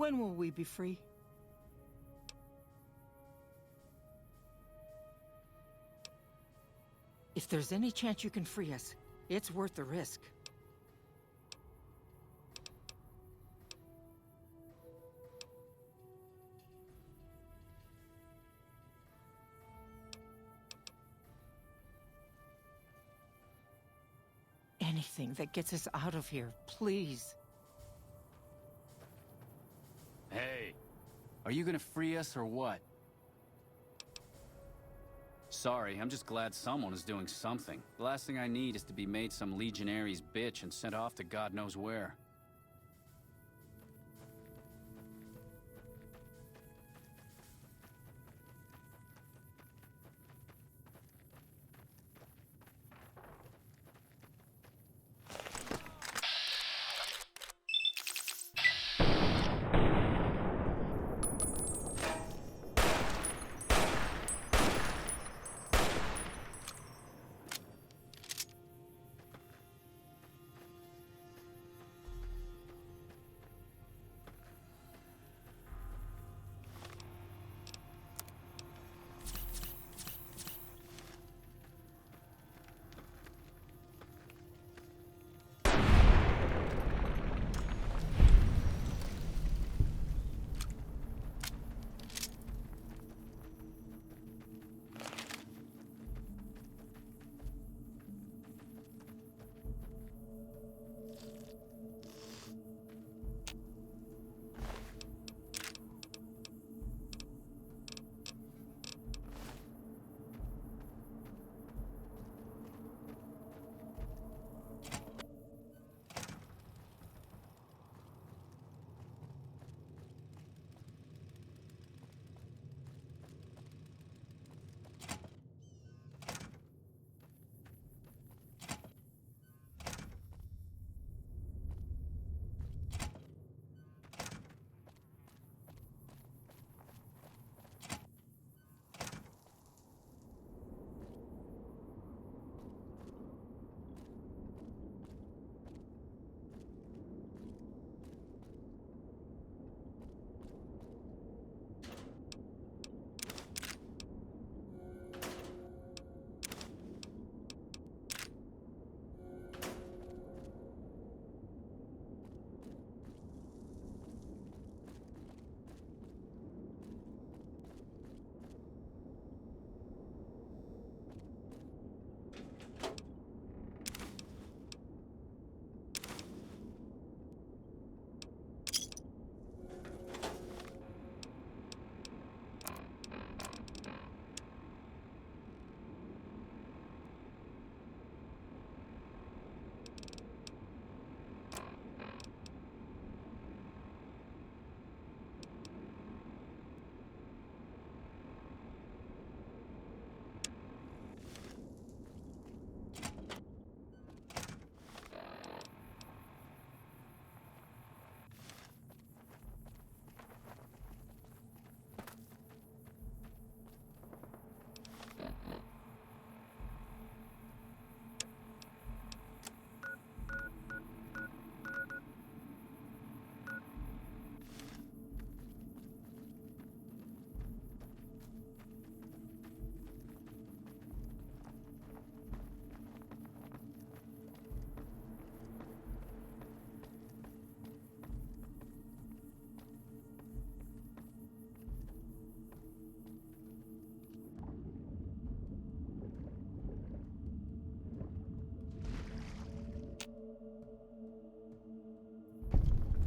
When will we be free? If there's any chance you can free us, it's worth the risk. Anything that gets us out of here, please. Hey, are you gonna free us or what? Sorry, I'm just glad someone is doing something. The last thing I need is to be made some legionary's bitch and sent off to God knows where.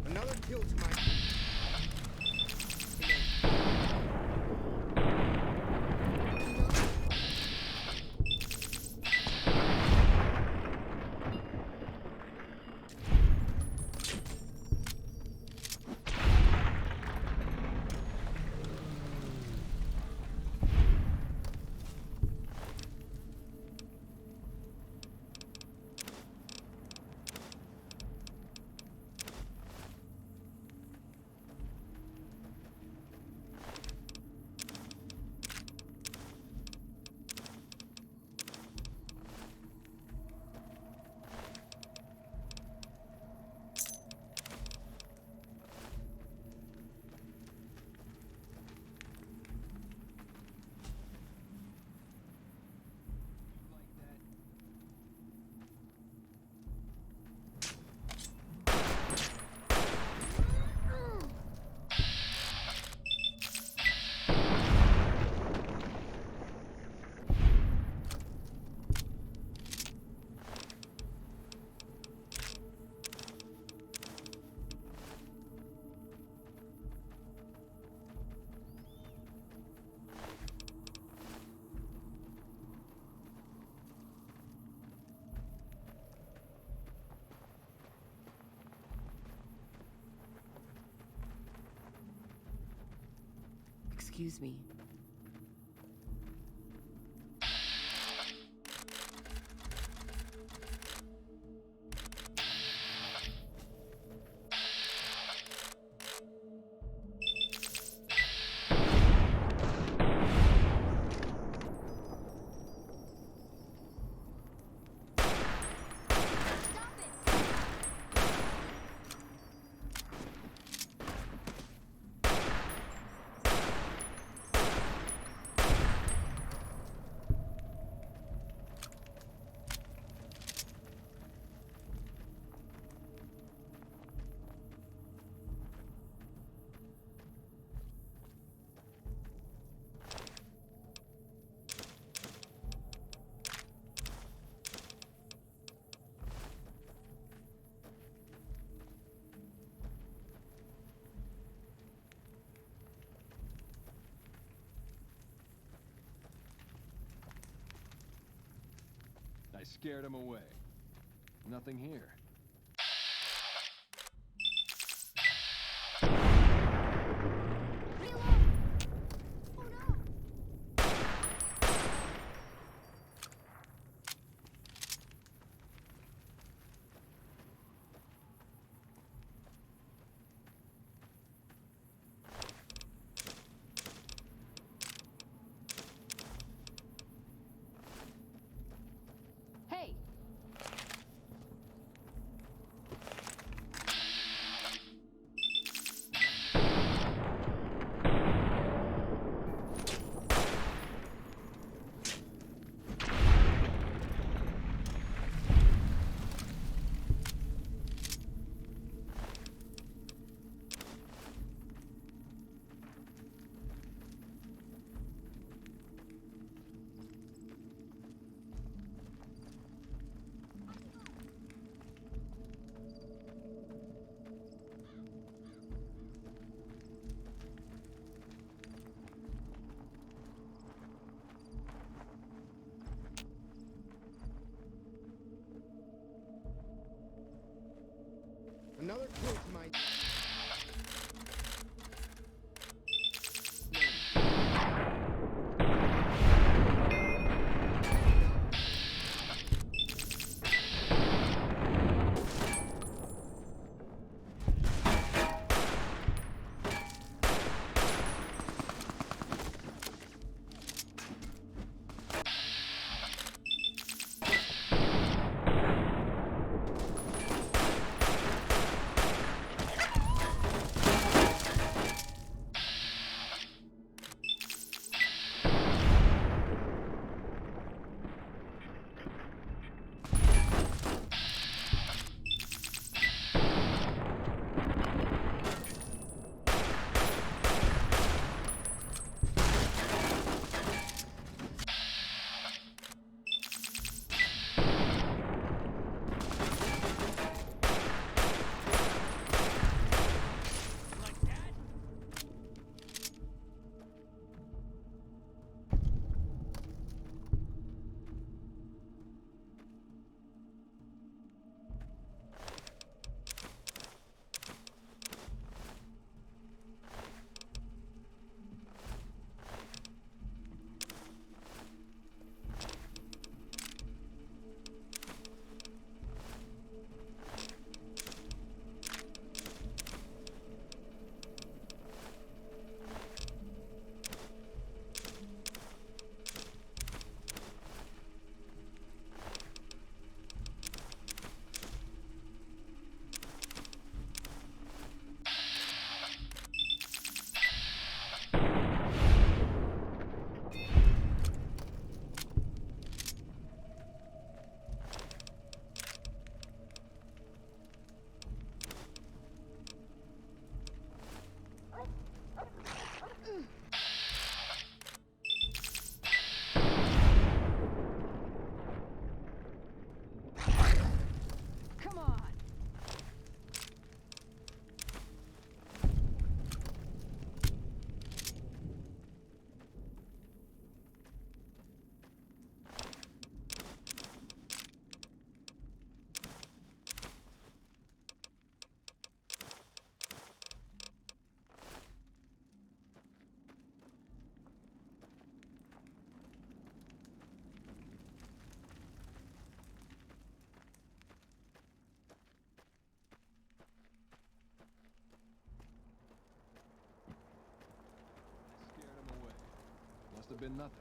Another kill to my... Excuse me. I scared him away. Nothing here. Hey! Another kill to my... must have been nothing.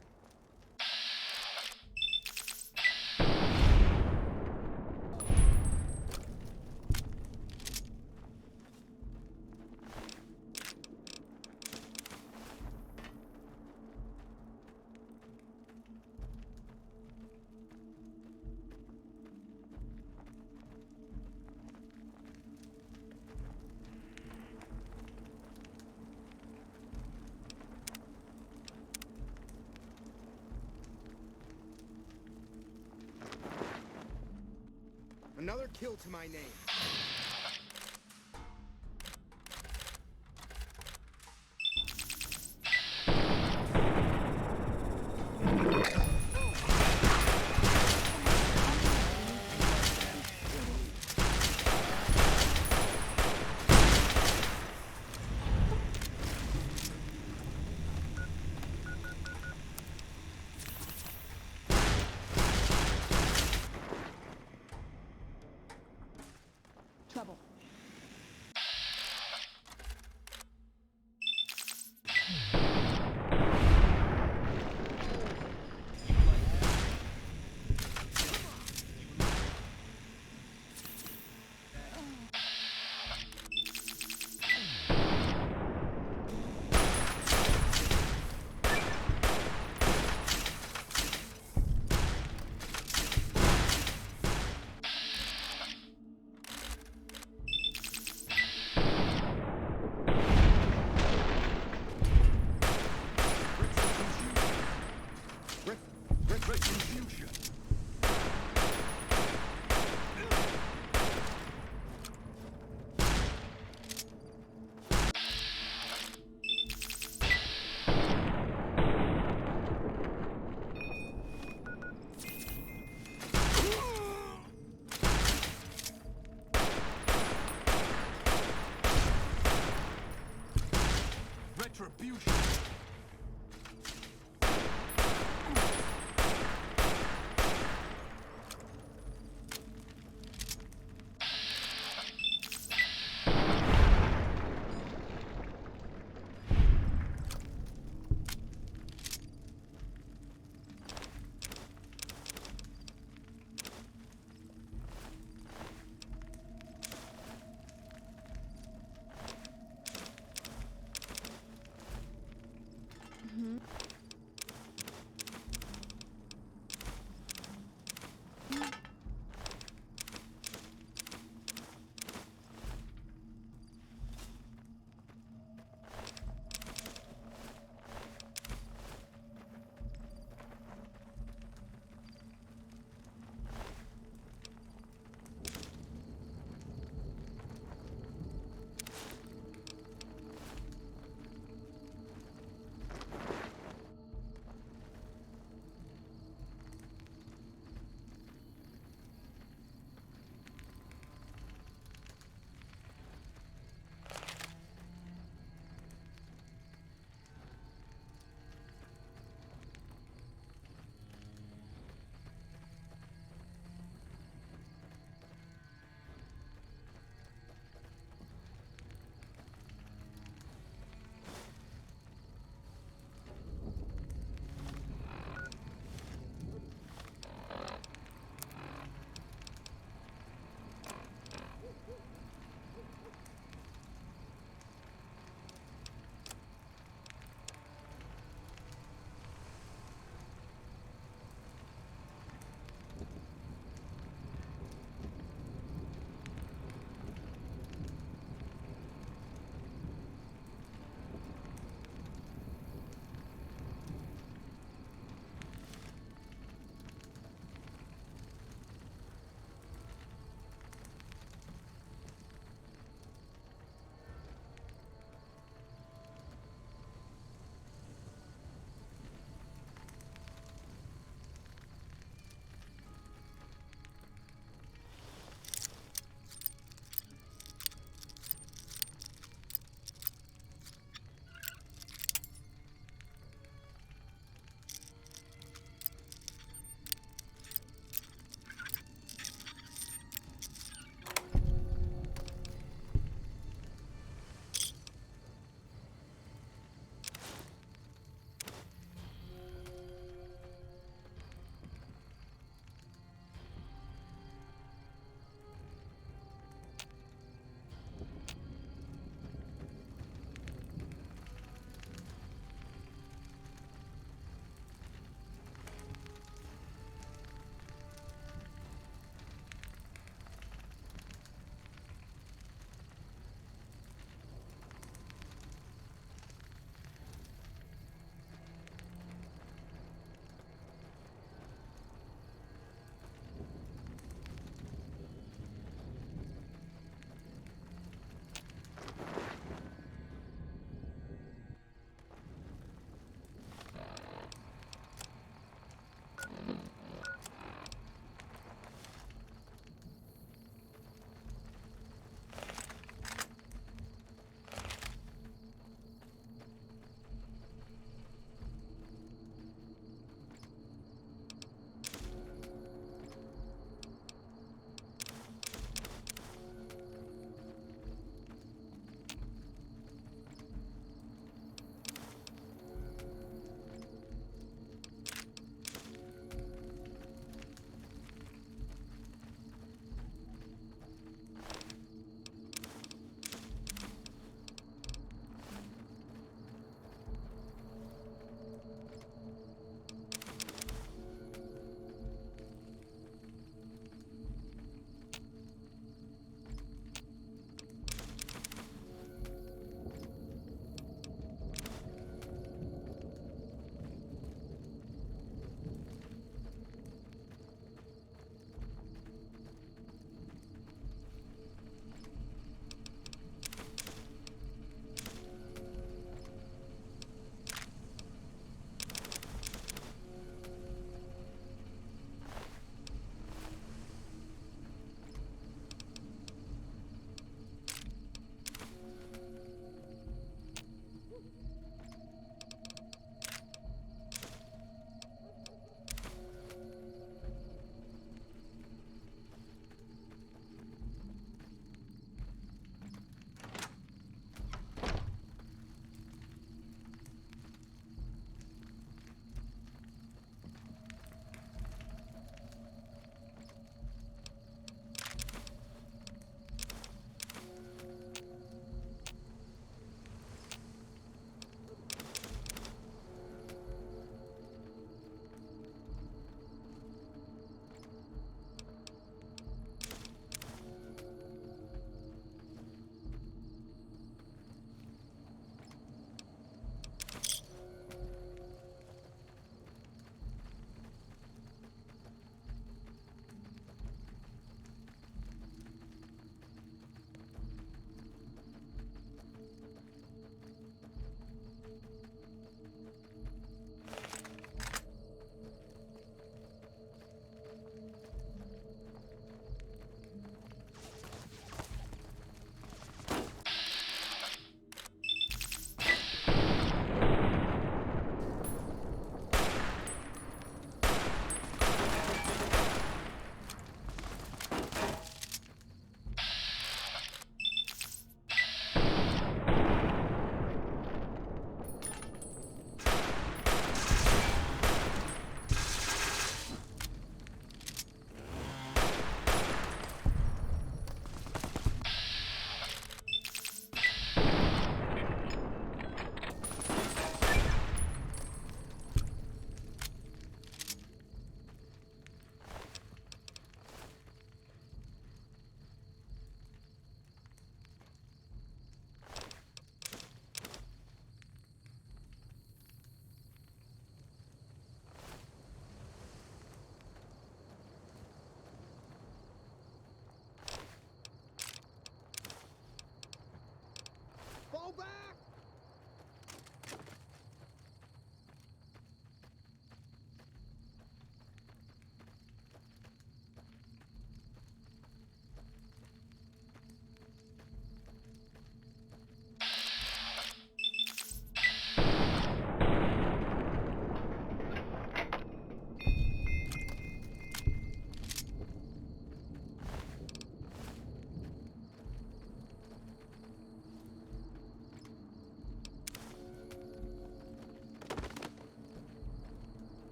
Another kill to my name. Trouble. Retribution. Retribution.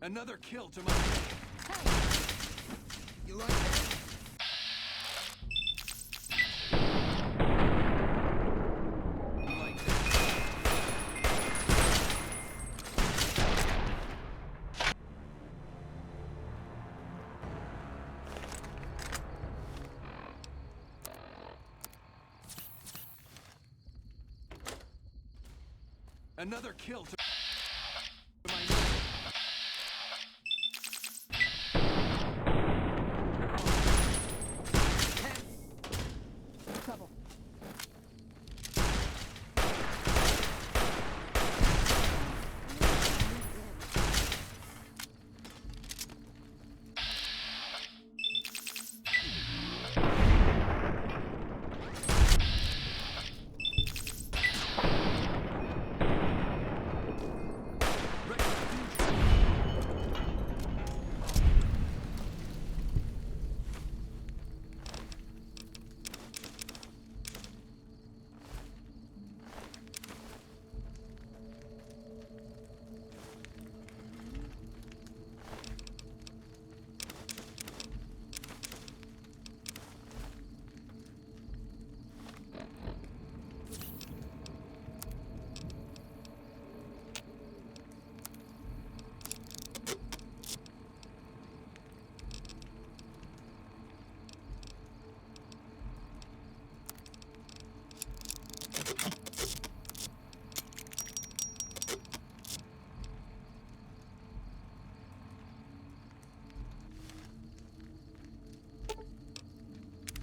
Another kill to my name. You like that? Another kill to my name. Trouble.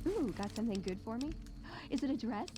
Ooh, got something good for me? Is it a dress?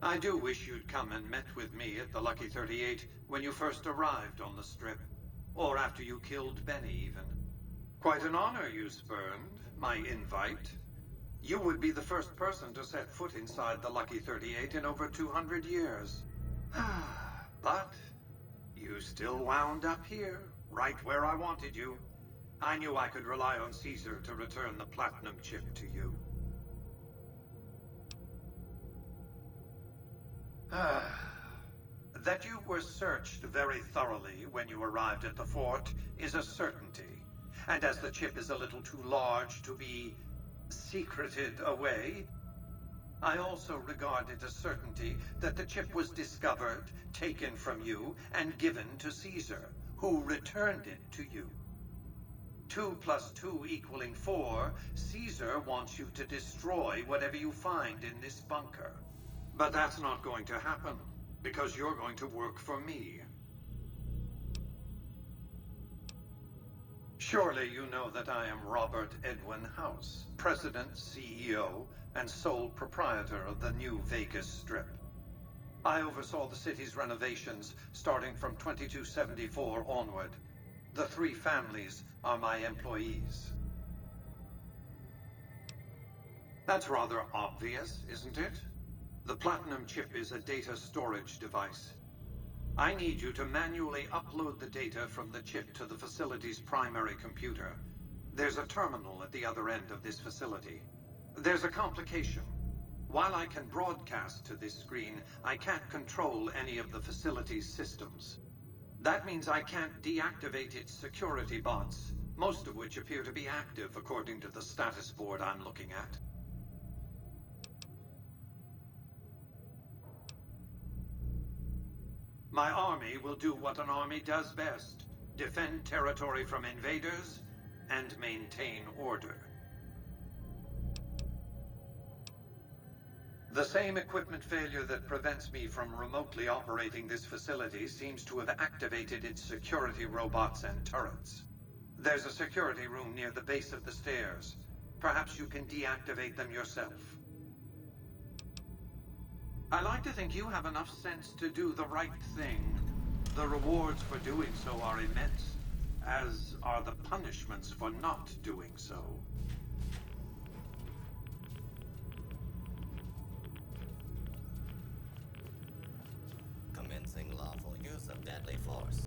I do wish you'd come and met with me at the Lucky 38 when you first arrived on the Strip. Or after you killed Benny, even. Quite an honor you spurned, my invite. You would be the first person to set foot inside the Lucky 38 in over 200 years. But you still wound up here, right where I wanted you. I knew I could rely on Caesar to return the platinum chip to you. That you were searched very thoroughly when you arrived at the fort is a certainty. and as the chip is a little too large to be secreted away, I also regard it a certainty that the chip was discovered, taken from you, and given to Caesar, who returned it to you. 2 + 2 = 4, Caesar wants you to destroy whatever you find in this bunker. But that's not going to happen, because you're going to work for me. Surely you know that I am Robert Edwin House, President, CEO, and sole proprietor of the New Vegas Strip. I oversaw the city's renovations starting from 2274 onward. The 3 families are my employees. That's rather obvious, isn't it? The Platinum chip is a data storage device. I need you to manually upload the data from the chip to the facility's primary computer. There's a terminal at the other end of this facility. There's a complication. While I can broadcast to this screen, I can't control any of the facility's systems. That means I can't deactivate its security bots, most of which appear to be active according to the status board I'm looking at. My army will do what an army does best: defend territory from invaders and maintain order. The same equipment failure that prevents me from remotely operating this facility seems to have activated its security robots and turrets. There's a security room near the base of the stairs. Perhaps you can deactivate them yourself. I like to think you have enough sense to do the right thing. The rewards for doing so are immense, as are the punishments for not doing so. Commencing lawful use of deadly force.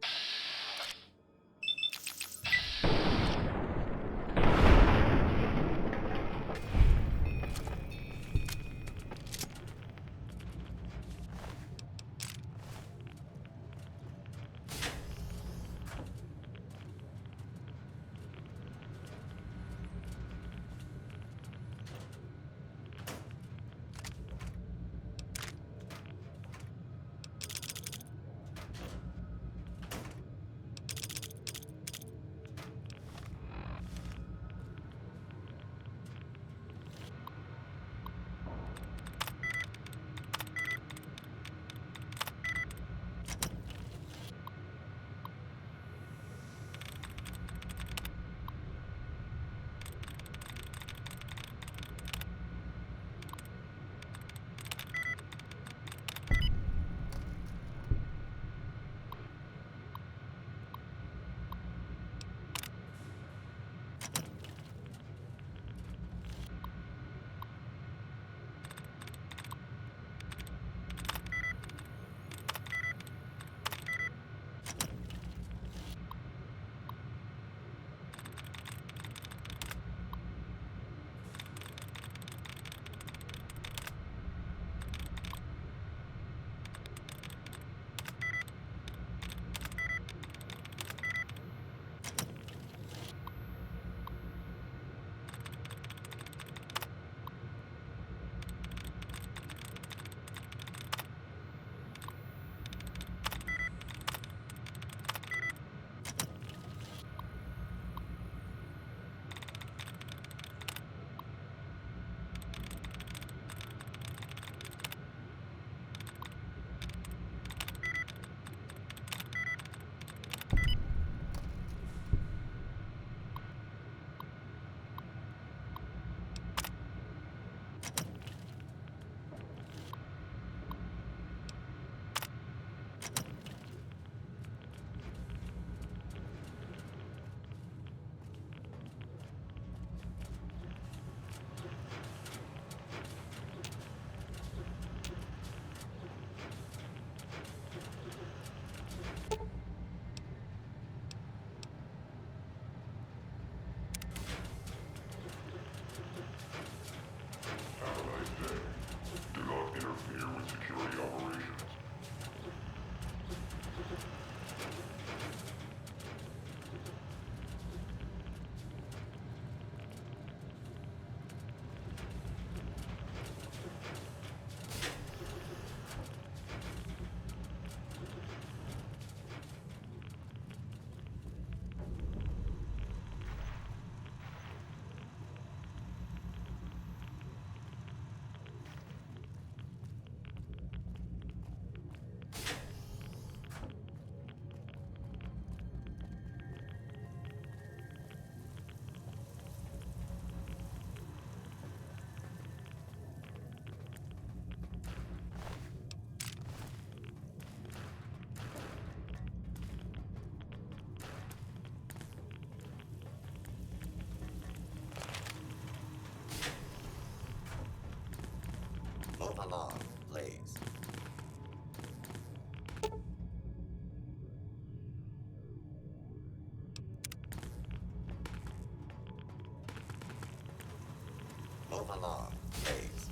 Move along, please.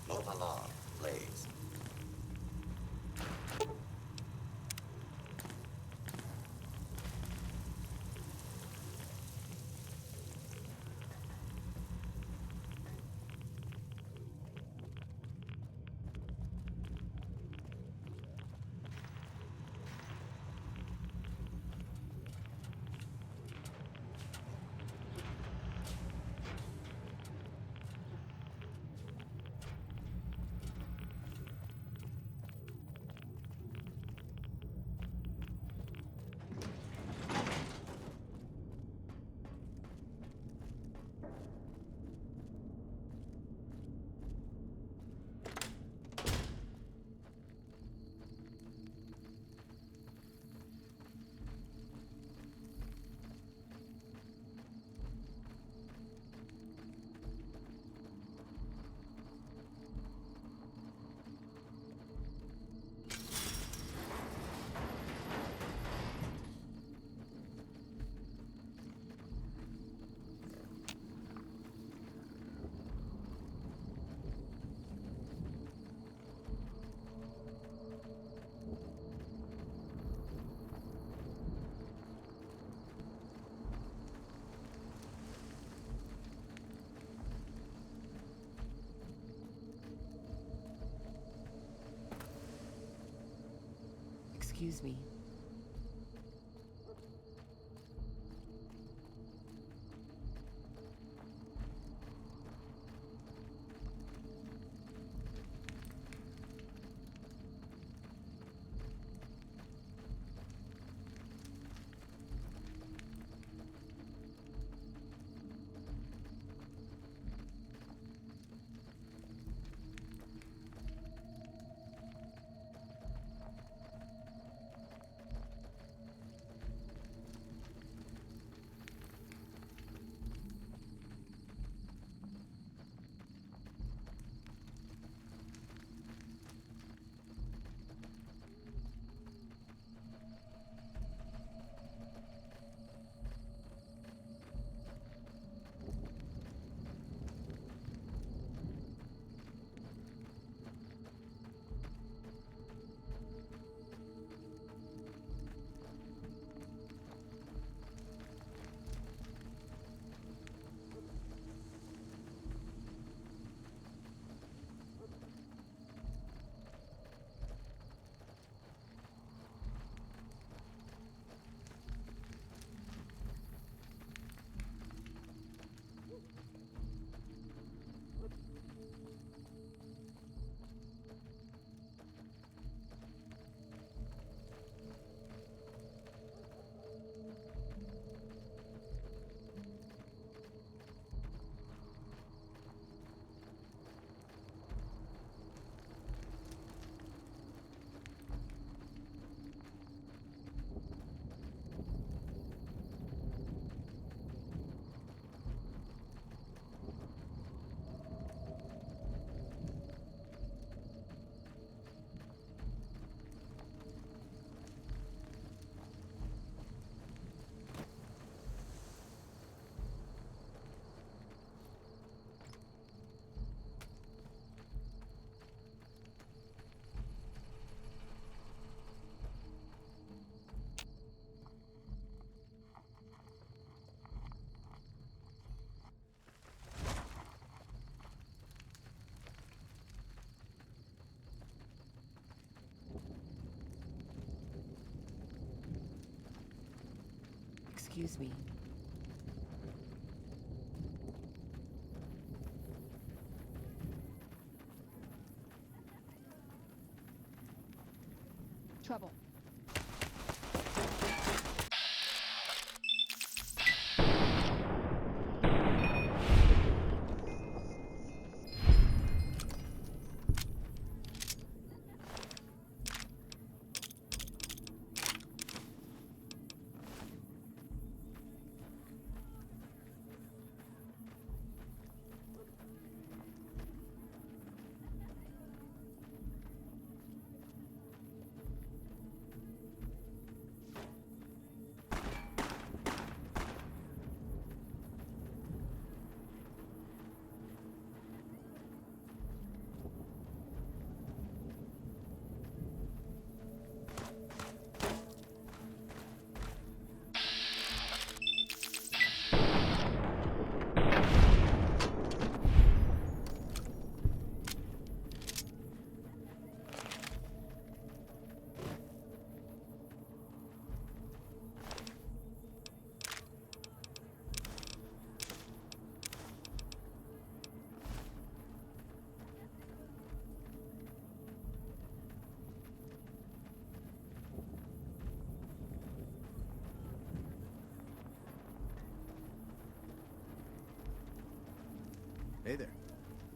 Move along, please. Excuse me. Excuse me. trouble. Hey there.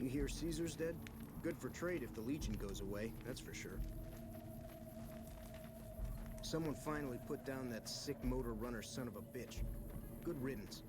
You hear Caesar's dead? Good for trade if the Legion goes away, that's for sure. Someone finally put down that sick motor runner son of a bitch. Good riddance.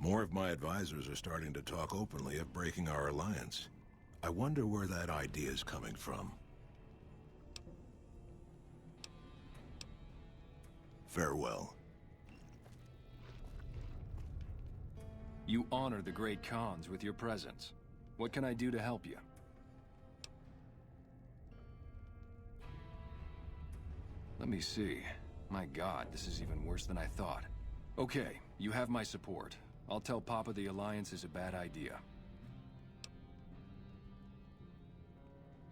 More of my advisors are starting to talk openly of breaking our alliance. I wonder where that idea is coming from. Farewell. You honor the great Khans with your presence. What can I do to help you? Let me see. My God, this is even worse than I thought. Okay, you have my support. I'll tell Papa the Alliance is a bad idea.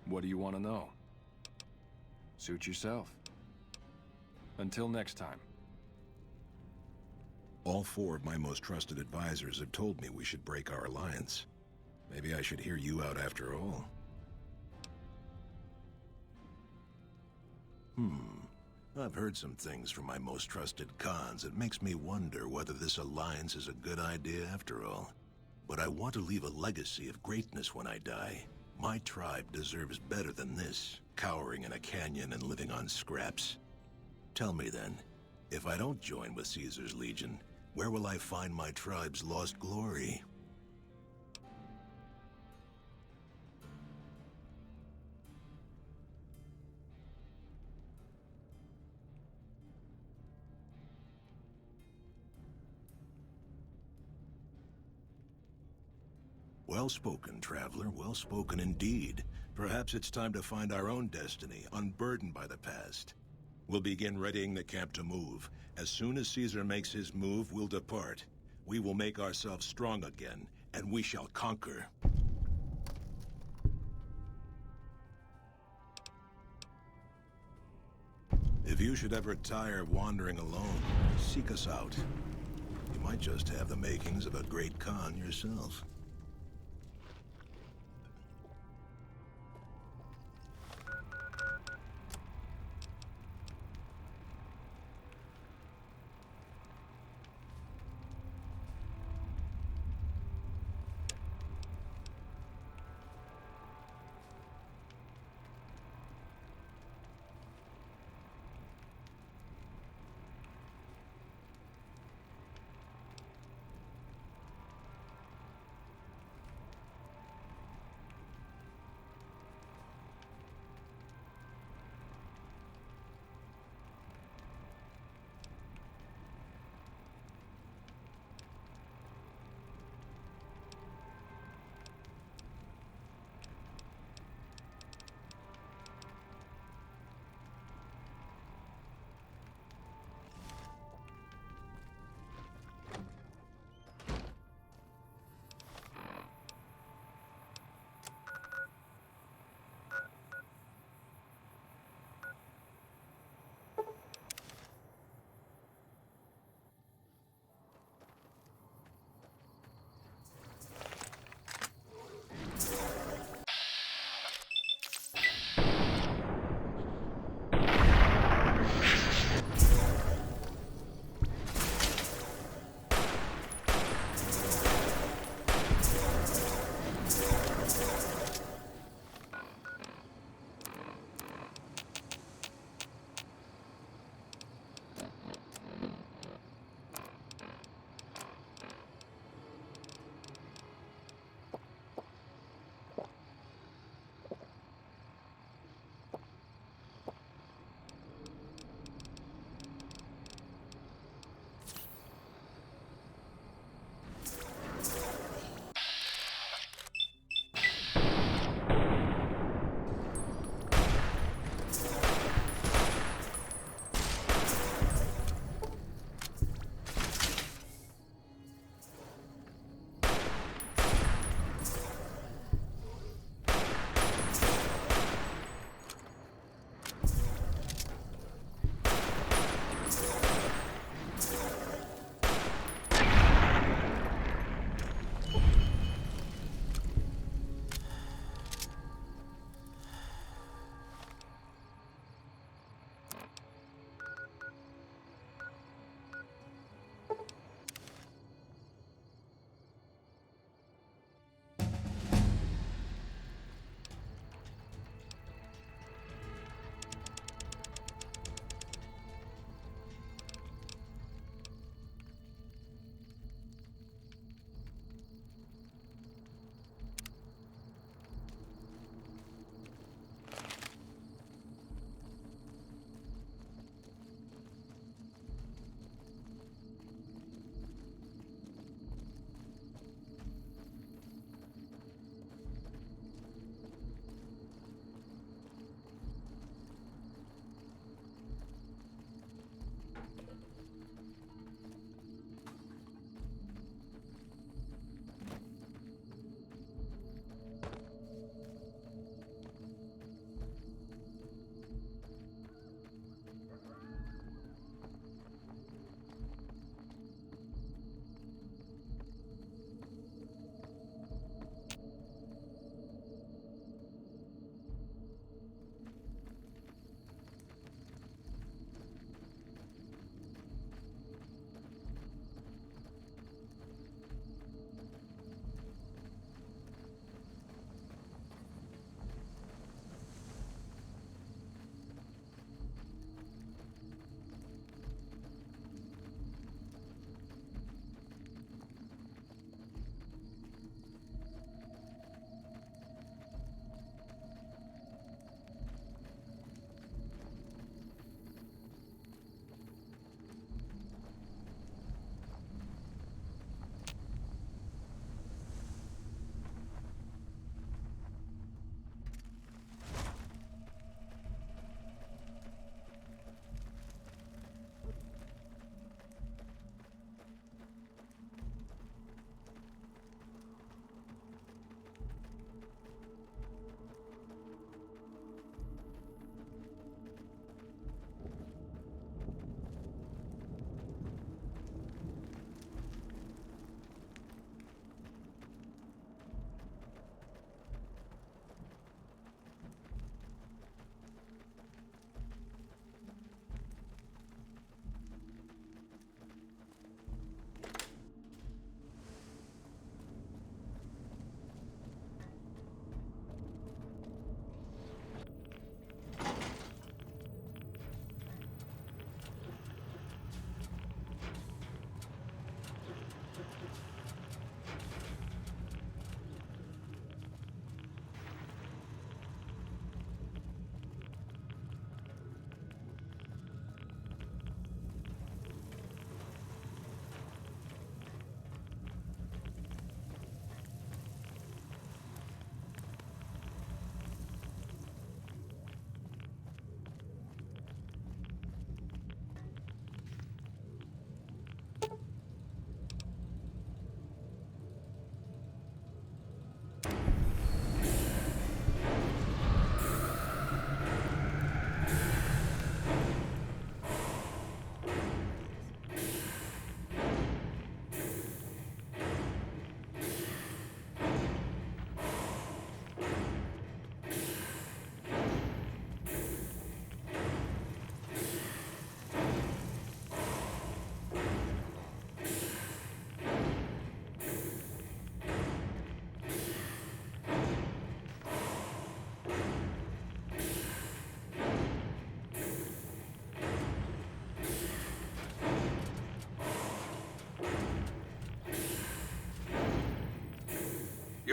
What do you want to know? Suit yourself. Until next time. All four of my most trusted advisors have told me we should break our alliance. Maybe I should hear you out after all. I've heard some things from my most trusted Khans that makes me wonder whether this alliance is a good idea after all. But I want to leave a legacy of greatness when I die. My tribe deserves better than this, cowering in a canyon and living on scraps. Tell me then, if I don't join with Caesar's Legion, where will I find my tribe's lost glory? Well spoken, traveler. Well spoken indeed. Perhaps it's time to find our own destiny, unburdened by the past. We'll begin readying the camp to move. As soon as Caesar makes his move, we'll depart. We will make ourselves strong again, and we shall conquer. If you should ever tire of wandering alone, seek us out. You might just have the makings of a great Khan yourself.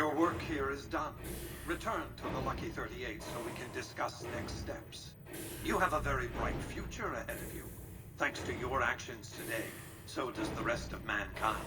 Your work here is done. Return to the Lucky 38 so we can discuss next steps. You have a very bright future ahead of you. Thanks to your actions today, so does the rest of mankind.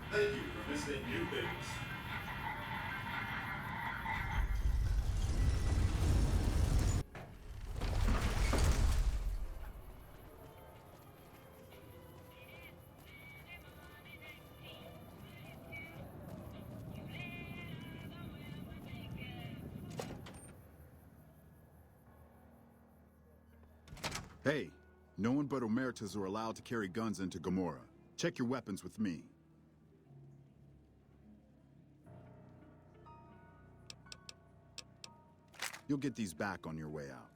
Thank you for visiting New Vegas. Hey, no one but Omertas are allowed to carry guns into Gomorrah. Check your weapons with me. You'll get these back on your way out.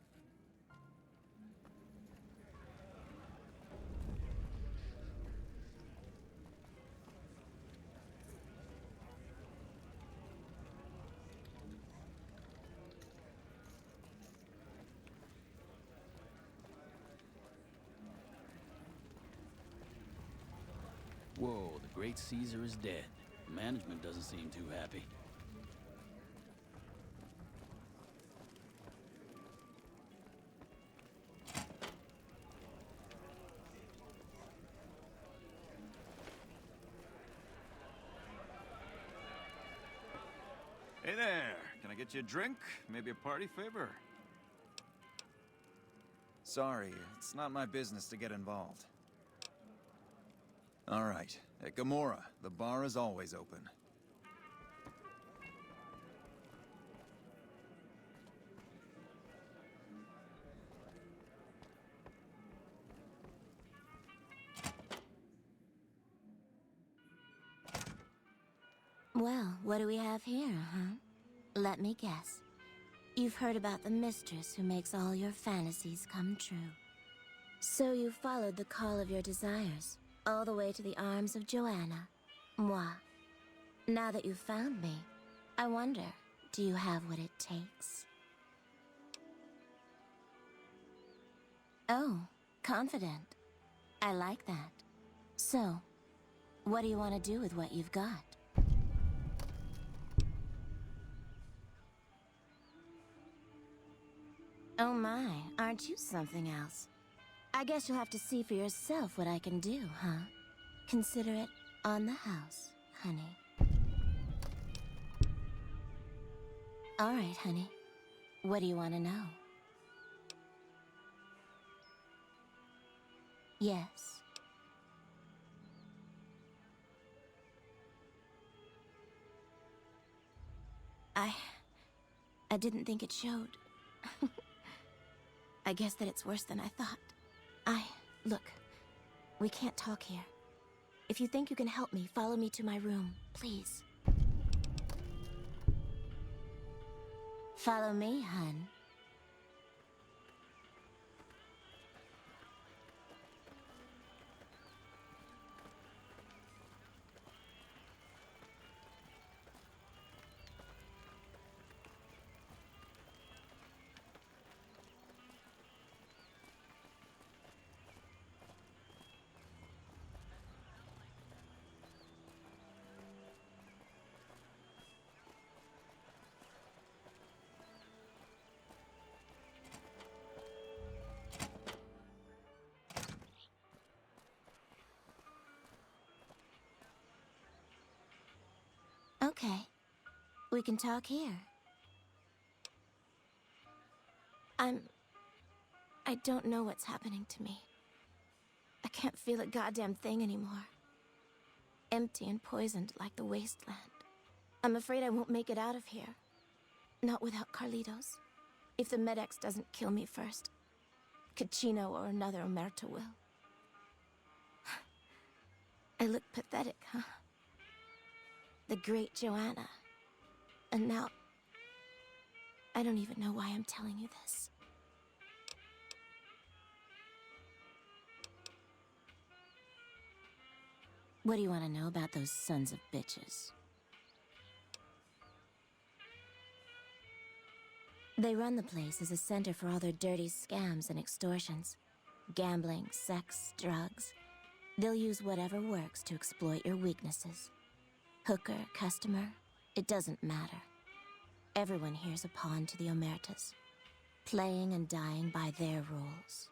Whoa, the great Caesar is dead. Management doesn't seem too happy. Hey there, can I get you a drink? Maybe a party favor? Sorry, it's not my business to get involved. All right, at Gomorrah, the bar is always open. Well, what do we have here, huh? Let me guess. You've heard about the mistress who makes all your fantasies come true. So you followed the call of your desires, all the way to the arms of Joanna. Moi. Now that you've found me, I wonder, do you have what it takes? Oh, confident. I like that. So, what do you want to do with what you've got? Oh my, aren't you something else? I guess you'll have to see for yourself what I can do, huh? Consider it on the house, honey. All right, honey. What do you want to know? Yes. I didn't think it showed. I guess that it's worse than I thought. Look, we can't talk here. If you think you can help me, follow me to my room, please. Follow me, hun. Okay. We can talk here. I don't know what's happening to me. I can't feel a goddamn thing anymore. Empty and poisoned like the wasteland. I'm afraid I won't make it out of here. Not without Carlitos. If the Med-X doesn't kill me first, Caccino or another Omerta will. I look pathetic, huh? The great Joanna. And now... I don't even know why I'm telling you this. What do you want to know about those sons of bitches? They run the place as a center for all their dirty scams and extortions. Gambling, sex, drugs. They'll use whatever works to exploit your weaknesses. Hooker, customer, it doesn't matter. Everyone here's a pawn to the Omertas, playing and dying by their rules.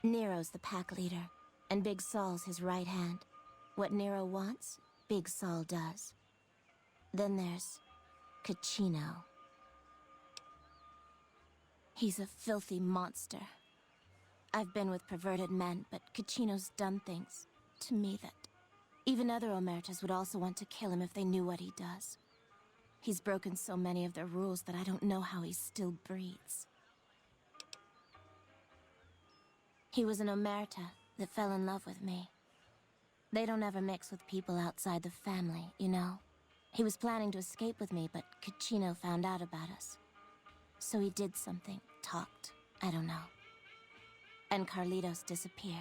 Nero's the pack leader, and Big Saul's his right hand. What Nero wants, Big Saul does. Then there's Caccino. He's a filthy monster. I've been with perverted men, but Caccino's done things to me that even other Omertas would also want to kill him if they knew what he does. He's broken so many of their rules that I don't know how he still breathes. He was an Omerta that fell in love with me. They don't ever mix with people outside the family, you know? He was planning to escape with me, but Caccino found out about us. So he did something, talked, I don't know. And Carlitos disappeared.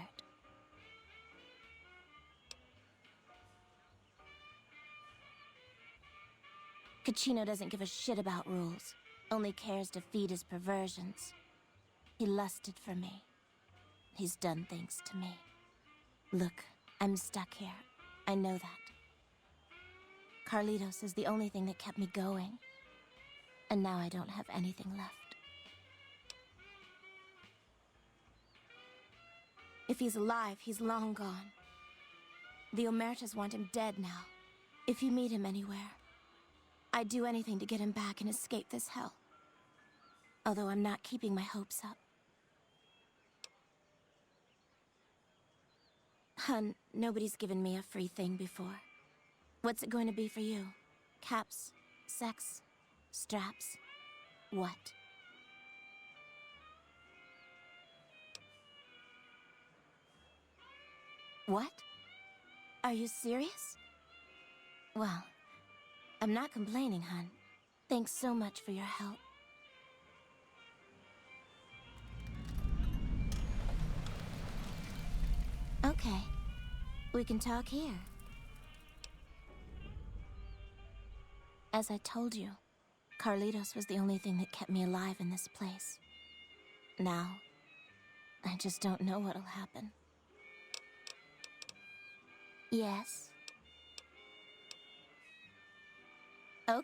Caccino doesn't give a shit about rules, only cares to feed his perversions. He lusted for me. He's done things to me. Look, I'm stuck here. I know that. Carlitos is the only thing that kept me going. And now I don't have anything left. If he's alive, he's long gone. The Omertas want him dead now. If you meet him anywhere, I'd do anything to get him back and escape this hell. Although I'm not keeping my hopes up. Hun, nobody's given me a free thing before. What's it going to be for you? Caps? Sex? Straps? What? What? Are you serious? Well, I'm not complaining, hun. Thanks so much for your help. Okay. We can talk here. As I told you, Carlitos was the only thing that kept me alive in this place. Now, I just don't know what'll happen. Yes? Oh.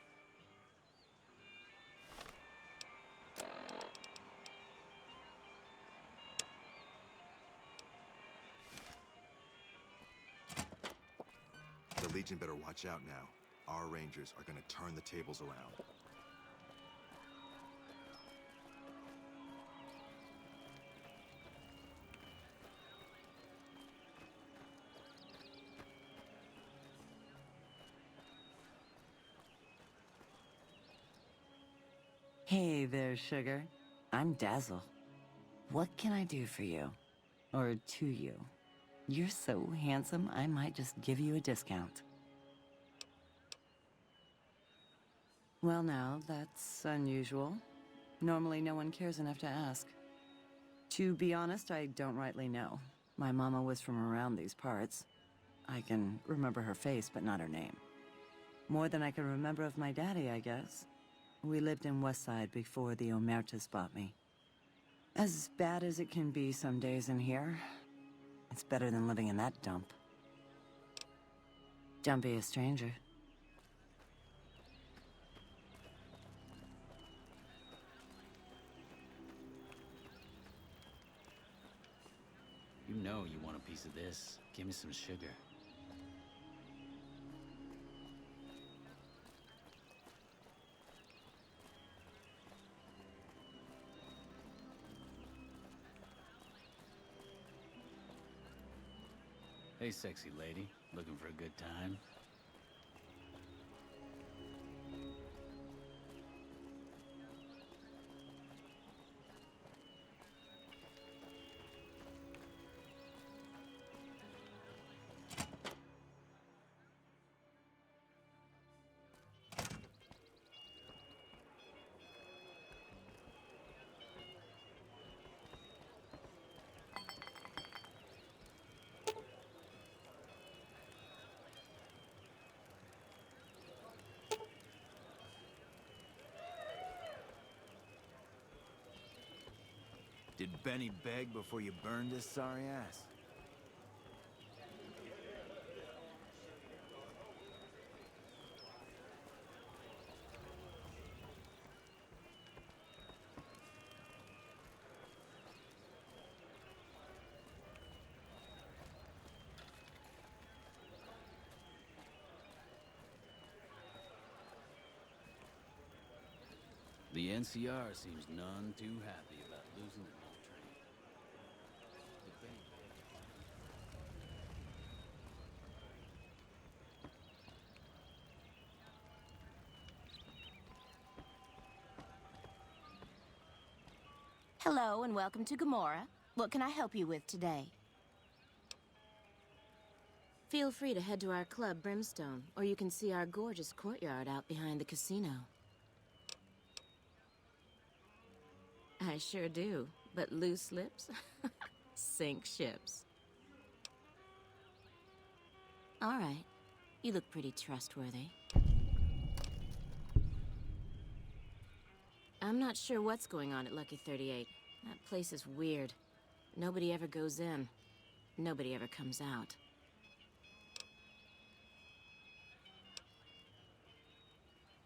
The Legion better watch out now. Our Rangers are gonna turn the tables around. Hey there, sugar. I'm Dazzle. What can I do for you? Or to you? You're so handsome, I might just give you a discount. Well now, that's unusual. Normally no one cares enough to ask. To be honest, I don't rightly know. My mama was from around these parts. I can remember her face, but not her name. More than I can remember of my daddy, I guess. We lived in Westside before the Omertas bought me. As bad as it can be some days in here, it's better than living in that dump. Don't be a stranger. You know you want a piece of this. Give me some sugar. Hey, sexy lady. Looking for a good time? Did Benny beg before you burned his sorry ass? The NCR seems none too happy about losing the Null train. Did Benny Hello and welcome to Gomorrah. What can I help you with today? Feel free to head to our club, Brimstone, or you can see our gorgeous courtyard out behind the casino. I sure do, but loose lips sink ships. All right, you look pretty trustworthy. I'm not sure what's going on at Lucky 38. That place is weird. Nobody ever goes in. Nobody ever comes out.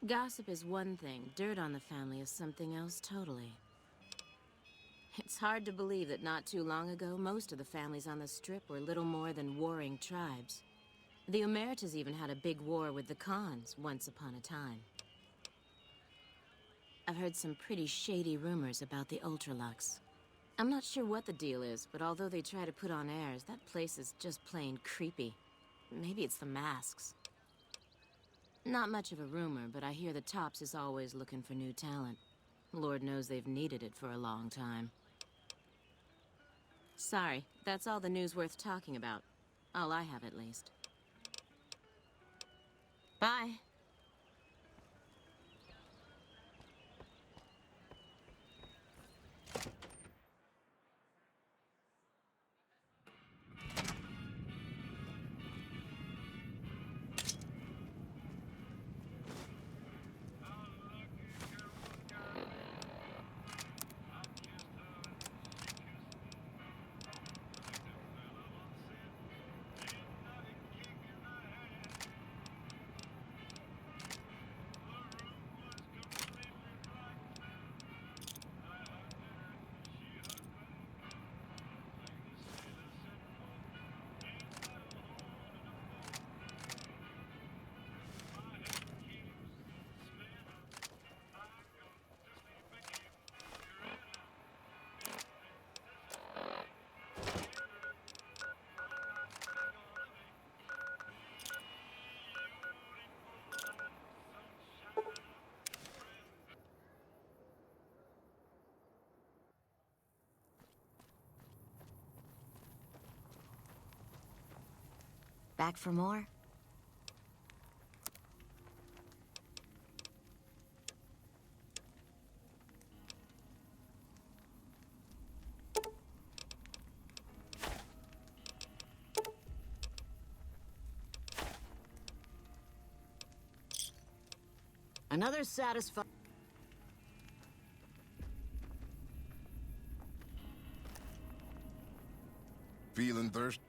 Gossip is one thing, dirt on the family is something else totally. It's hard to believe that not too long ago, most of the families on the Strip were little more than warring tribes. The Omertas even had a big war with the Khans once upon a time. I've heard some pretty shady rumors about the Ultralux. I'm not sure what the deal is, but although they try to put on airs, that place is just plain creepy. Maybe it's the masks. Not much of a rumor, but I hear the Tops is always looking for new talent. Lord knows they've needed it for a long time. Sorry, that's all the news worth talking about. All I have, at least. Bye. Back for more? Another satisfying... Feeling thirsty?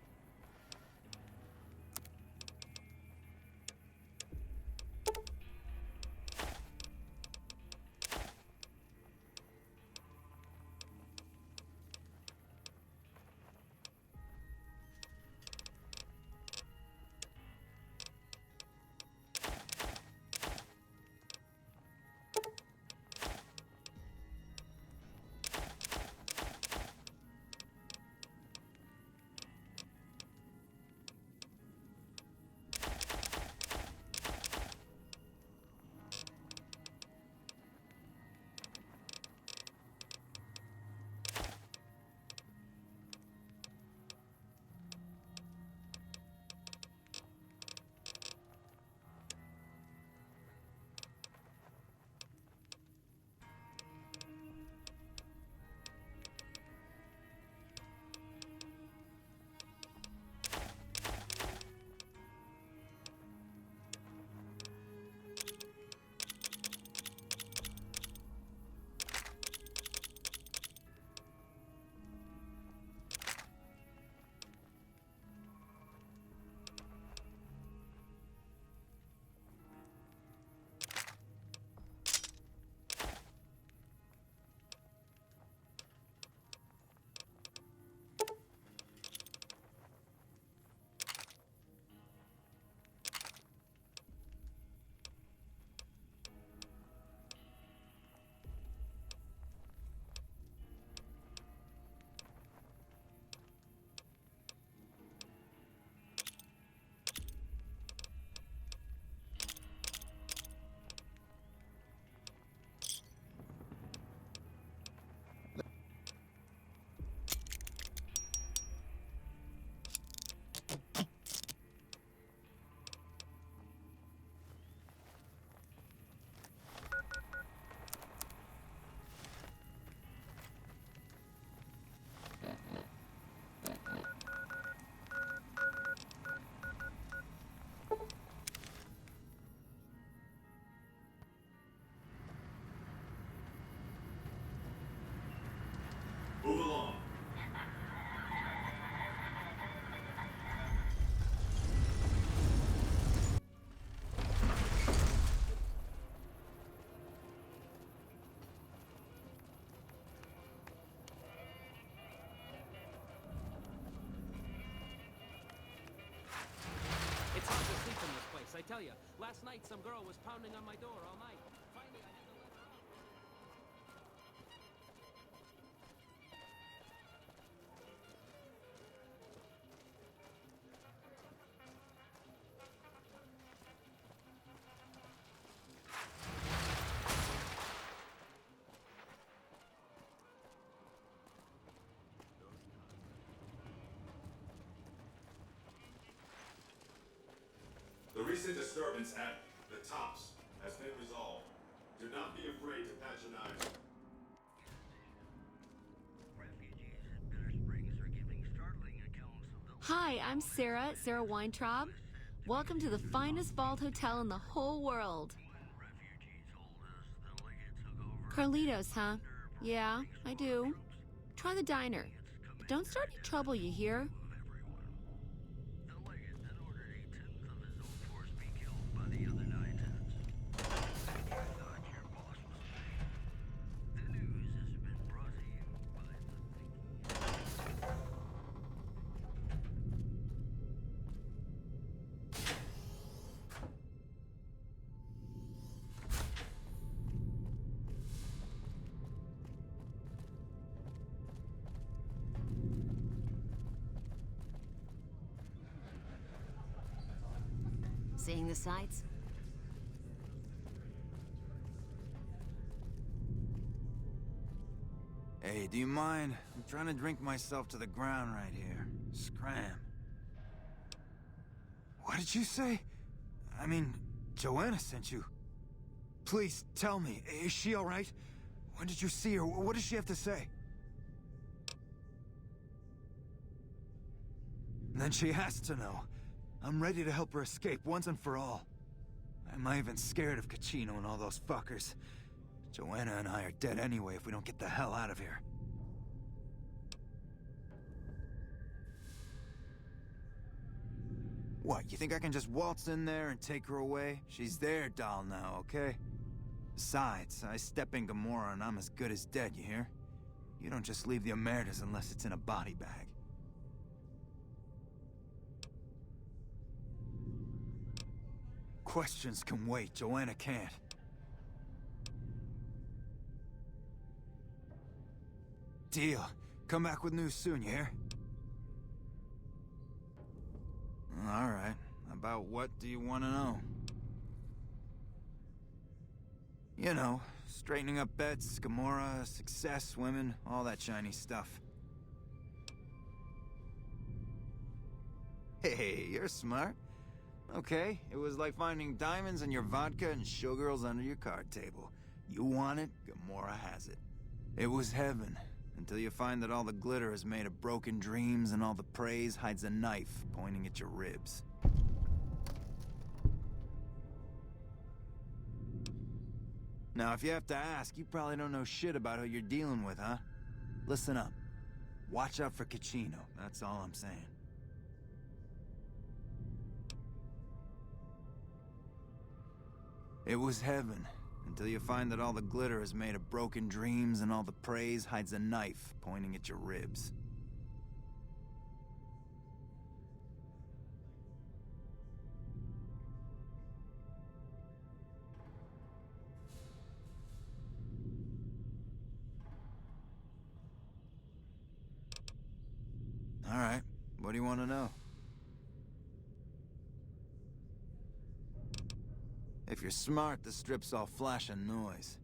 I tell you, last night some girl was pounding on my door all night. Finally, I had to let her out. The recent disturbance at the Tops has been resolved. Do not be afraid to patronize. Hi, I'm Sarah Weintraub. Welcome to the finest vault hotel in the whole world. Carlitos, huh? Yeah, I do. Try the diner. But don't start any trouble, you hear? Seeing the sights? Hey, do you mind? I'm trying to drink myself to the ground right here. Scram. What did you say? I mean, Joanna sent you. Please, tell me, is she alright? When did you see her? What does she have to say? Then she has to know. I'm ready to help her escape once and for all. I'm even scared of Caccino and all those fuckers. Joanna and I are dead anyway if we don't get the hell out of here. What, you think I can just waltz in there and take her away? She's their doll now, okay? Besides, I step in Gamora and I'm as good as dead, you hear? You don't just leave the Omertas unless it's in a body bag. Questions can wait, Joanna can't. Deal. Come back with news soon, you hear? Alright. About what do you want to know? You know, straightening up bets, Gamora, success, women, all that shiny stuff. Hey, you're smart. Okay, it was like finding diamonds in your vodka and showgirls under your card table. You want it, Gamora has it. It was heaven, until you find that all the glitter is made of broken dreams and all the praise hides a knife pointing at your ribs. Now, if you have to ask, you probably don't know shit about who you're dealing with, huh? Listen up. Watch out for Caccino, that's all I'm saying. It was heaven, until you find that all the glitter is made of broken dreams and all the praise hides a knife pointing at your ribs. All right, what do you want to know? If you're smart, the strip's all flash and noise.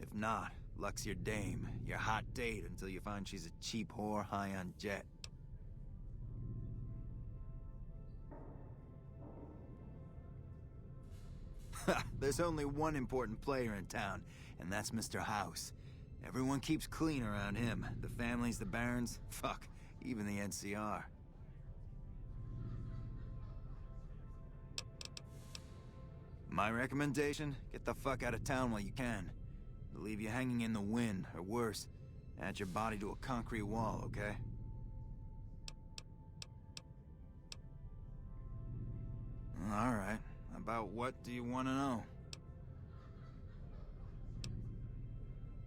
If not, luck's your dame, your hot date until you find she's a cheap whore high on jet. There's only one important player in town, and that's Mr. House. Everyone keeps clean around him. The families, the barons, fuck, even the NCR. My recommendation? Get the fuck out of town while you can. They'll leave you hanging in the wind, or worse, add your body to a concrete wall, okay? Alright, about what do you want to know?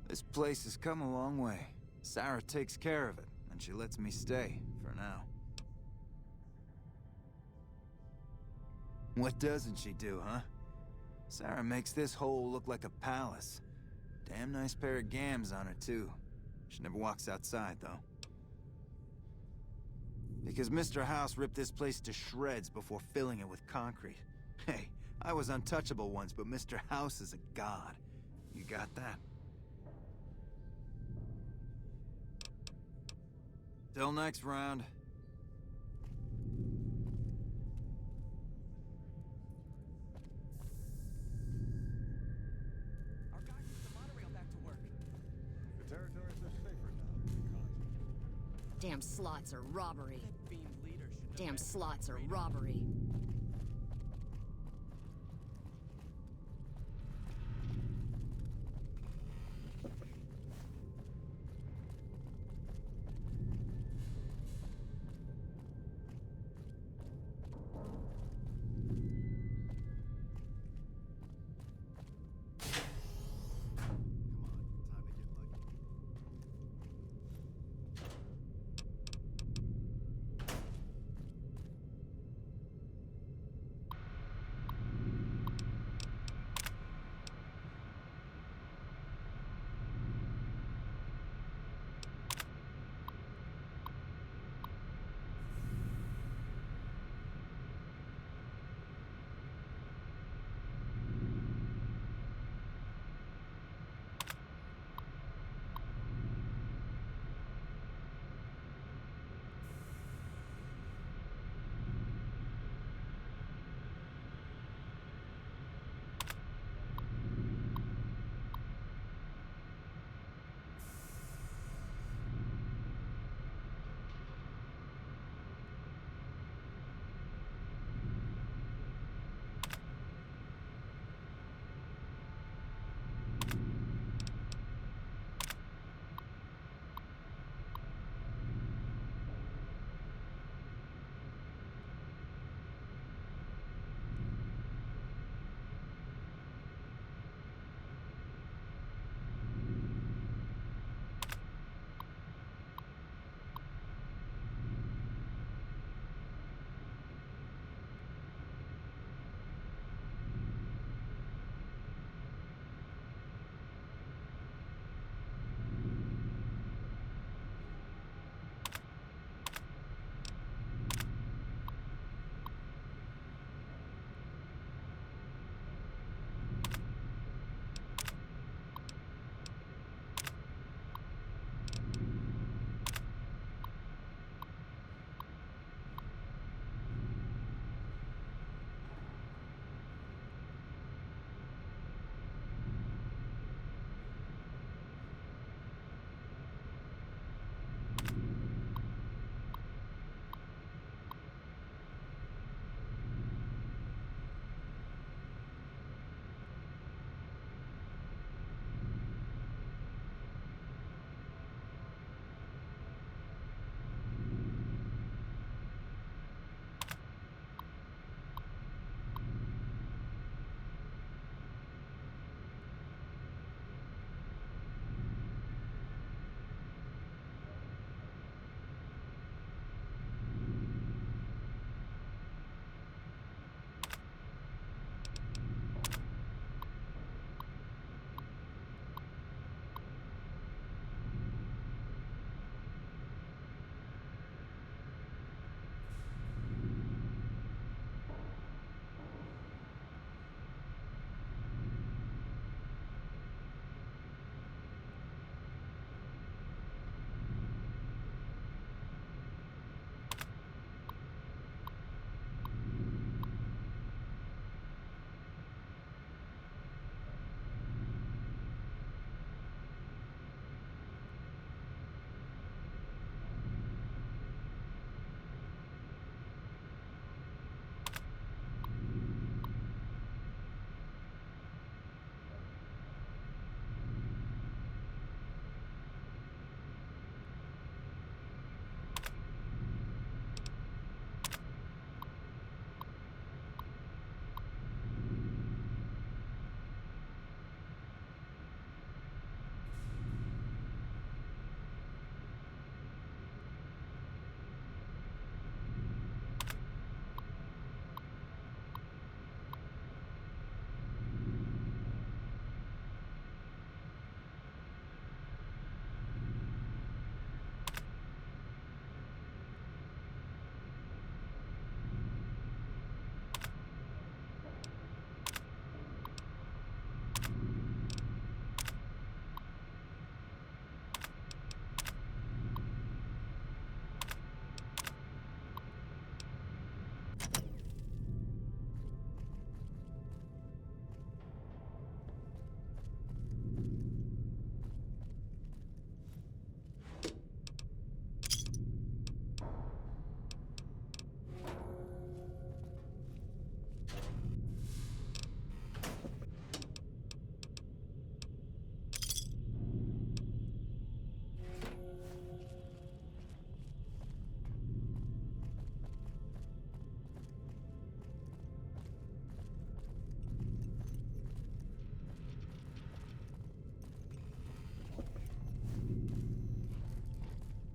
This place has come a long way. Sarah takes care of it, and she lets me stay, for now. What doesn't she do, huh? Sarah makes this hole look like a palace. Damn nice pair of gams on her, too. She never walks outside, though. Because Mr. House ripped this place to shreds before filling it with concrete. Hey, I was untouchable once, but Mr. House is a god. You got that? Till next round. The territories are safer now. Damn slots are robbery. Damn slots are robbery.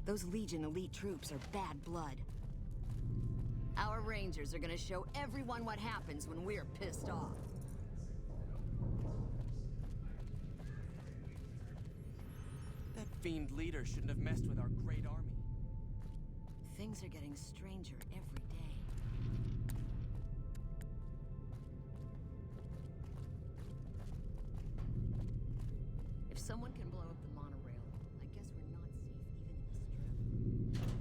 Those Legion elite troops are bad blood. Our Rangers are gonna show everyone what happens when we're pissed off. That fiend leader shouldn't have messed with our great army. Things are getting stranger every day. If someone can blow up the monorail, I guess we're not safe even in the Strip.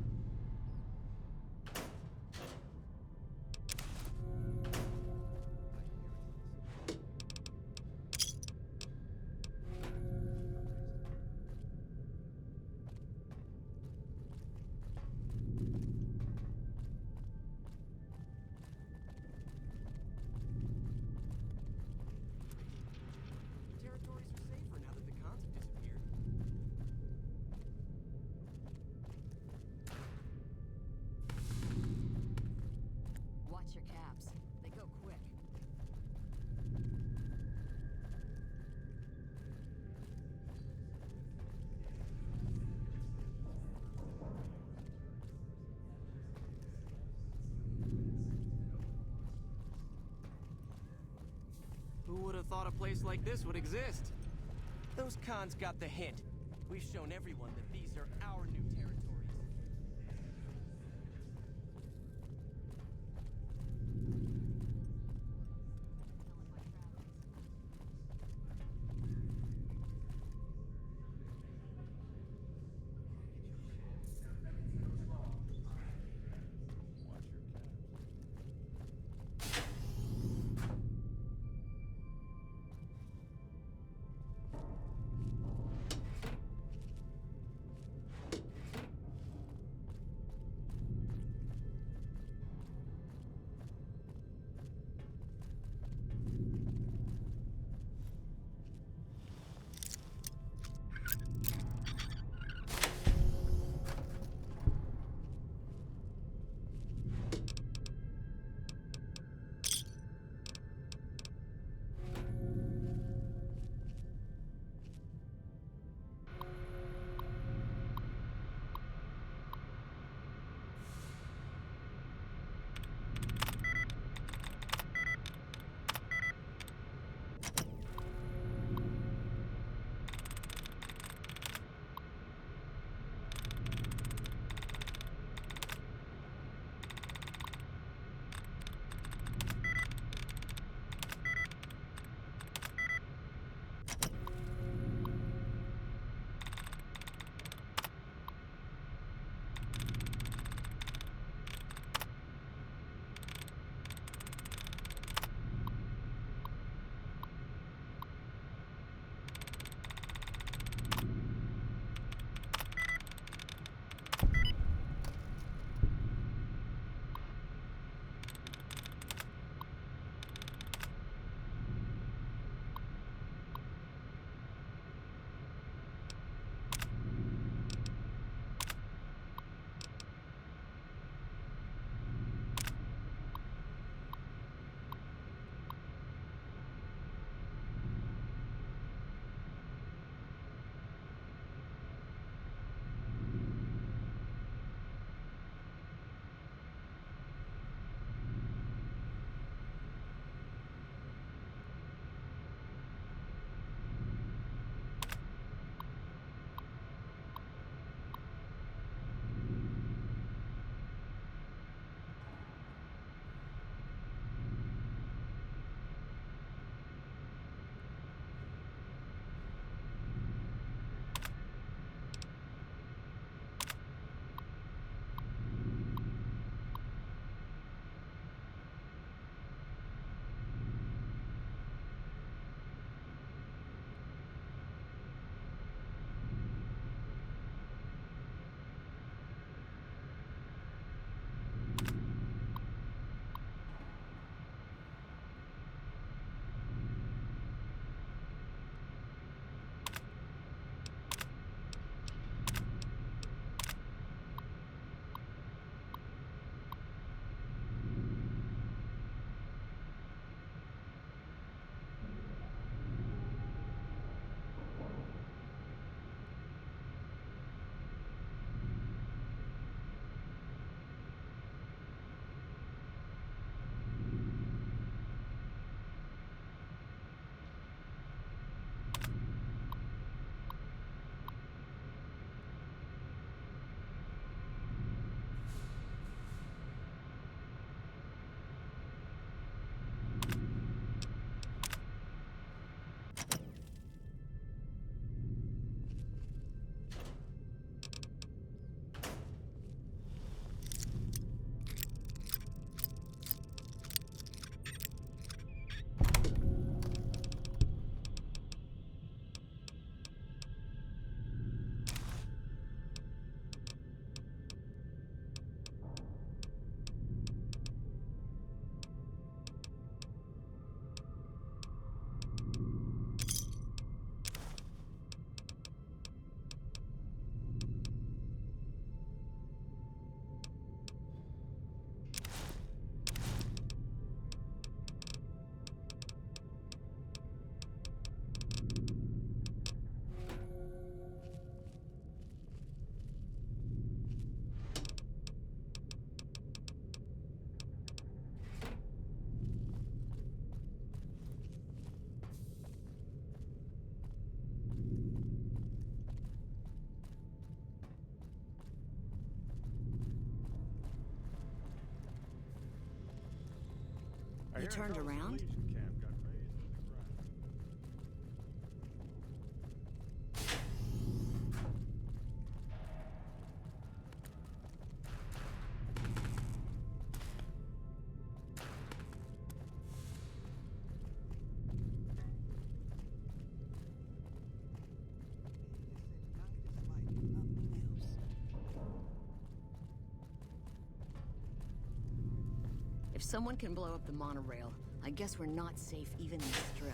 Territories are safer now that the cons have disappeared. Watch your caps. They go quick. Who would have thought a place like this would exist? Those cons got the hint. We've shown everyone that these are our new territories. You turned around? If someone can blow up the monorail, I guess we're not safe even in the Strip.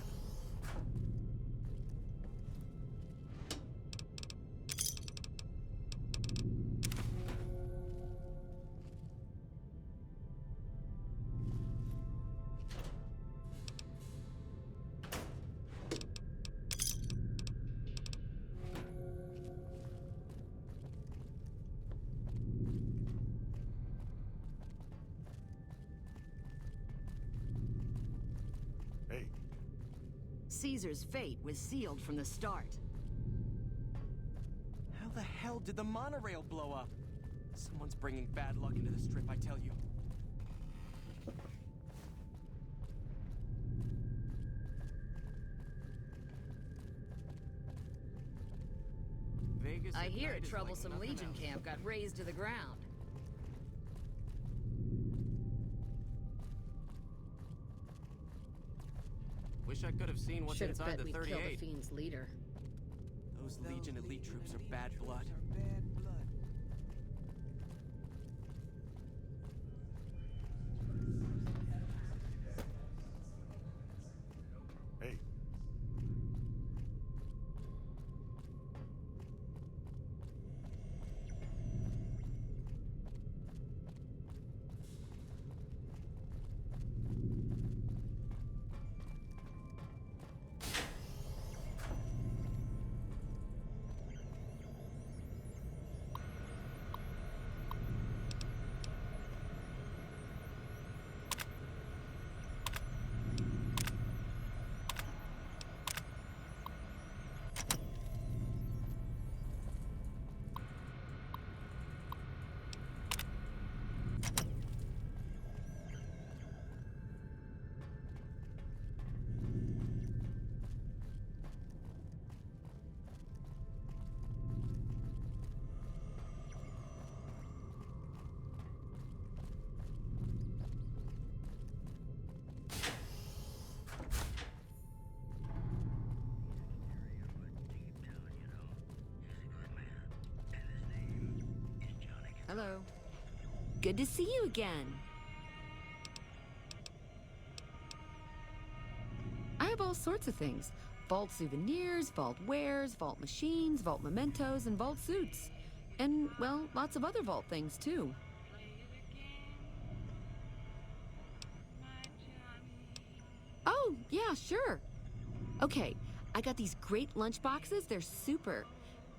Caesar's fate was sealed from the start. How the hell did the monorail blow up? Someone's bringing bad luck into the Strip, I tell you. Vegas I at hear night a is troublesome like nothing Legion else. camp got razed to the ground. Wish I could have seen what's Should've inside bet the we'd kill the 38. Fiend's leader. Those Legion elite troops are bad blood. Hey. Hello. Good to see you again. I have all sorts of things. Vault souvenirs, vault wares, vault machines, vault mementos, and vault suits. And, well, lots of other vault things, too. Oh, yeah, sure. Okay, I got these great lunch boxes. They're super.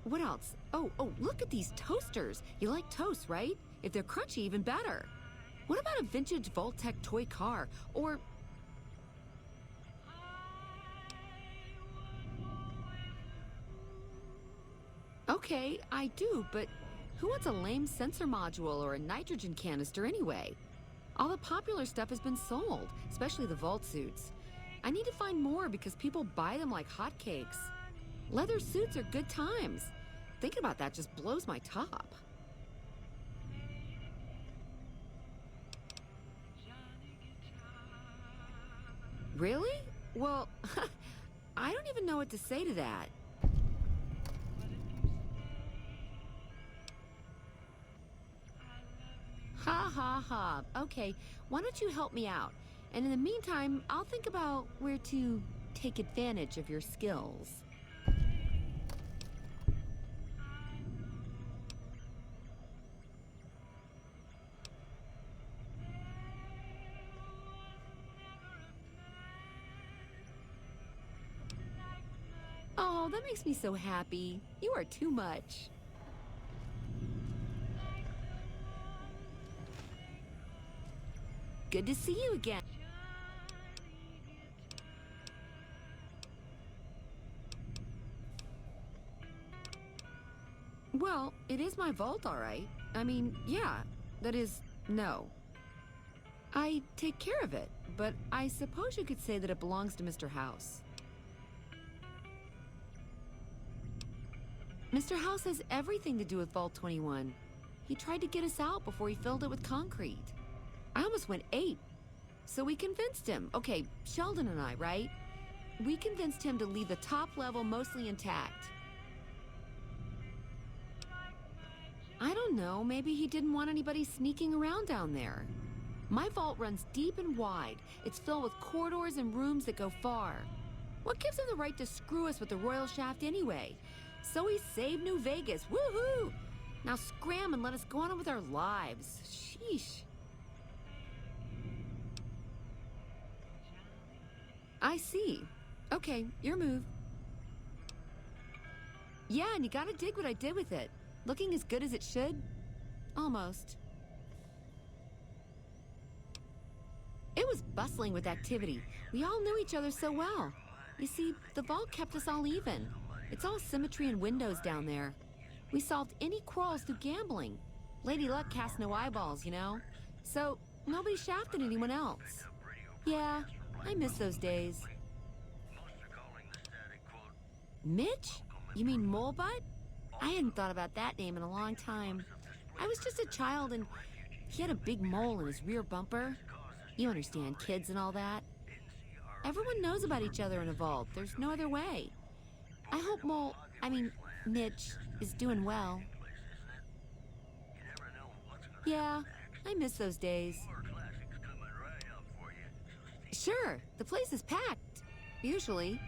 What else? Oh, look at these toasters. You like toast, right? If they're crunchy, even better. What about a vintage Vault-Tec toy car? Or... Okay, I do, but who wants a lame sensor module or a nitrogen canister anyway? All the popular stuff has been sold, especially the vault suits. I need to find more because people buy them like hotcakes. Leather suits are good times. Thinking about that just blows my top. Really? Well, I don't even know what to say to that. Ha ha ha. Okay, why don't you help me out? And in the meantime, I'll think about where to take advantage of your skills. Oh, that makes me so happy. You are too much. Good to see you again. Well, it is my vault, all right. I mean, yeah. That is, no. I take care of it. but I suppose you could say that it belongs to Mr. House. Mr. House has everything to do with Vault 21. He tried to get us out before he filled it with concrete. I almost went ape. So we convinced him. Okay, Sheldon and I, right? We convinced him to leave the top level mostly intact. I don't know, maybe he didn't want anybody sneaking around down there. My vault runs deep and wide. It's filled with corridors and rooms that go far. What gives him the right to screw us with the royal shaft anyway? So he saved New Vegas, woohoo! Now scram and let us go on with our lives. Sheesh. I see. Okay, your move. Yeah, and you gotta dig what I did with it. Looking as good as it should? Almost. It was bustling with activity. We all knew each other so well. You see, the vault kept us all even. It's all symmetry and windows down there. We solved any quarrels through gambling. Lady Luck cast no eyeballs, you know? So, nobody shafted anyone else. Yeah, I miss those days. Mitch? You mean Molebutt? I hadn't thought about that name in a long time. I was just a child and he had a big mole in his rear bumper. You understand, kids and all that. Everyone knows about each other in a vault. There's no other way. I hope Mitch is doing well. Yeah, I miss those days. Sure, the place is packed. Usually.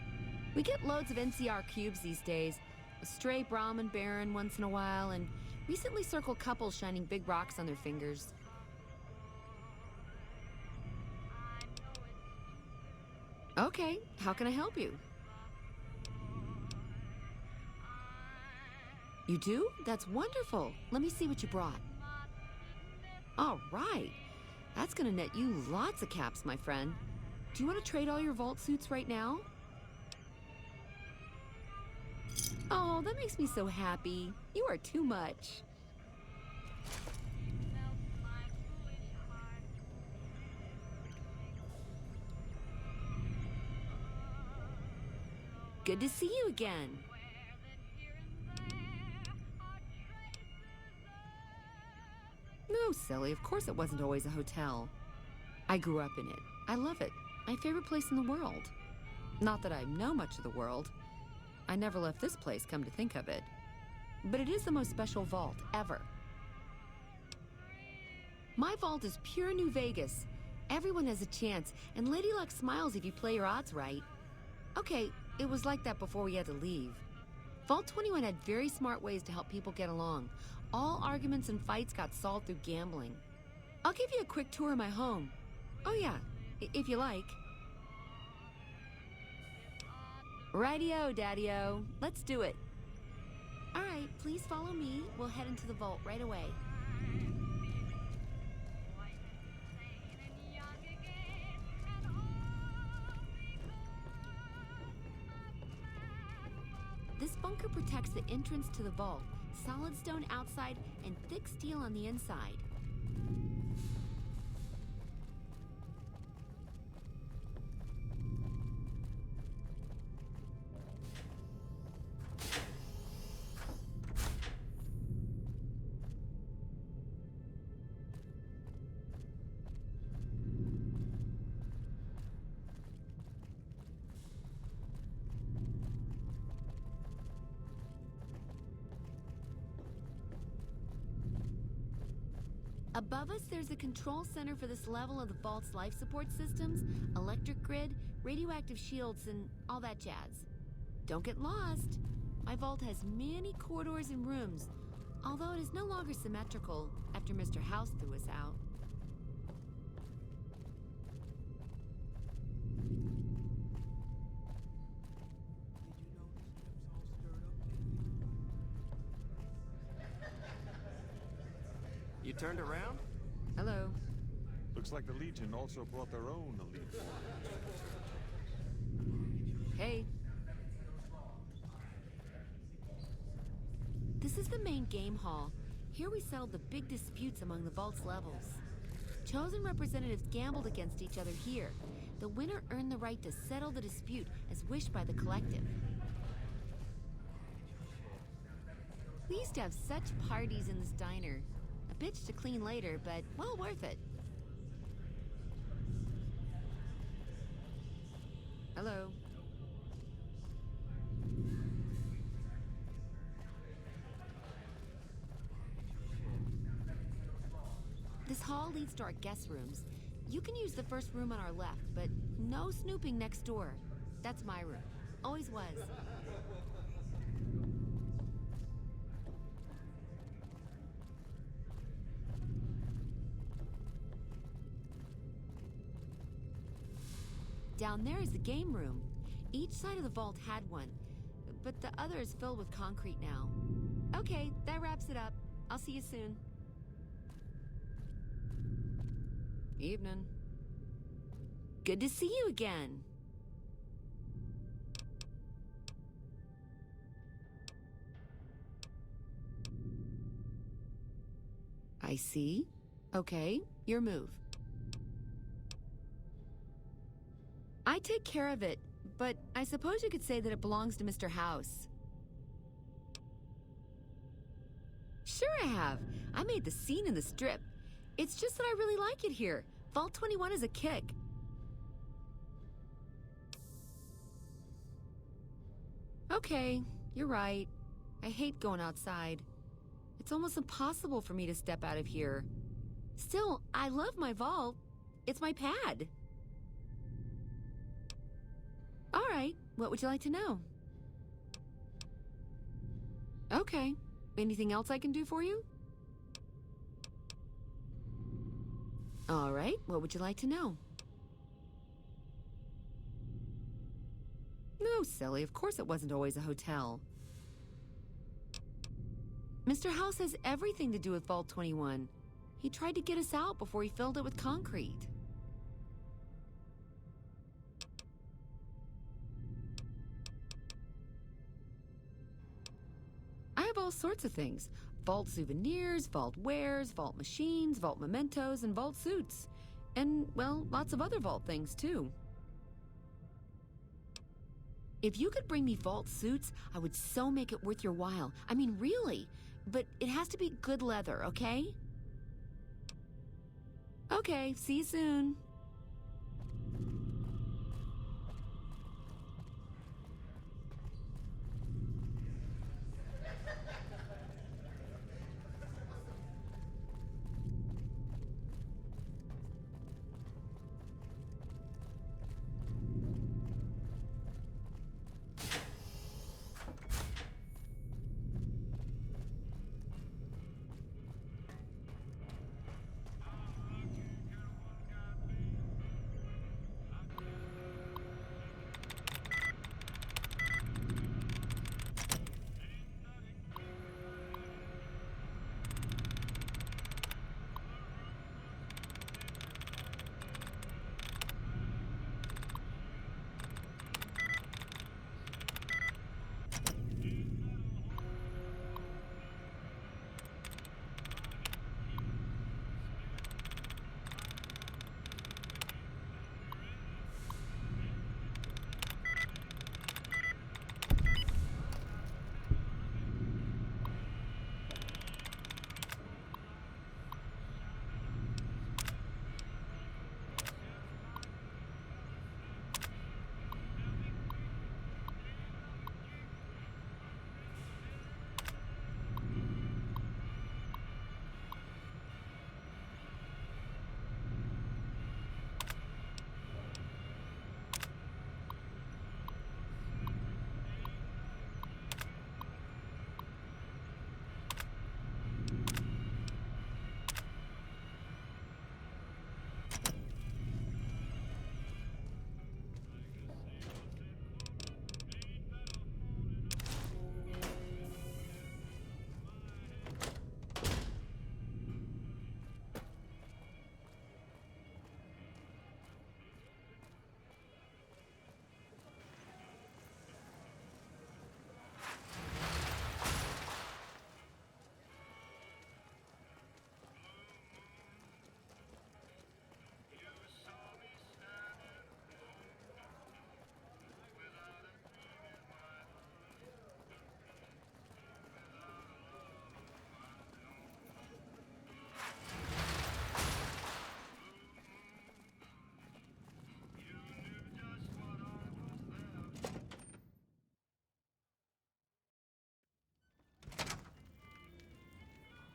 We get loads of NCR cubes these days. A stray Brahmin Baron once in a while, and recently circled couples shining big rocks on their fingers. Okay, how can I help you? You do? That's wonderful. Let me see what you brought. All right. That's gonna net you lots of caps, my friend. Do you want to trade all your vault suits right now? Oh, that makes me so happy. You are too much. Good to see you again. No, silly. Of course it wasn't always a hotel. I grew up in it. I love it. My favorite place in the world. Not that I know much of the world. I never left this place, come to think of it. But it is the most special vault ever. My vault is pure New Vegas. Everyone has a chance, and Lady Luck smiles if you play your odds right. Okay, it was like that before we had to leave. Vault 21 had very smart ways to help people get along. All arguments and fights got solved through gambling. I'll give you a quick tour of my home. Oh yeah, if you like. Rightio, Daddy-o. Let's do it. All right, please follow me. We'll head into the vault right away. This bunker protects the entrance to the vault. Solid stone outside and thick steel on the inside. Above us, there's a control center for this level of the vault's life support systems, electric grid, radioactive shields, and all that jazz. Don't get lost. My vault has many corridors and rooms, although it is no longer symmetrical after Mr. House threw us out. You turned around? Hello. Looks like the Legion also brought their own elite warriors. Hey. This is the main game hall. Here we settled the big disputes among the vault's levels. Chosen representatives gambled against each other here. The winner earned the right to settle the dispute as wished by the collective. We used to have such parties in this diner. A bitch to clean later, but well worth it. Hello. This hall leads to our guest rooms. You can use the first room on our left, but no snooping next door. That's my room. Always was. Down there is the game room. Each side of the vault had one, but the other is filled with concrete now. Okay, that wraps it up. I'll see you soon. Evening. Good to see you again. I see. Okay, your move. I take care of it, but I suppose you could say that it belongs to Mr. House. Sure I have. I made the scene in the strip. It's just that I really like it here. Vault 21 is a kick. Okay, you're right. I hate going outside. It's almost impossible for me to step out of here. Still, I love my vault. It's my pad. All right, what would you like to know? Okay, anything else I can do for you? All right, what would you like to know? No, silly, of course it wasn't always a hotel. Mr. House has everything to do with Vault 21. He tried to get us out before he filled it with concrete. I have all sorts of things. Vault souvenirs, vault wares, vault machines, vault mementos, and vault suits. And, well, lots of other vault things, too. If you could bring me vault suits, I would so make it worth your while. I mean, really. But it has to be good leather, okay? Okay, see you soon.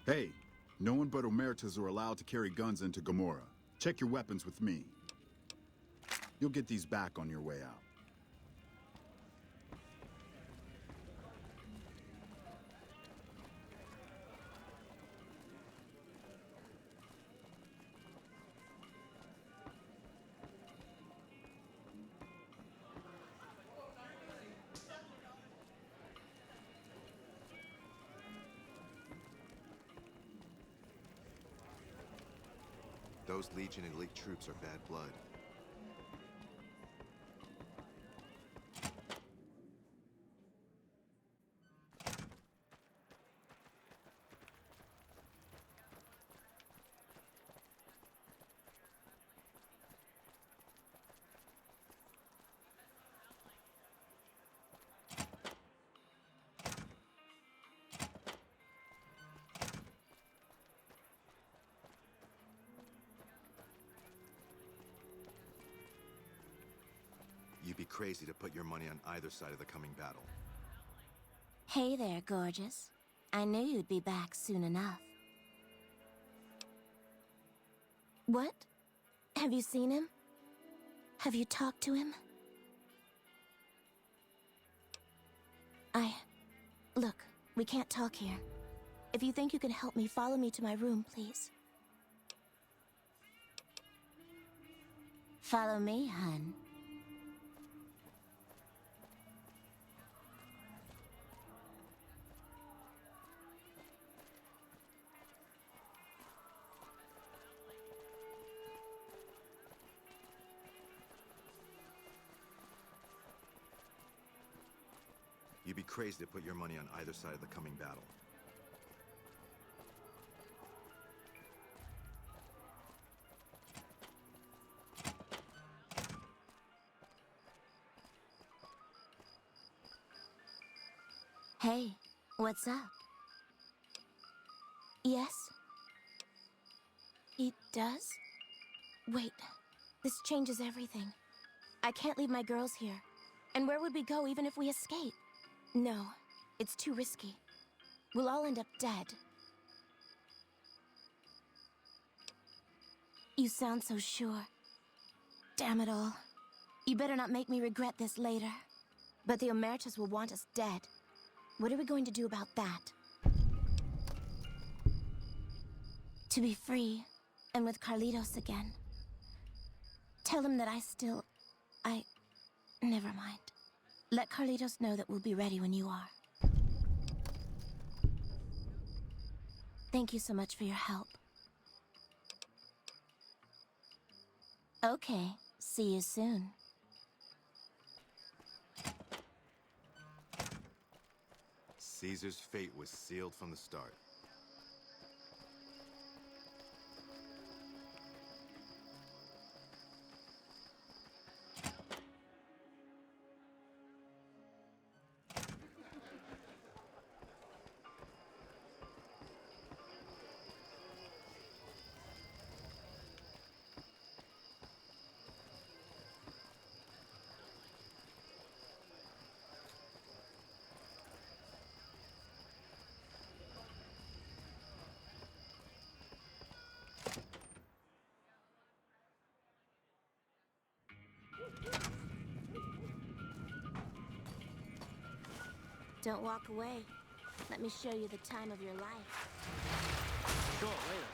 Hey, no one but Omertas are allowed to carry guns into Gamora. Check your weapons with me. You'll get these back on your way out. Those Legion elite troops are bad blood. You'd be crazy to put your money on either side of the coming battle. Hey there, gorgeous. I knew you'd be back soon enough. What? Have you seen him? Have you talked to him? Look, we can't talk here. If you think you can help me, follow me to my room, please. Follow me, hun. You'd be crazy to put your money on either side of the coming battle. Hey, what's up? Yes? He does? Wait, this changes everything. I can't leave my girls here. And where would we go even if we escape? No, it's too risky. We'll all end up dead. You sound so sure. Damn it all. You better not make me regret this later. But the Omertas will want us dead. What are we going to do about that? To be free, and with Carlitos again. Tell him that never mind. Let Carlitos know that we'll be ready when you are. Thank you so much for your help. Okay, see you soon. Caesar's fate was sealed from the start. Don't walk away. Let me show you the time of your life. Sure, later.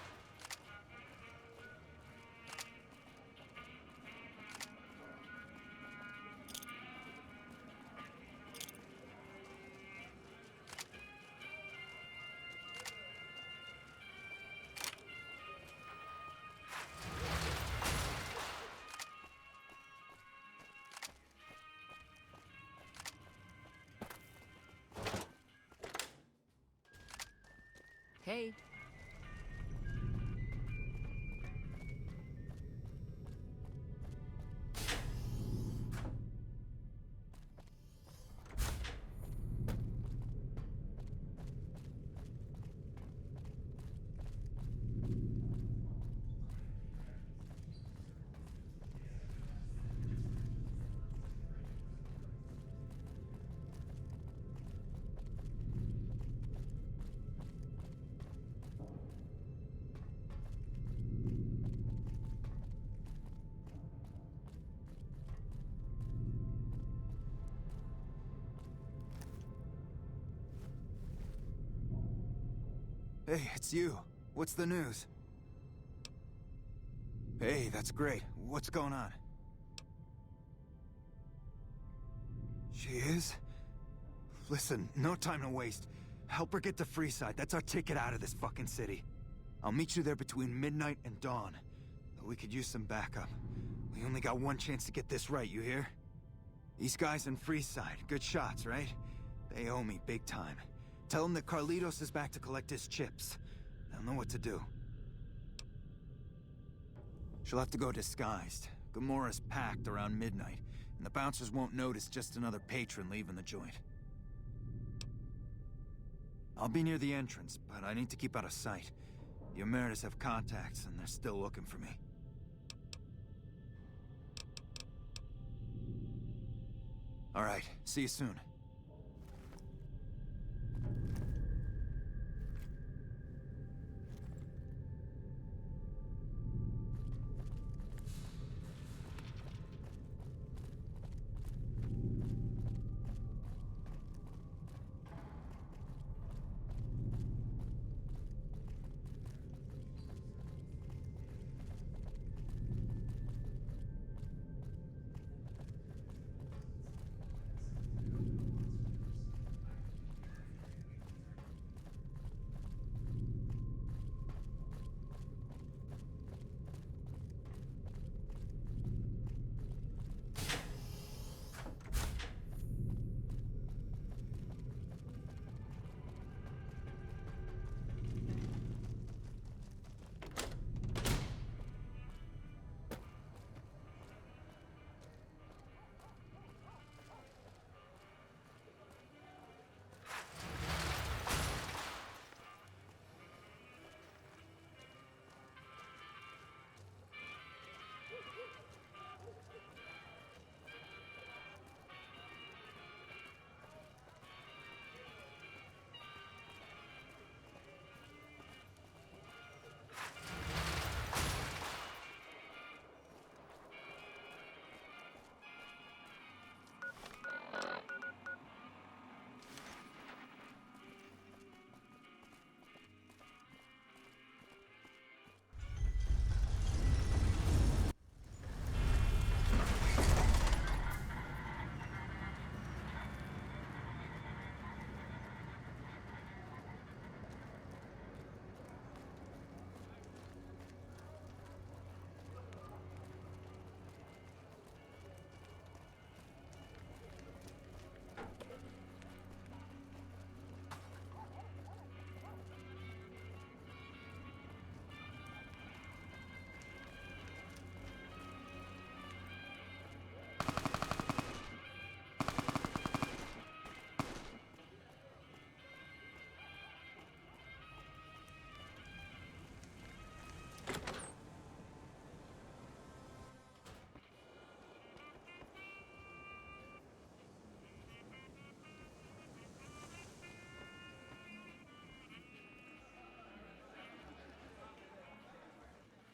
Hey. Hey, it's you. What's the news? Hey, that's great. What's going on? She is? Listen, no time to waste. Help her get to Freeside. That's our ticket out of this fucking city. I'll meet you there between midnight and dawn. We could use some backup. We only got one chance to get this right, you hear? These guys in Freeside, good shots, right? They owe me big time. Tell them that Carlitos is back to collect his chips. They'll know what to do. She'll have to go disguised. Gamora's packed around midnight, and the bouncers won't notice just another patron leaving the joint. I'll be near the entrance, but I need to keep out of sight. The Emeritus have contacts, and they're still looking for me. All right, see you soon.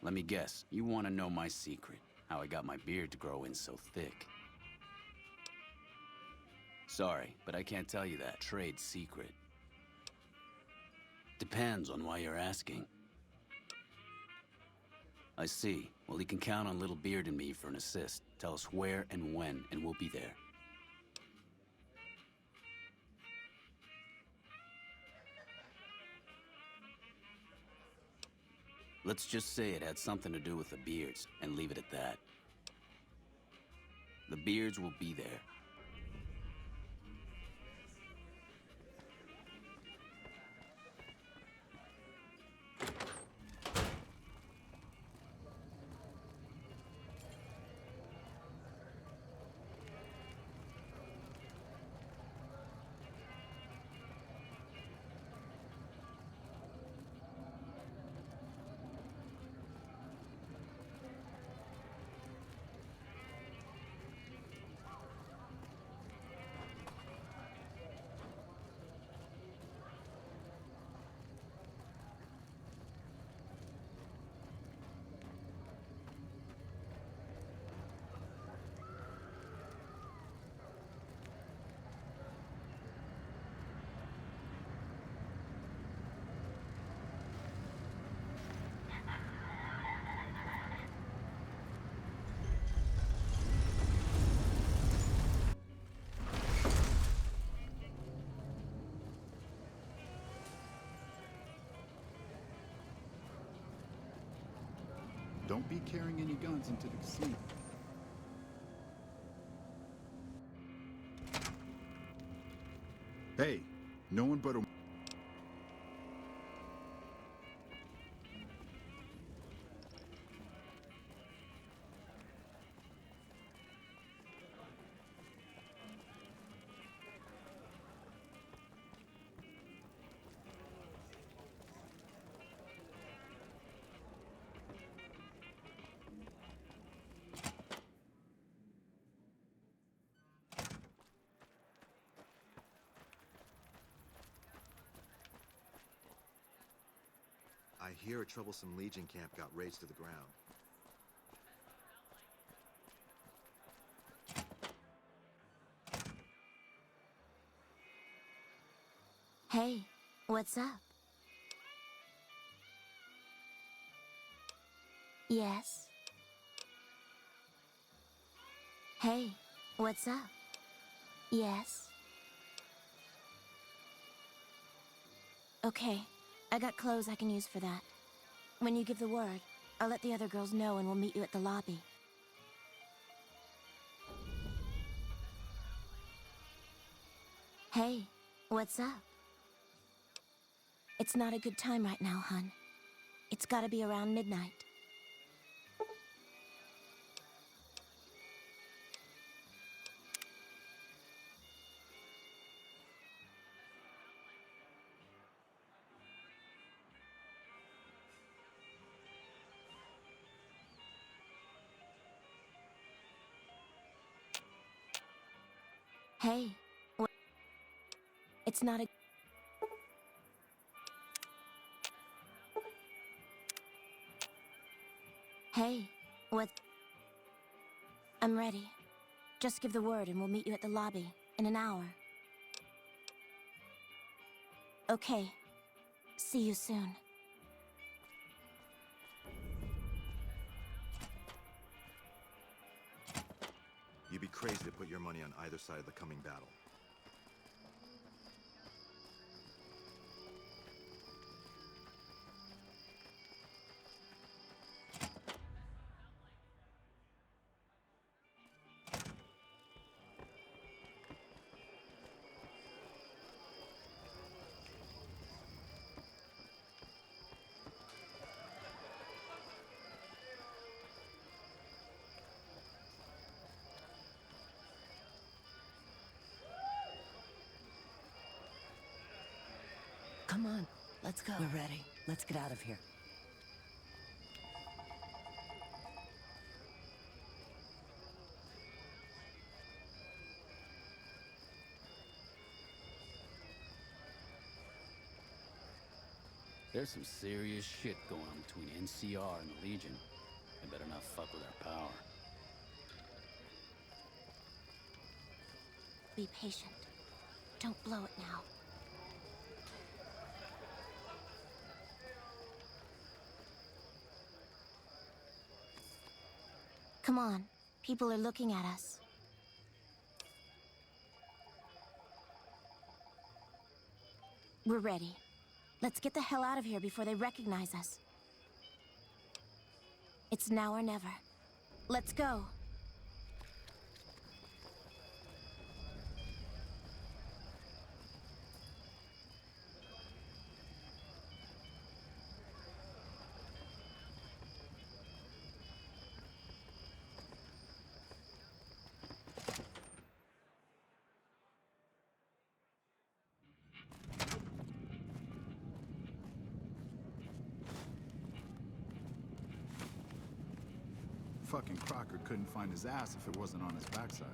Let me guess, you want to know my secret. How I got my beard to grow in so thick. Sorry, but I can't tell you that. Trade secret. Depends on why you're asking. I see. Well, you can count on Little Beard and me for an assist. Tell us where and when, and we'll be there. Let's just say it had something to do with the Beards, and leave it at that. The Beards will be there. Don't be carrying any guns into the casino. Hey, no one but I hear a troublesome Legion camp got razed to the ground. Hey, what's up? Yes? Hey, what's up? Yes? Okay, I got clothes I can use for that. When you give the word, I'll let the other girls know and we'll meet you at the lobby. Hey, what's up? It's not a good time right now, hun. It's gotta be around midnight. Hey, it's not a... Hey, what? I'm ready. Just give the word and we'll meet you at the lobby in an hour. Okay. See you soon. You'd be crazy to put your money on either side of the coming battle. Come on, let's go. We're ready. Let's get out of here. There's some serious shit going on between NCR and the Legion. They better not fuck with our power. Be patient. Don't blow it now. Come on. People are looking at us. We're ready. Let's get the hell out of here before they recognize us. It's now or never. Let's go. Fucking Crocker couldn't find his ass if it wasn't on his backside.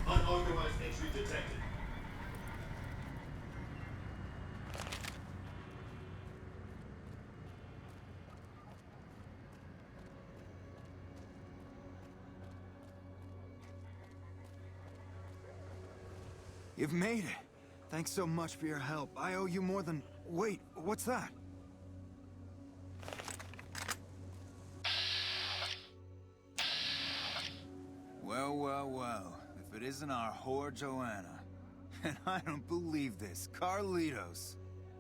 Unauthorized entry detected. You've made it. Thanks so much for your help. I owe you more than... Wait, what's that? Well, well, well. If it isn't our whore Joanna. And I don't believe this. Carlitos.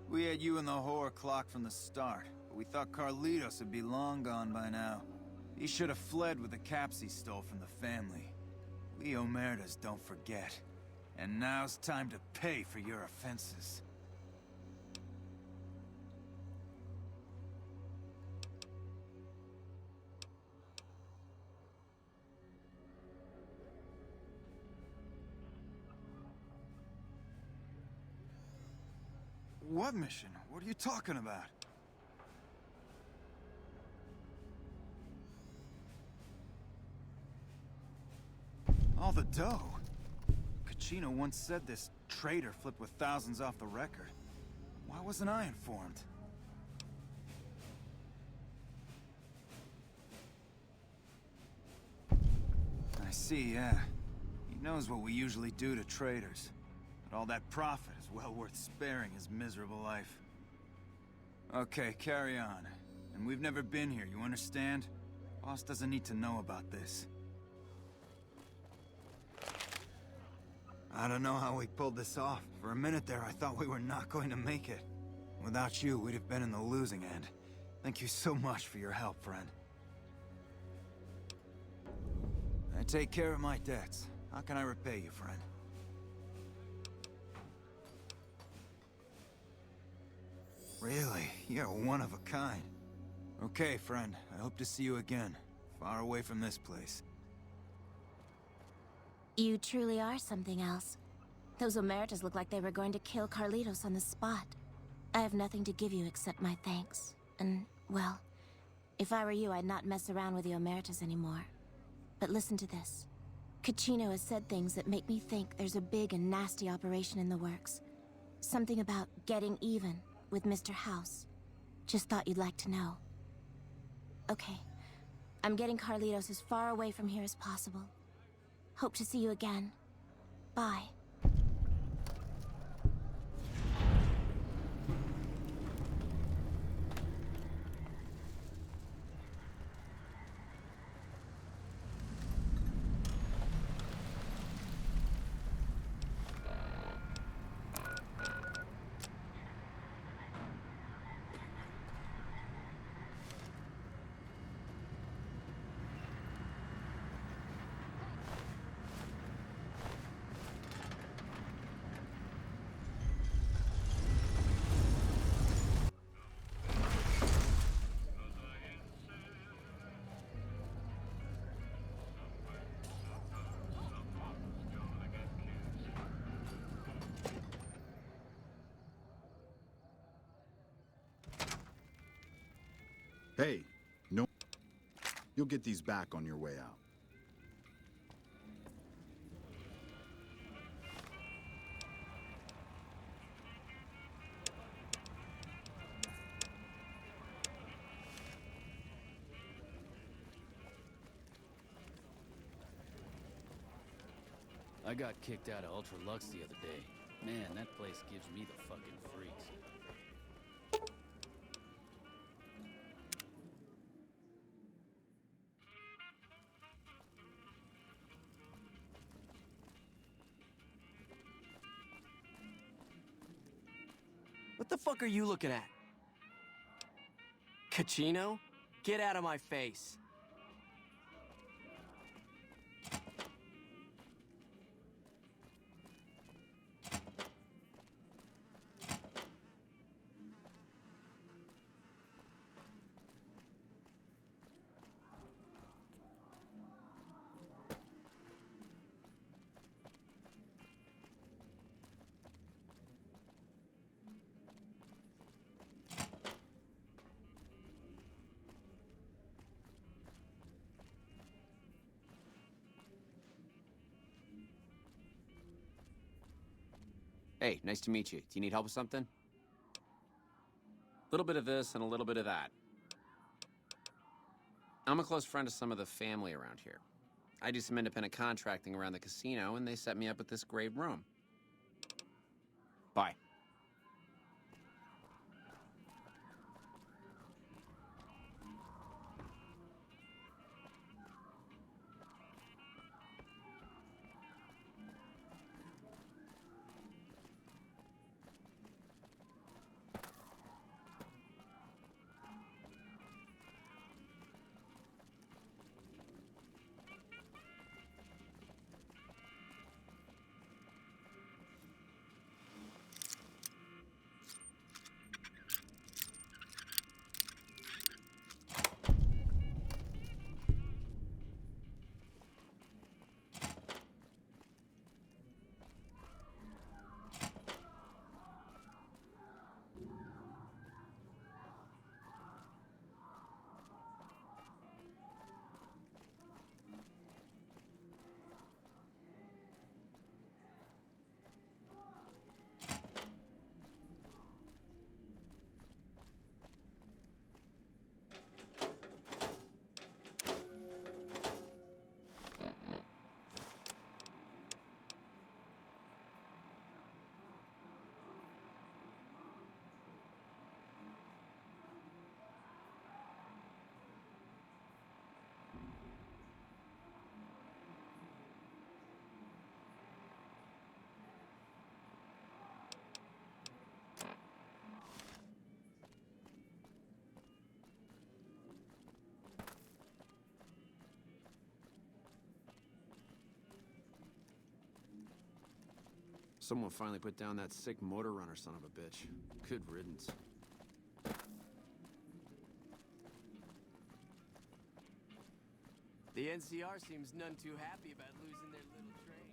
We had you in the whore clock from the start, but we thought Carlitos would be long gone by now. He should have fled with the caps he stole from the family. We Omertas don't forget. And now's time to pay for your offenses. What mission? What are you talking about? All the dough. Kachino once said this traitor flipped with thousands off the record. Why wasn't I informed? I see, yeah. He knows what we usually do to traitors. But all that profit is well worth sparing his miserable life. Okay, carry on. And we've never been here, you understand? Boss doesn't need to know about this. I don't know how we pulled this off. For a minute there, I thought we were not going to make it. Without you, we'd have been in the losing end. Thank you so much for your help, friend. I take care of my debts. How can I repay you, friend? Really? You're one of a kind. Okay, friend. I hope to see you again. Far away from this place. You truly are something else. Those Omertas look like they were going to kill Carlitos on the spot. I have nothing to give you except my thanks. And, well, if I were you, I'd not mess around with the Omertas anymore. But listen to this. Kachino has said things that make me think there's a big and nasty operation in the works. Something about getting even with Mr. House. Just thought you'd like to know. Okay. I'm getting Carlitos as far away from here as possible. Hope to see you again. Bye. Hey, no. You'll get these back on your way out. I got kicked out of Ultra Lux the other day. Man, that place gives me the fucking freaks. What the fuck are you looking at? Kachino? Get out of my face. Hey, nice to meet you. Do you need help with something? A little bit of this and a little bit of that. I'm a close friend of some of the family around here. I do some independent contracting around the casino, and they set me up with this great room. Bye. Someone finally put down that sick motor runner son of a bitch. Good riddance. The NCR seems none too happy about losing their little train.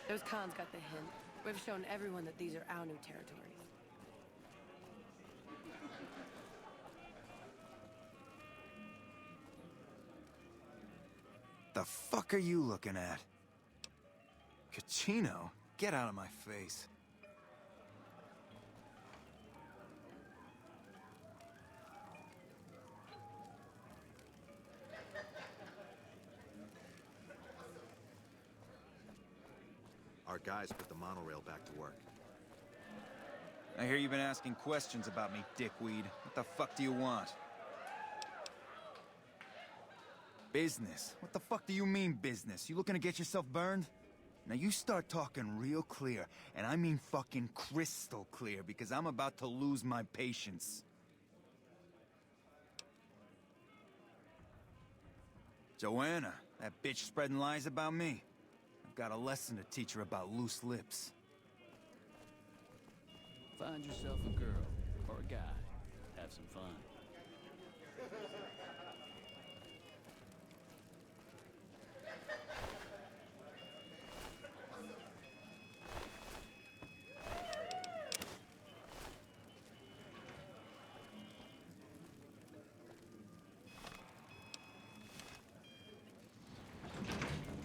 Those cons got the hint. We've shown everyone that these are our new territories. The fuck are you looking at? Kachino? Get out of my face. Our guys put the monorail back to work. I hear you've been asking questions about me, dickweed. What the fuck do you want? Business? What the fuck do you mean, business? You looking to get yourself burned? Now you start talking real clear, and I mean fucking crystal clear, because I'm about to lose my patience. Joanna, that bitch spreading lies about me. I've got a lesson to teach her about loose lips. Find yourself a girl, or a guy. Have some fun.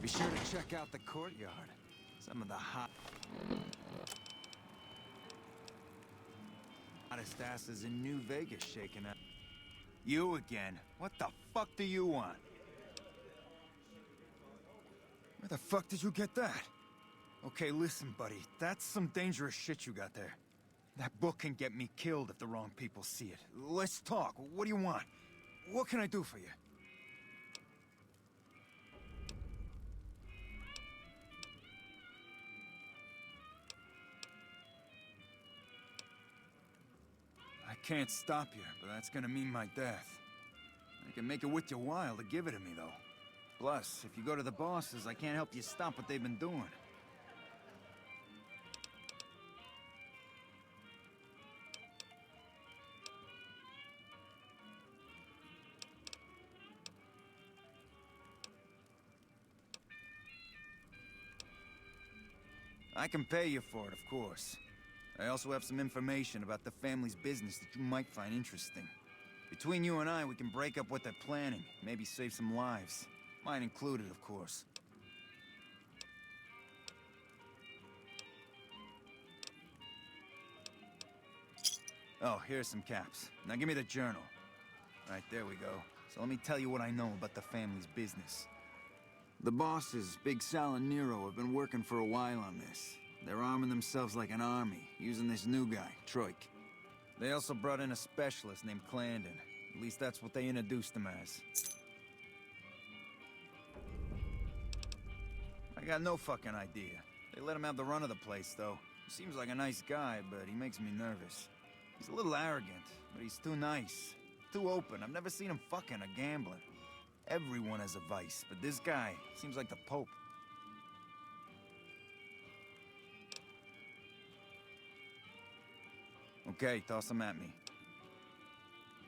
Be sure to check out the courtyard. Some of the hottest asses in New Vegas shaking up. You again? What the fuck do you want? Where the fuck did you get that? Okay, listen, buddy. That's some dangerous shit you got there. That book can get me killed if the wrong people see it. Let's talk. What do you want? What can I do for you? I can't stop you, but that's gonna mean my death. I can make it worth your while to give it to me, though. Plus, if you go to the bosses, I can't help you stop what they've been doing. I can pay you for it, of course. I also have some information about the family's business that you might find interesting. Between you and I, we can break up what they're planning, maybe save some lives. Mine included, of course. Oh, here's some caps. Now give me the journal. Right, there we go. So let me tell you what I know about the family's business. The bosses, Big Sal and Nero, have been working for a while on this. They're arming themselves like an army, using this new guy, Troik. They also brought in a specialist named Clandon. At least that's what they introduced him as. I got no fucking idea. They let him have the run of the place, though. He seems like a nice guy, but he makes me nervous. He's a little arrogant, but he's too nice. Too open. I've never seen him fucking or gambling. Everyone has a vice, but this guy seems like the Pope. Okay, toss him at me.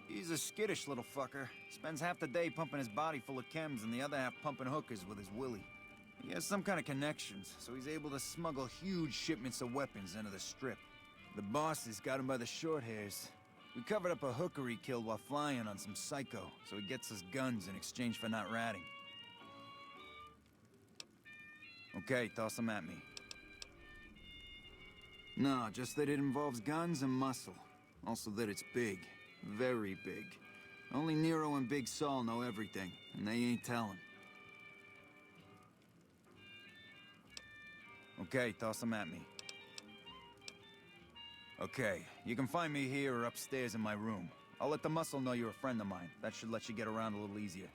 He's a skittish little fucker. Spends half the day pumping his body full of chems and the other half pumping hookers with his willy. He has some kind of connections, so he's able to smuggle huge shipments of weapons into the Strip. The bosses got him by the short hairs. We covered up a hooker he killed while flying on some psycho, so he gets us guns in exchange for not ratting. Okay, toss him at me. No, just that it involves guns and muscle. Also that it's big. Very big. Only Nero and Big Saul know everything, and they ain't telling. Okay, toss him at me. Okay, you can find me here or upstairs in my room. I'll let the muscle know you're a friend of mine. That should let you get around a little easier.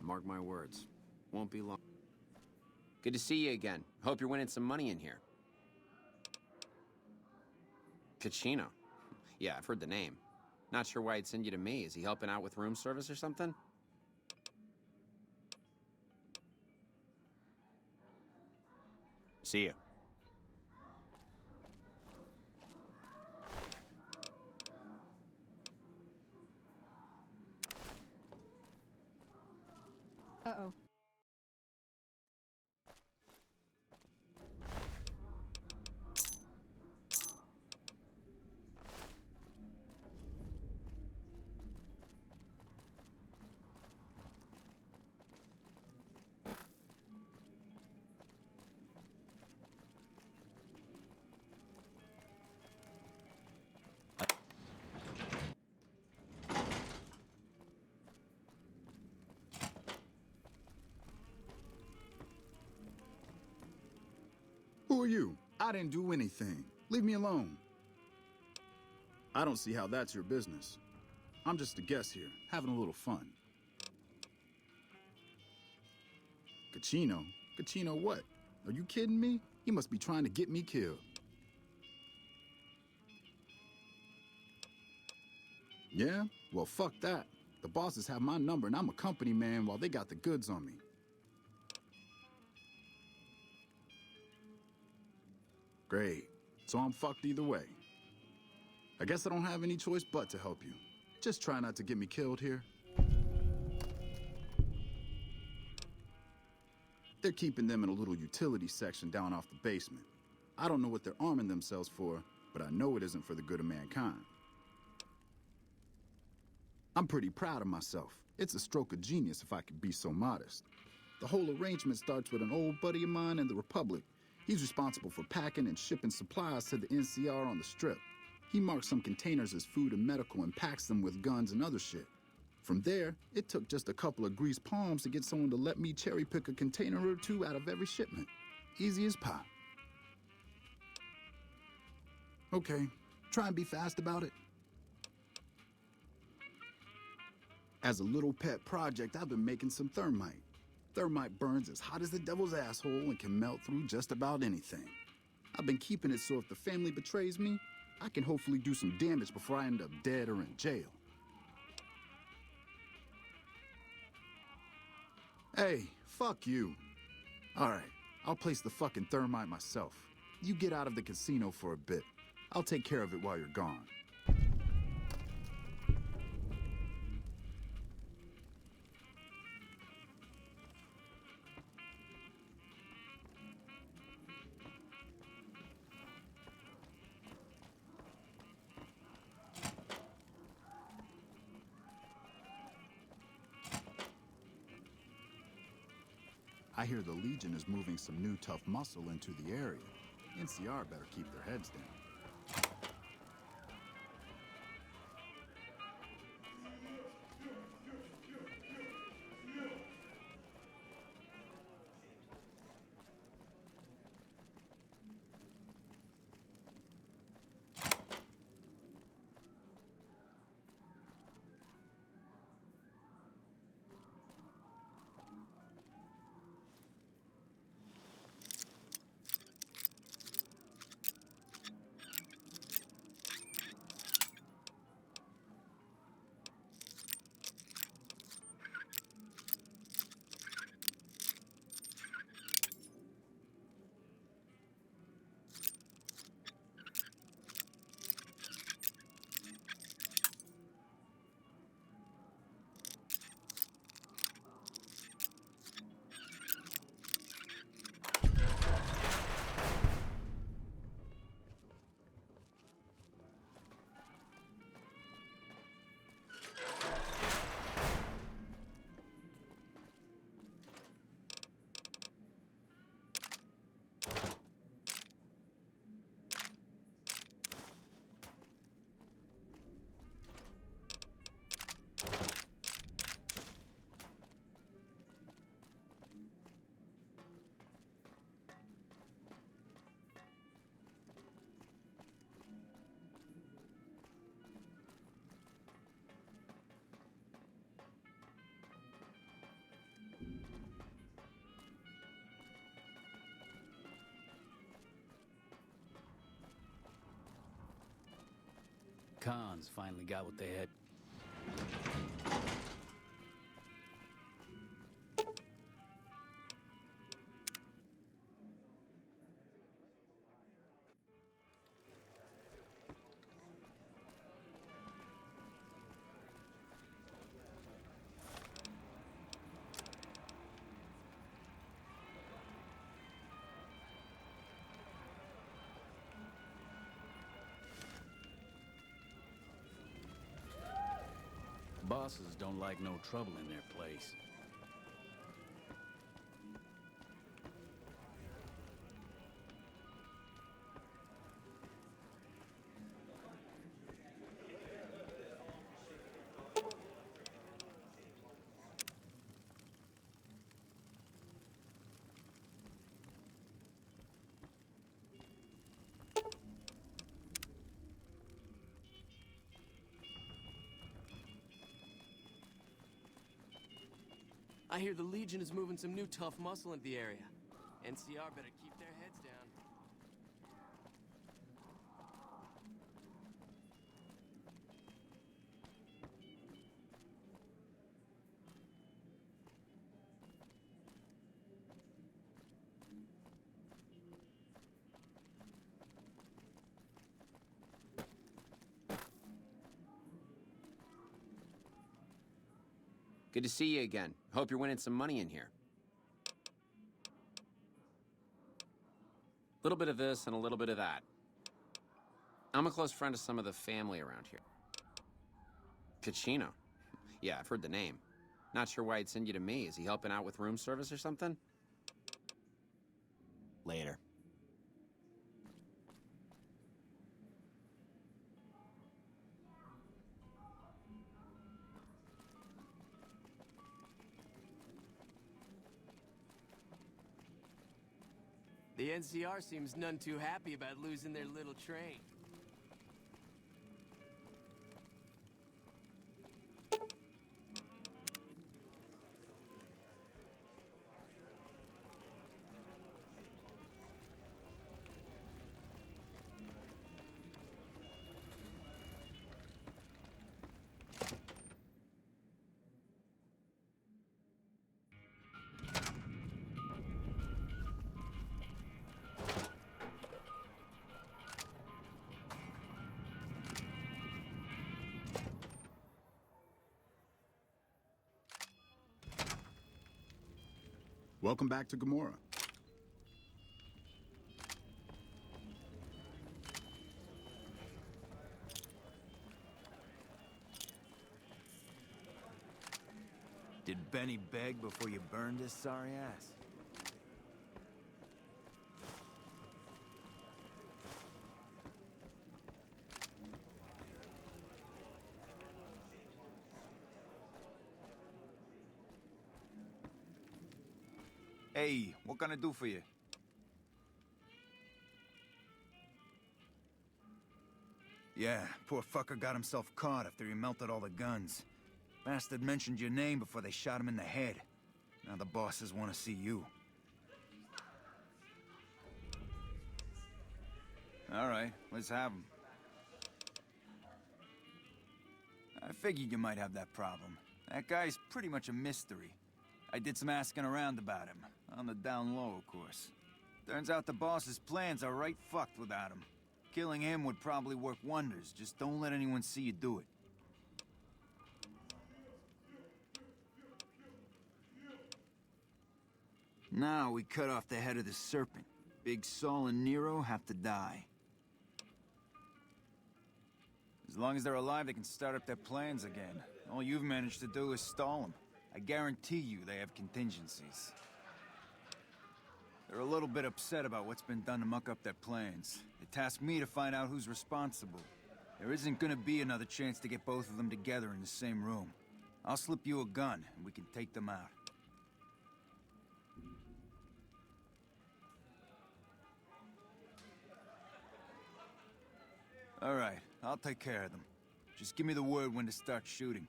Mark my words. Won't be long. Good to see you again. Hope you're winning some money in here. Kachino. Yeah, I've heard the name. Not sure why he'd send you to me. Is he helping out with room service or something? See ya. Uh-oh. Who are you? I didn't do anything. Leave me alone. I don't see how that's your business. I'm just a guest here, having a little fun. Kachino? Kachino what? Are you kidding me? He must be trying to get me killed. Yeah? Well, fuck that. The bosses have my number and I'm a company man while they got the goods on me. Great. So I'm fucked either way. I guess I don't have any choice but to help you. Just try not to get me killed here. They're keeping them in a little utility section down off the basement. I don't know what they're arming themselves for, but I know it isn't for the good of mankind. I'm pretty proud of myself. It's a stroke of genius if I could be so modest. The whole arrangement starts with an old buddy of mine in the Republic. He's responsible for packing and shipping supplies to the NCR on the Strip. He marks some containers as food and medical and packs them with guns and other shit. From there, it took just a couple of greased palms to get someone to let me cherry pick a container or two out of every shipment. Easy as pie. Okay, try and be fast about it. As a little pet project, I've been making some thermite. Thermite burns as hot as the devil's asshole and can melt through just about anything. I've been keeping it so if the family betrays me, I can hopefully do some damage before I end up dead or in jail. Hey, fuck you. Alright, I'll place the fucking thermite myself. You get out of the casino for a bit. I'll take care of it while you're gone. I hear the Legion is moving some new tough muscle into the area. NCR better keep their heads down. Cons finally got what they had. Bosses don't like no trouble in their place. I hear the Legion is moving some new tough muscle into the area. NCR better keep their heads down. Good to see you again. Hope you're winning some money in here. A little bit of this and a little bit of that. I'm a close friend of some of the family around here. Kachino. Yeah, I've heard the name. Not sure why he'd send you to me. Is he helping out with room service or something? Later. The NCR seems none too happy about losing their little train. Welcome back to Gamora. Did Benny beg before you burned his sorry ass? Hey, what can I do for you? Yeah, poor fucker got himself caught after he melted all the guns. Bastard mentioned your name before they shot him in the head. Now the bosses want to see you. All right, let's have him. I figured you might have that problem. That guy's pretty much a mystery. I did some asking around about him. On the down low, of course. Turns out the boss's plans are right fucked without him. Killing him would probably work wonders. Just don't let anyone see you do it. Now we cut off the head of the serpent. Big Saul and Nero have to die. As long as they're alive, they can start up their plans again. All you've managed to do is stall them. I guarantee you they have contingencies. They're a little bit upset about what's been done to muck up their plans. They tasked me to find out who's responsible. There isn't gonna be another chance to get both of them together in the same room. I'll slip you a gun, and we can take them out. All right, I'll take care of them. Just give me the word when to start shooting.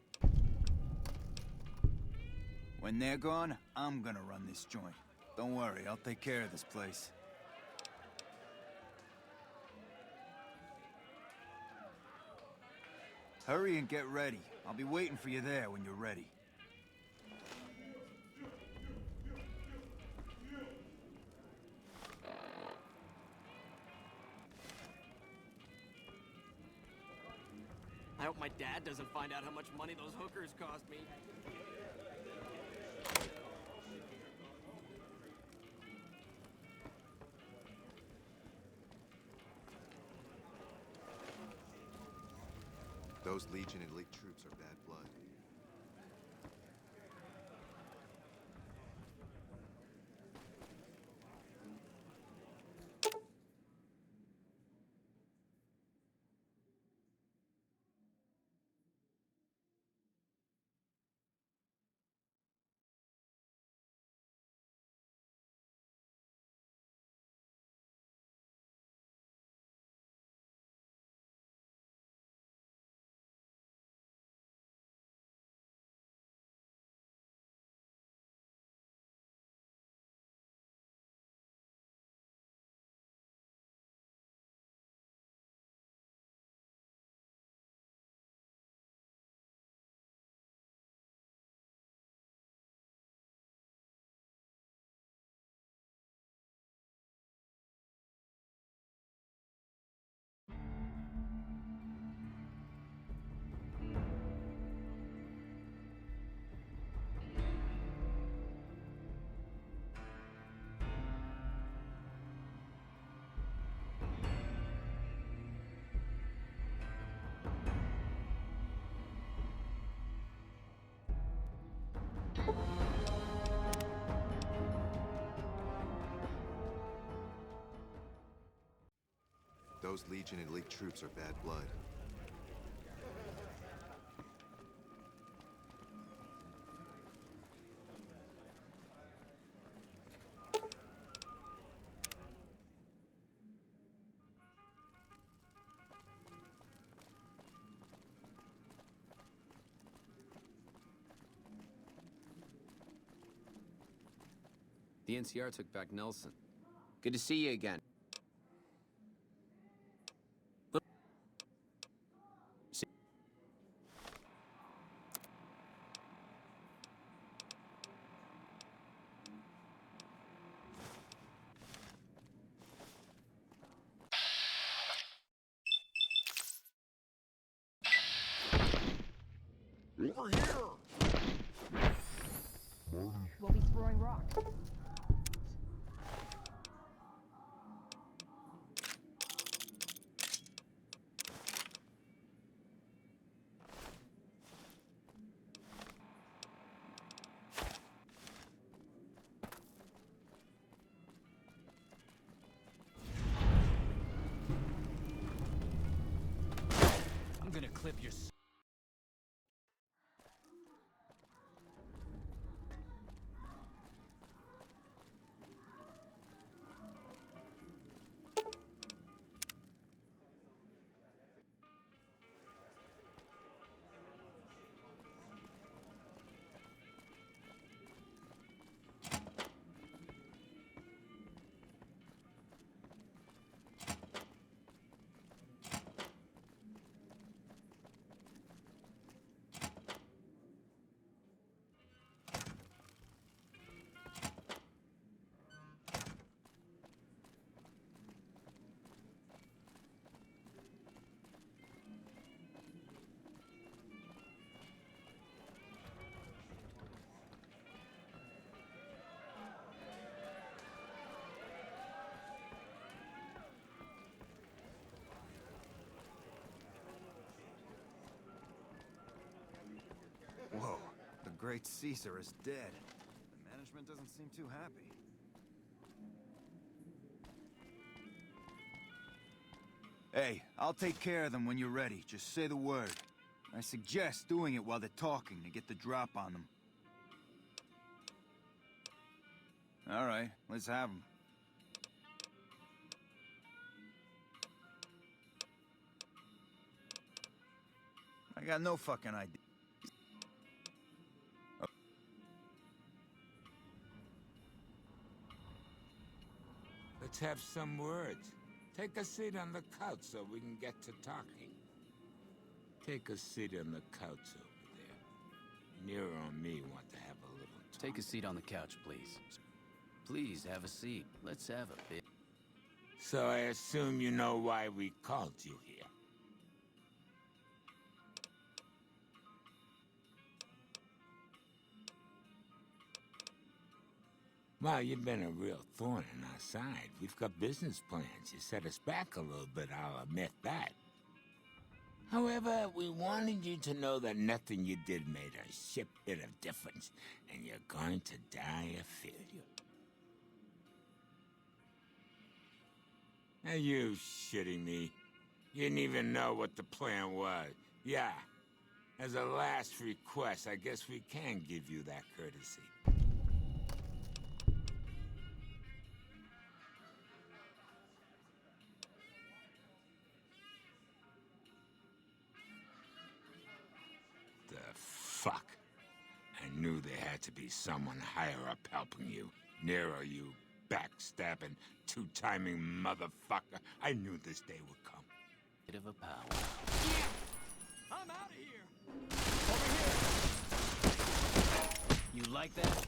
When they're gone, I'm gonna run this joint. Don't worry, I'll take care of this place. Hurry and get ready. I'll be waiting for you there when you're ready. I hope my dad doesn't find out how much money those hookers cost me. Those Legion elite troops are bad blood. Those Legion elite troops are bad blood. The NCR took back Nelson. Good to see you again. Over here! We'll be throwing rocks. I'm gonna clip your... Whoa, the great Caesar is dead. The management doesn't seem too happy. Hey, I'll take care of them when you're ready. Just say the word. I suggest doing it while they're talking to get the drop on them. All right, let's have them. I got no fucking idea. Let's have some words. Take a seat on the couch so we can get to talking. Take a seat on the couch over there. Nero and me want to have a little talk. Take a seat on the couch, please. Please, have a seat. Let's have a bit. So I assume you know why we called you here. Well, you've been a real thorn in our side. We've got business plans. You set us back a little bit, I'll admit that. However, we wanted you to know that nothing you did made a shit bit of difference, and you're going to die a failure. Are you shitting me? You didn't even know what the plan was. Yeah. As a last request, I guess we can give you that courtesy. The fuck? I knew there had to be someone higher up helping you. Nero, you backstabbing, two-timing motherfucker. I knew this day would come. Bit of a power. I'm out of here! You like that?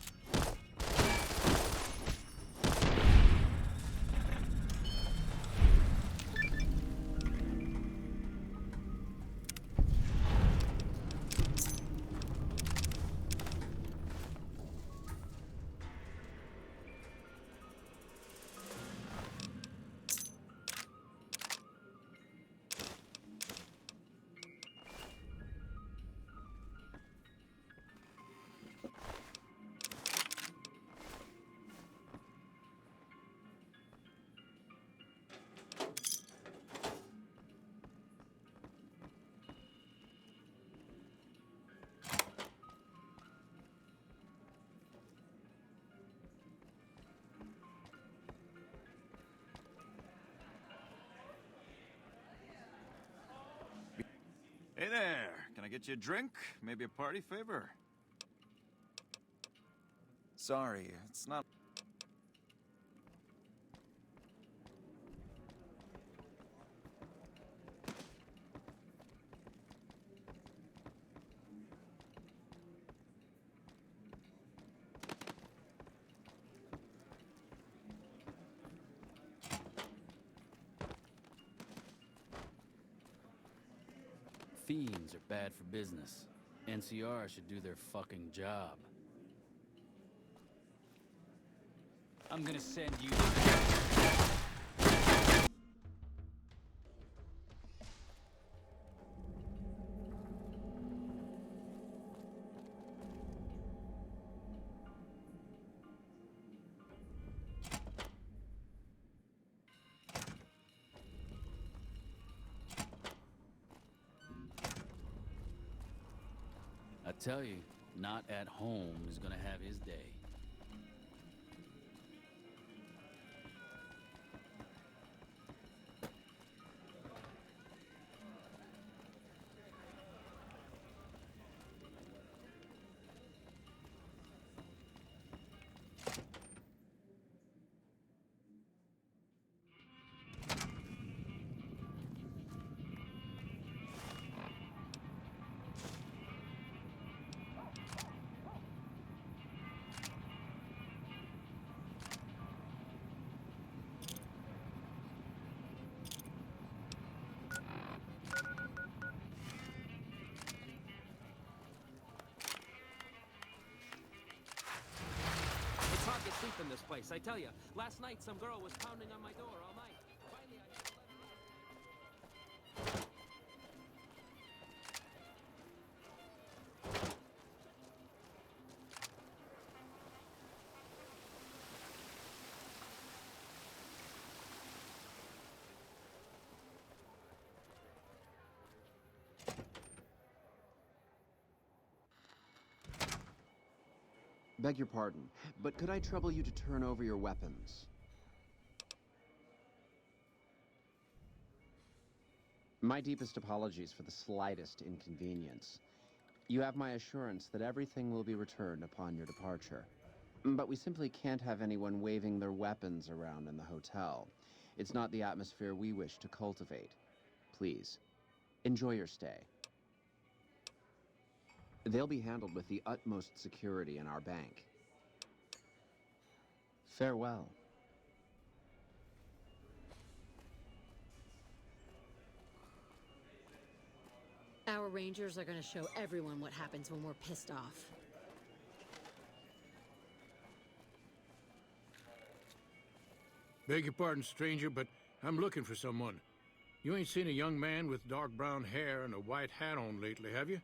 get you a drink? Maybe a party favor? Sorry, it's not... Fiends are bad for business. NCR should do their fucking job. I'm gonna send you... I tell you, not at home is gonna have his day. It's hard to sleep in this place, I tell you. Last night, some girl was pounding on my door all night. Finally, I had to let her out. Beg your pardon, but could I trouble you to turn over your weapons? My deepest apologies for the slightest inconvenience. You have my assurance that everything will be returned upon your departure. But we simply can't have anyone waving their weapons around in the hotel. It's not the atmosphere we wish to cultivate. Please, enjoy your stay. They'll be handled with the utmost security in our bank. Farewell. Our rangers are gonna show everyone what happens when we're pissed off. Beg your pardon, stranger, but I'm looking for someone. You ain't seen a young man with dark brown hair and a white hat on lately, have you?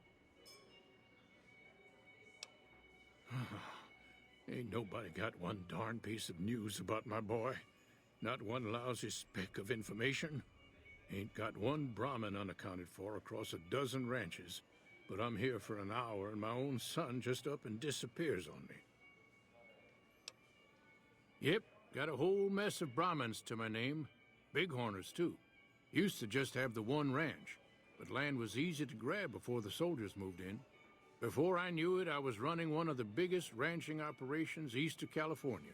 Ain't nobody got one darn piece of news about my boy. Not one lousy speck of information. Ain't got one Brahmin unaccounted for across a dozen ranches. But I'm here for an hour and my own son just up and disappears on me. Yep, got a whole mess of Brahmins to my name. Bighorners, too. Used to just have the one ranch, but land was easy to grab before the soldiers moved in. Before I knew it, I was running one of the biggest ranching operations east of California.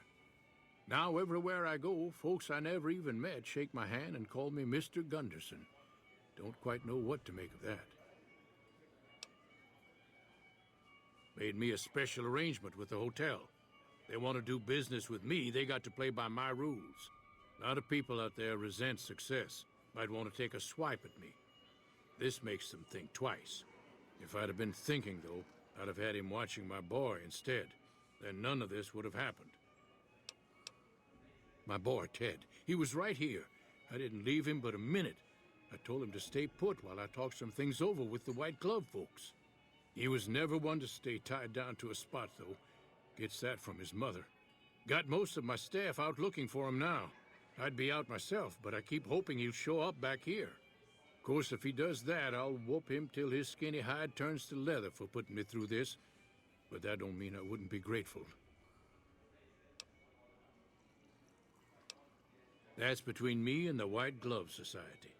Now, everywhere I go, folks I never even met shake my hand and call me Mr. Gunderson. Don't quite know what to make of that. Made me a special arrangement with the hotel. They want to do business with me, they got to play by my rules. A lot of people out there resent success. Might want to take a swipe at me. This makes them think twice. If I'd have been thinking, though, I'd have had him watching my boy instead. Then none of this would have happened. My boy, Ted, he was right here. I didn't leave him but a minute. I told him to stay put while I talked some things over with the White Glove folks. He was never one to stay tied down to a spot, though. Gets that from his mother. Got most of my staff out looking for him now. I'd be out myself, but I keep hoping he'll show up back here. Of course, if he does that, I'll whoop him till his skinny hide turns to leather for putting me through this. But that don't mean I wouldn't be grateful. That's between me and the White Glove Society.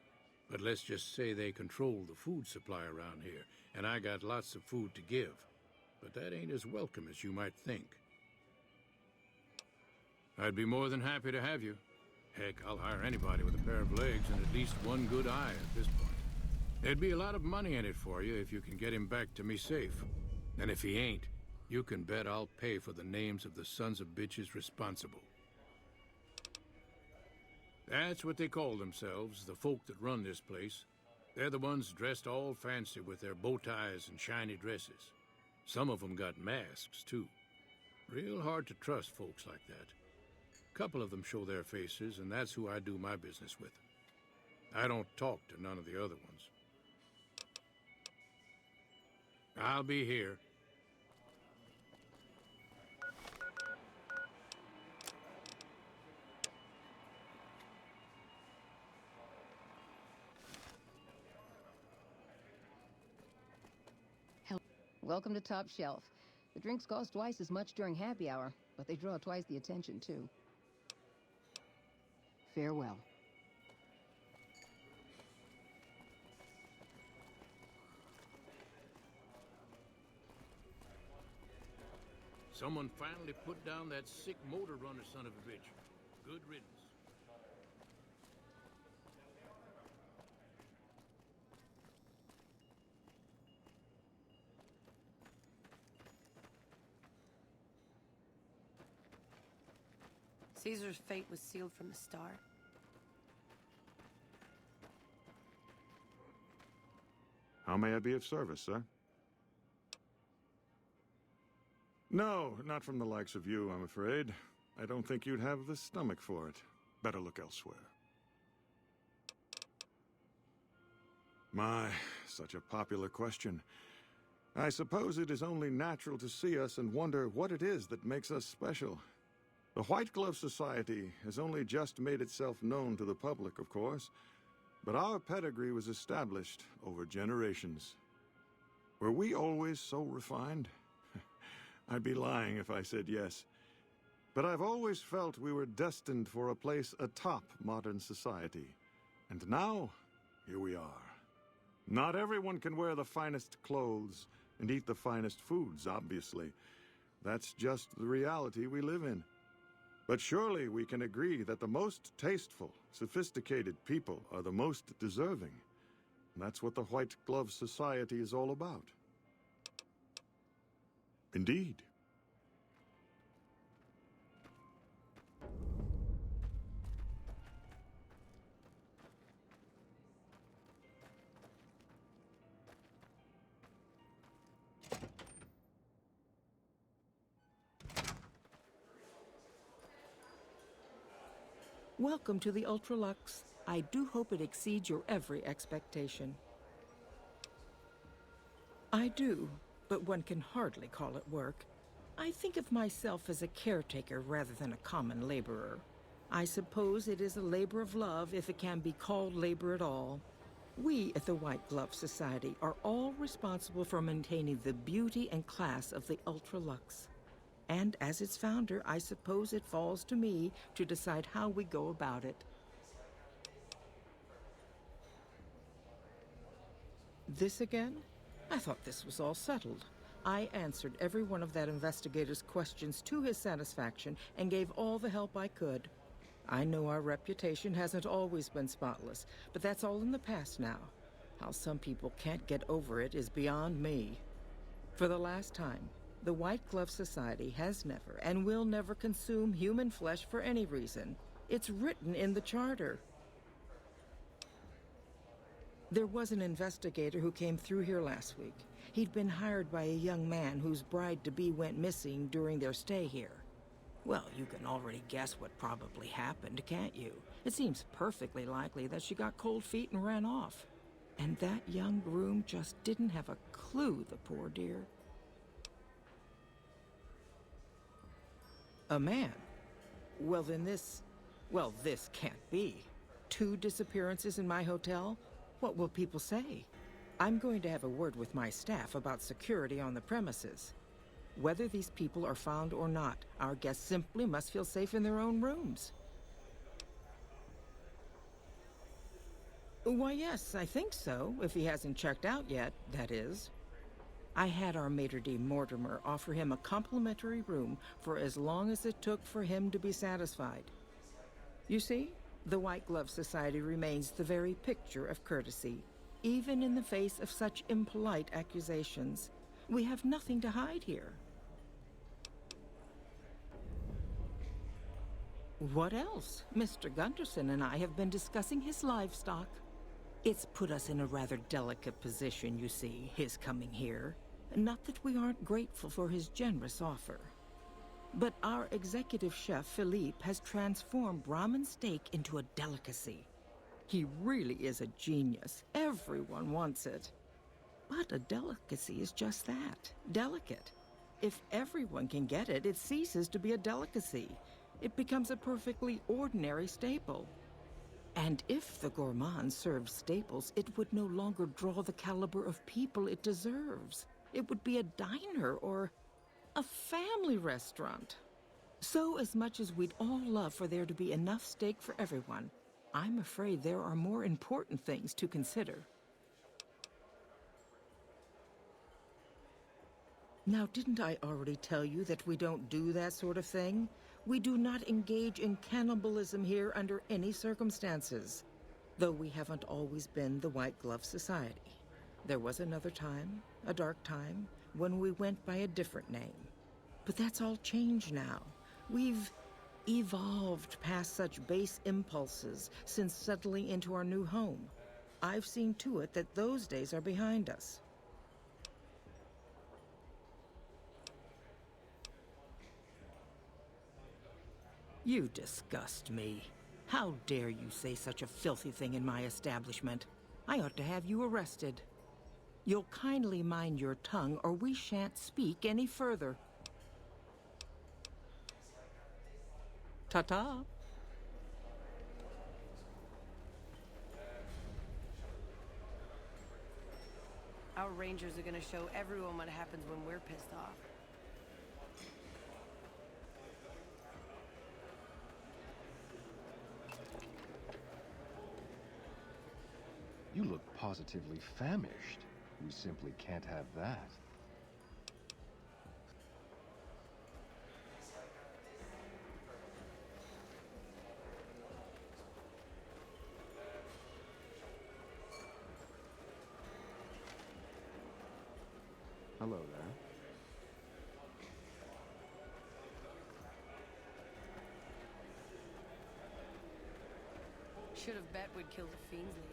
But let's just say they control the food supply around here, and I got lots of food to give. But that ain't as welcome as you might think. I'd be more than happy to have you. Heck, I'll hire anybody with a pair of legs and at least one good eye at this point. There'd be a lot of money in it for you if you can get him back to me safe. And if he ain't, you can bet I'll pay for the names of the sons of bitches responsible. That's what they call themselves, the folk that run this place. They're the ones dressed all fancy with their bow ties and shiny dresses. Some of them got masks, too. Real hard to trust folks like that. A couple of them show their faces, and that's who I do my business with. I don't talk to none of the other ones. I'll be here. Welcome to Top Shelf. The drinks cost twice as much during happy hour, but they draw twice the attention, too. Farewell. Someone finally put down that sick motor runner son of a bitch. Good riddance. Caesar's fate was sealed from the start. How may I be of service, sir? No, not from the likes of you, I'm afraid. I don't think you'd have the stomach for it. Better look elsewhere. My, such a popular question. I suppose it is only natural to see us and wonder what it is that makes us special. The White Glove Society has only just made itself known to the public, of course, but our pedigree was established over generations. Were we always so refined? I'd be lying if I said yes. But I've always felt we were destined for a place atop modern society. And now, here we are. Not everyone can wear the finest clothes and eat the finest foods, obviously. That's just the reality we live in. But surely we can agree that the most tasteful, sophisticated people are the most deserving. And that's what the White Glove Society is all about. Indeed. Welcome to the Ultralux. I do hope it exceeds your every expectation. I do, but one can hardly call it work. I think of myself as a caretaker rather than a common laborer. I suppose it is a labor of love if it can be called labor at all. We at the White Glove Society are all responsible for maintaining the beauty and class of the Ultralux. And as its founder, I suppose it falls to me to decide how we go about it. This again? I thought this was all settled. I answered every one of that investigator's questions to his satisfaction and gave all the help I could. I know our reputation hasn't always been spotless, but that's all in the past now. How some people can't get over it is beyond me. For the last time, the White Glove Society has never and will never consume human flesh for any reason. It's written in the charter. There was an investigator who came through here last week. He'd been hired by a young man whose bride-to-be went missing during their stay here. Well, you can already guess what probably happened, can't you? It seems perfectly likely that she got cold feet and ran off. And that young groom just didn't have a clue, the poor dear. A man? Well, then this can't be. 2 disappearances in my hotel? What will people say? I'm going to have a word with my staff about security on the premises. Whether these people are found or not, our guests simply must feel safe in their own rooms. Why, yes, I think so, if he hasn't checked out yet, that is. I had our maitre d' Mortimer offer him a complimentary room for as long as it took for him to be satisfied. You see, the White Glove Society remains the very picture of courtesy, even in the face of such impolite accusations. We have nothing to hide here. What else? Mr. Gunderson and I have been discussing his livestock. It's put us in a rather delicate position, you see, his coming here. Not that we aren't grateful for his generous offer. But our executive chef, Philippe, has transformed Brahmin steak into a delicacy. He really is a genius. Everyone wants it. But a delicacy is just that, delicate. If everyone can get it, it ceases to be a delicacy. It becomes a perfectly ordinary staple. And if the gourmand served staples, it would no longer draw the caliber of people it deserves. It would be a diner or a family restaurant. So as much as we'd all love for there to be enough steak for everyone, I'm afraid there are more important things to consider. Now, didn't I already tell you that we don't do that sort of thing? We do not engage in cannibalism here under any circumstances. Though we haven't always been the White Glove Society. There was another time, a dark time, when we went by a different name. But that's all changed now. We've evolved past such base impulses since settling into our new home. I've seen to it that those days are behind us. You disgust me. How dare you say such a filthy thing in my establishment? I ought to have you arrested. You'll kindly mind your tongue, or we shan't speak any further. Ta-ta. Our rangers are gonna show everyone what happens when we're pissed off. You look positively famished. We simply can't have that. Hello there. Should have bet we'd kill the fiends later.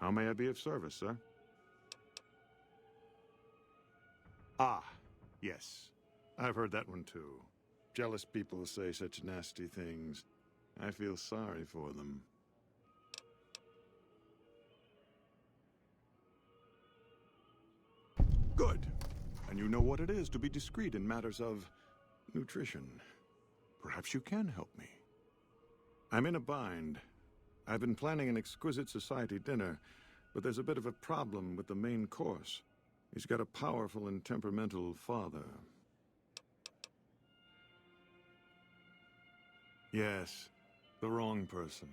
How may I be of service, sir? Ah, yes. I've heard that one too. Jealous people say such nasty things. I feel sorry for them. Good. And you know what it is to be discreet in matters of nutrition. Perhaps you can help me. I'm in a bind. I've been planning an exquisite society dinner, but there's a bit of a problem with the main course. He's got a powerful and temperamental father. Yes, the wrong person.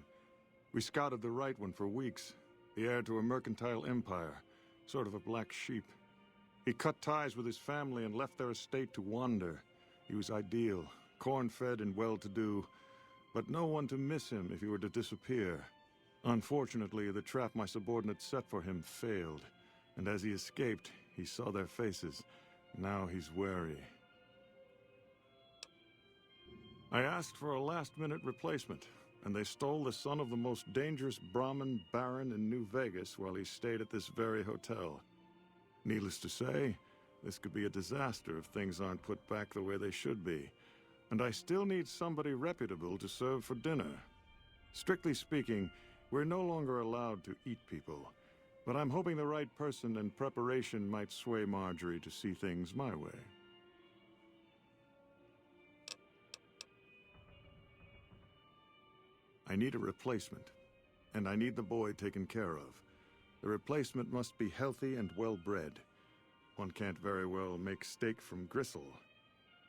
We scouted the right one for weeks. The heir to a mercantile empire, sort of a black sheep. He cut ties with his family and left their estate to wander. He was ideal, corn-fed and well-to-do, but no one to miss him if he were to disappear. Unfortunately, the trap my subordinates set for him failed, and as he escaped, he saw their faces. Now he's wary. I asked for a last-minute replacement, and they stole the son of the most dangerous Brahmin baron in New Vegas while he stayed at this very hotel. Needless to say, this could be a disaster if things aren't put back the way they should be. And I still need somebody reputable to serve for dinner. Strictly speaking, we're no longer allowed to eat people, but I'm hoping the right person and preparation might sway Marjorie to see things my way. I need a replacement, and I need the boy taken care of. The replacement must be healthy and well-bred. One can't very well make steak from gristle.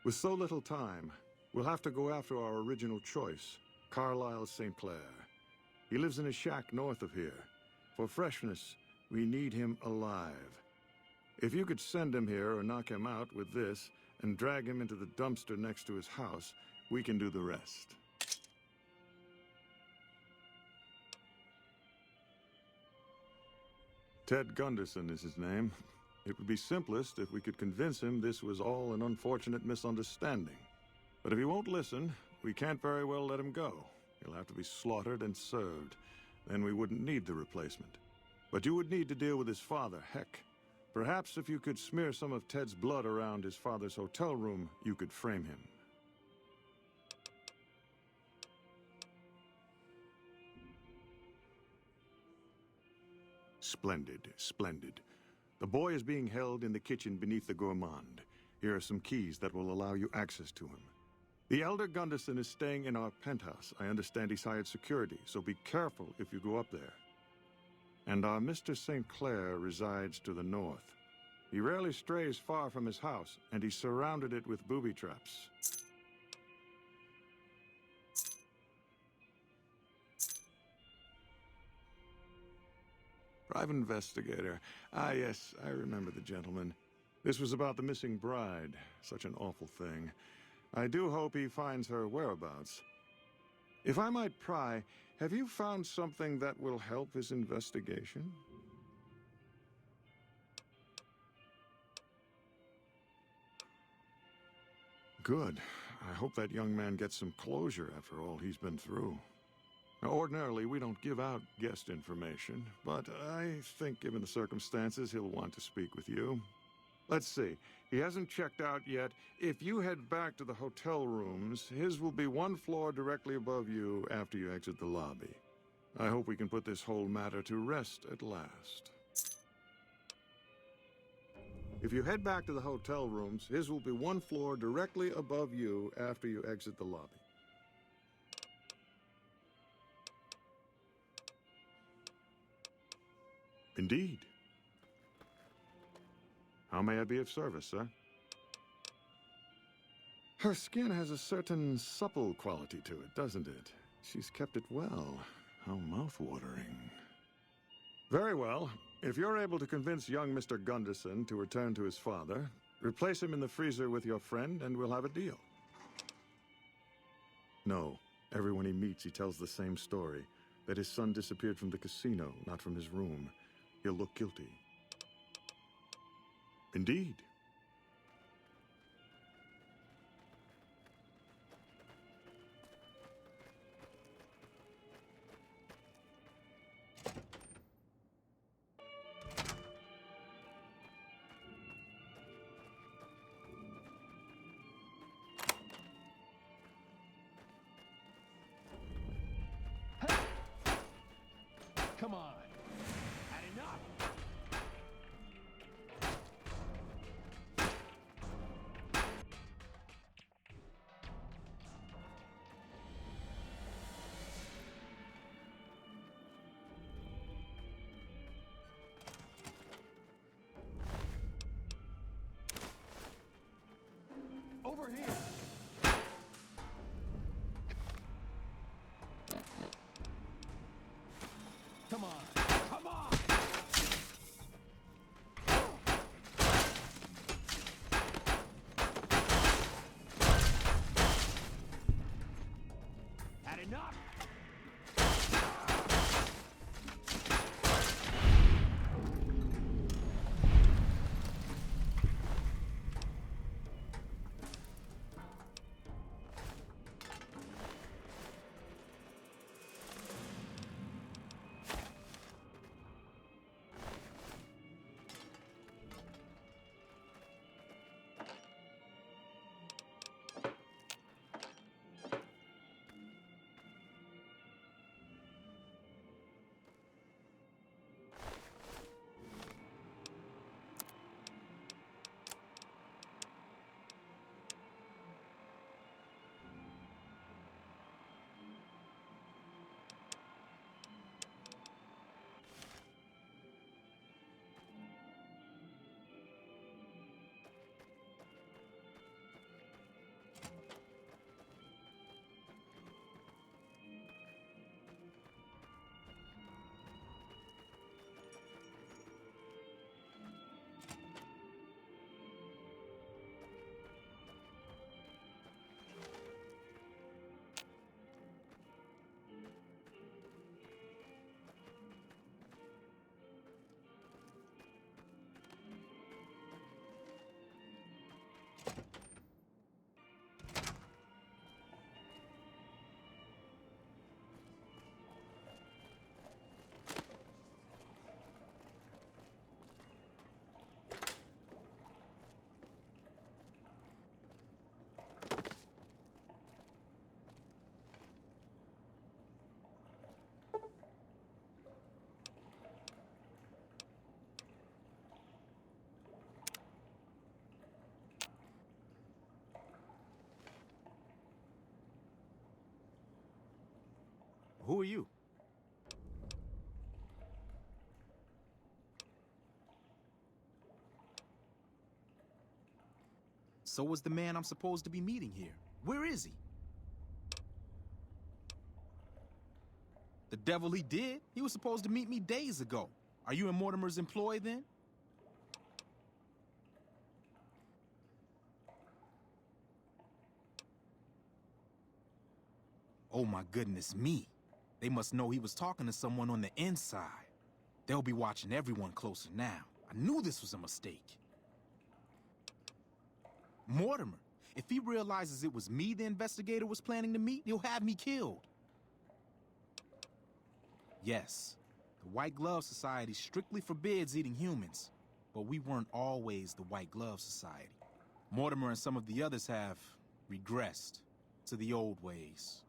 With so little time, we'll have to go after our original choice, Carlisle St. Clair. He lives in a shack north of here. For freshness, we need him alive. If you could send him here or knock him out with this and drag him into the dumpster next to his house, we can do the rest. Ted Gunderson is his name. It would be simplest if we could convince him this was all an unfortunate misunderstanding. But if he won't listen, we can't very well let him go. He'll have to be slaughtered and served. Then we wouldn't need the replacement. But you would need to deal with his father, Heck. Perhaps if you could smear some of Ted's blood around his father's hotel room, you could frame him. Splendid, splendid. The boy is being held in the kitchen beneath the gourmand. Here are some keys that will allow you access to him. The elder Gunderson is staying in our penthouse. I understand he's hired security, so be careful if you go up there. And our Mr. St. Clair resides to the north. He rarely strays far from his house, and he's surrounded it with booby traps. Private investigator. Ah, yes, I remember the gentleman. This was about the missing bride. Such an awful thing. I do hope he finds her whereabouts. If I might pry, have you found something that will help his investigation? Good. I hope that young man gets some closure after all he's been through. Now, ordinarily, we don't give out guest information, but I think given the circumstances, he'll want to speak with you. Let's see. He hasn't checked out yet. If you head back to the hotel rooms, his will be one floor directly above you after you exit the lobby. I hope we can put this whole matter to rest at last. If you head back to the hotel rooms, his will be one floor directly above you after you exit the lobby. Indeed. How may I be of service, sir? Her skin has a certain supple quality to it, doesn't it? She's kept it well. How mouth-watering. Very well. If you're able to convince young Mr. Gunderson to return to his father, replace him in the freezer with your friend, and we'll have a deal. No. Everyone he meets, he tells the same story. That his son disappeared from the casino, not from his room. He'll look guilty. Indeed. Come on. Had enough. are you? So was the man I'm supposed to be meeting here. Where is he? The devil he did? He was supposed to meet me days ago. Are you in Mortimer's employ then? Oh my goodness me. They must know he was talking to someone on the inside. They'll be watching everyone closer now. I knew this was a mistake. Mortimer, if he realizes it was me the investigator was planning to meet, he'll have me killed. Yes, the White Glove Society strictly forbids eating humans, but we weren't always the White Glove Society. Mortimer and some of the others have regressed to the old ways.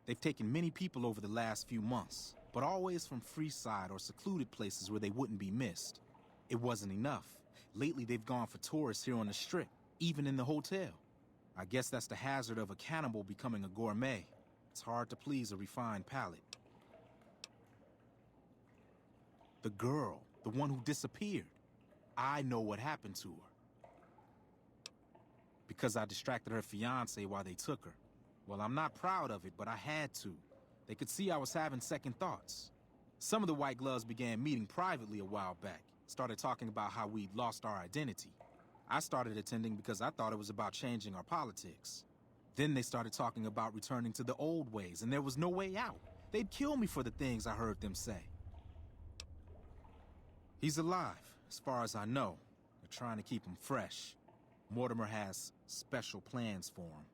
They've taken many people over the last few months, but always from Freeside or secluded places where they wouldn't be missed. It wasn't enough. Lately, they've gone for tourists here on the Strip, even in the hotel. I guess that's the hazard of a cannibal becoming a gourmet. It's hard to please a refined palate. The girl, the one who disappeared. I know what happened to her. Because I distracted her fiancé while they took her. Well, I'm not proud of it, but I had to. They could see I was having second thoughts. Some of the White Gloves began meeting privately a while back, started talking about how we'd lost our identity. I started attending because I thought it was about changing our politics. Then they started talking about returning to the old ways, and there was no way out. They'd kill me for the things I heard them say. He's alive, as far as I know. They're trying to keep him fresh. Mortimer has special plans for him.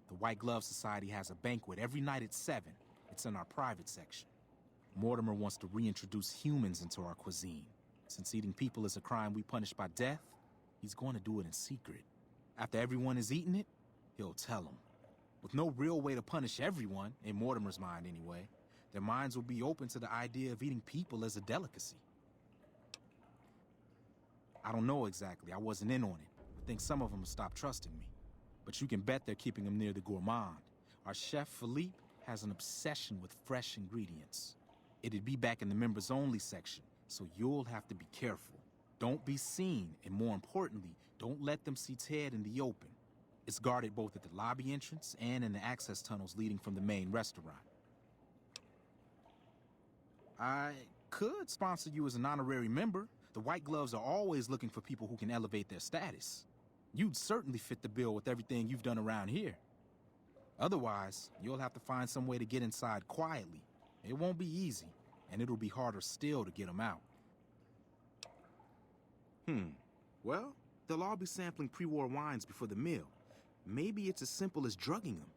The White Glove Society has a banquet every night at 7. It's in our private section. Mortimer wants to reintroduce humans into our cuisine. Since eating people is a crime we punish by death, he's going to do it in secret. After everyone has eaten it, he'll tell them. With no real way to punish everyone, in Mortimer's mind anyway, their minds will be open to the idea of eating people as a delicacy. I don't know exactly. I wasn't in on it. I think some of them have stopped trusting me. But you can bet they're keeping him near the gourmand. Our chef, Philippe, has an obsession with fresh ingredients. It'd be back in the members-only section, so you'll have to be careful. Don't be seen, and more importantly, don't let them see Ted in the open. It's guarded both at the lobby entrance and in the access tunnels leading from the main restaurant. I could sponsor you as an honorary member. The White Gloves are always looking for people who can elevate their status. You'd certainly fit the bill with everything you've done around here. Otherwise, you'll have to find some way to get inside quietly. It won't be easy, and it'll be harder still to get them out. Well, they'll all be sampling pre-war wines before the meal. Maybe it's as simple as drugging them.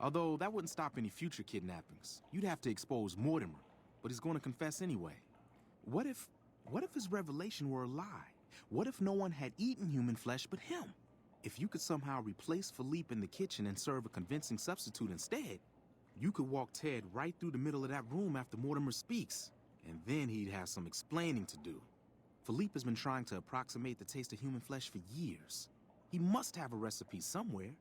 Although, that wouldn't stop any future kidnappings. You'd have to expose Mortimer, but he's going to confess anyway. What if his revelation were a lie? What if no one had eaten human flesh but him? If you could somehow replace Philippe in the kitchen and serve a convincing substitute instead, you could walk Ted right through the middle of that room after Mortimer speaks, and then he'd have some explaining to do. Philippe has been trying to approximate the taste of human flesh for years. He must have a recipe somewhere.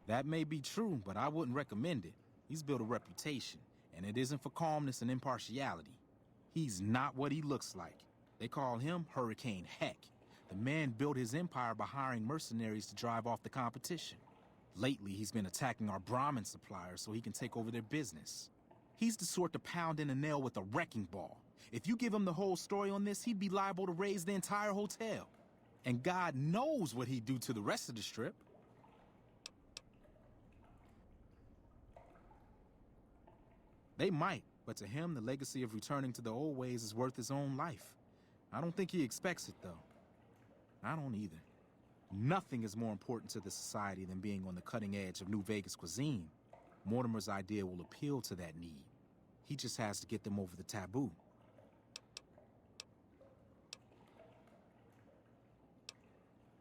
That may be true, but I wouldn't recommend it. He's built a reputation, and it isn't for calmness and impartiality. He's not what he looks like. They call him Hurricane Heck. The man built his empire by hiring mercenaries to drive off the competition. Lately, he's been attacking our Brahmin suppliers so he can take over their business. He's the sort to pound in a nail with a wrecking ball. If you give him the whole story on this, he'd be liable to raise the entire hotel. And God knows what he'd do to the rest of the Strip. They might, but to him, the legacy of returning to the old ways is worth his own life. I don't think he expects it, though. I don't either. Nothing is more important to the society than being on the cutting edge of New Vegas cuisine. Mortimer's idea will appeal to that need. He just has to get them over the taboo.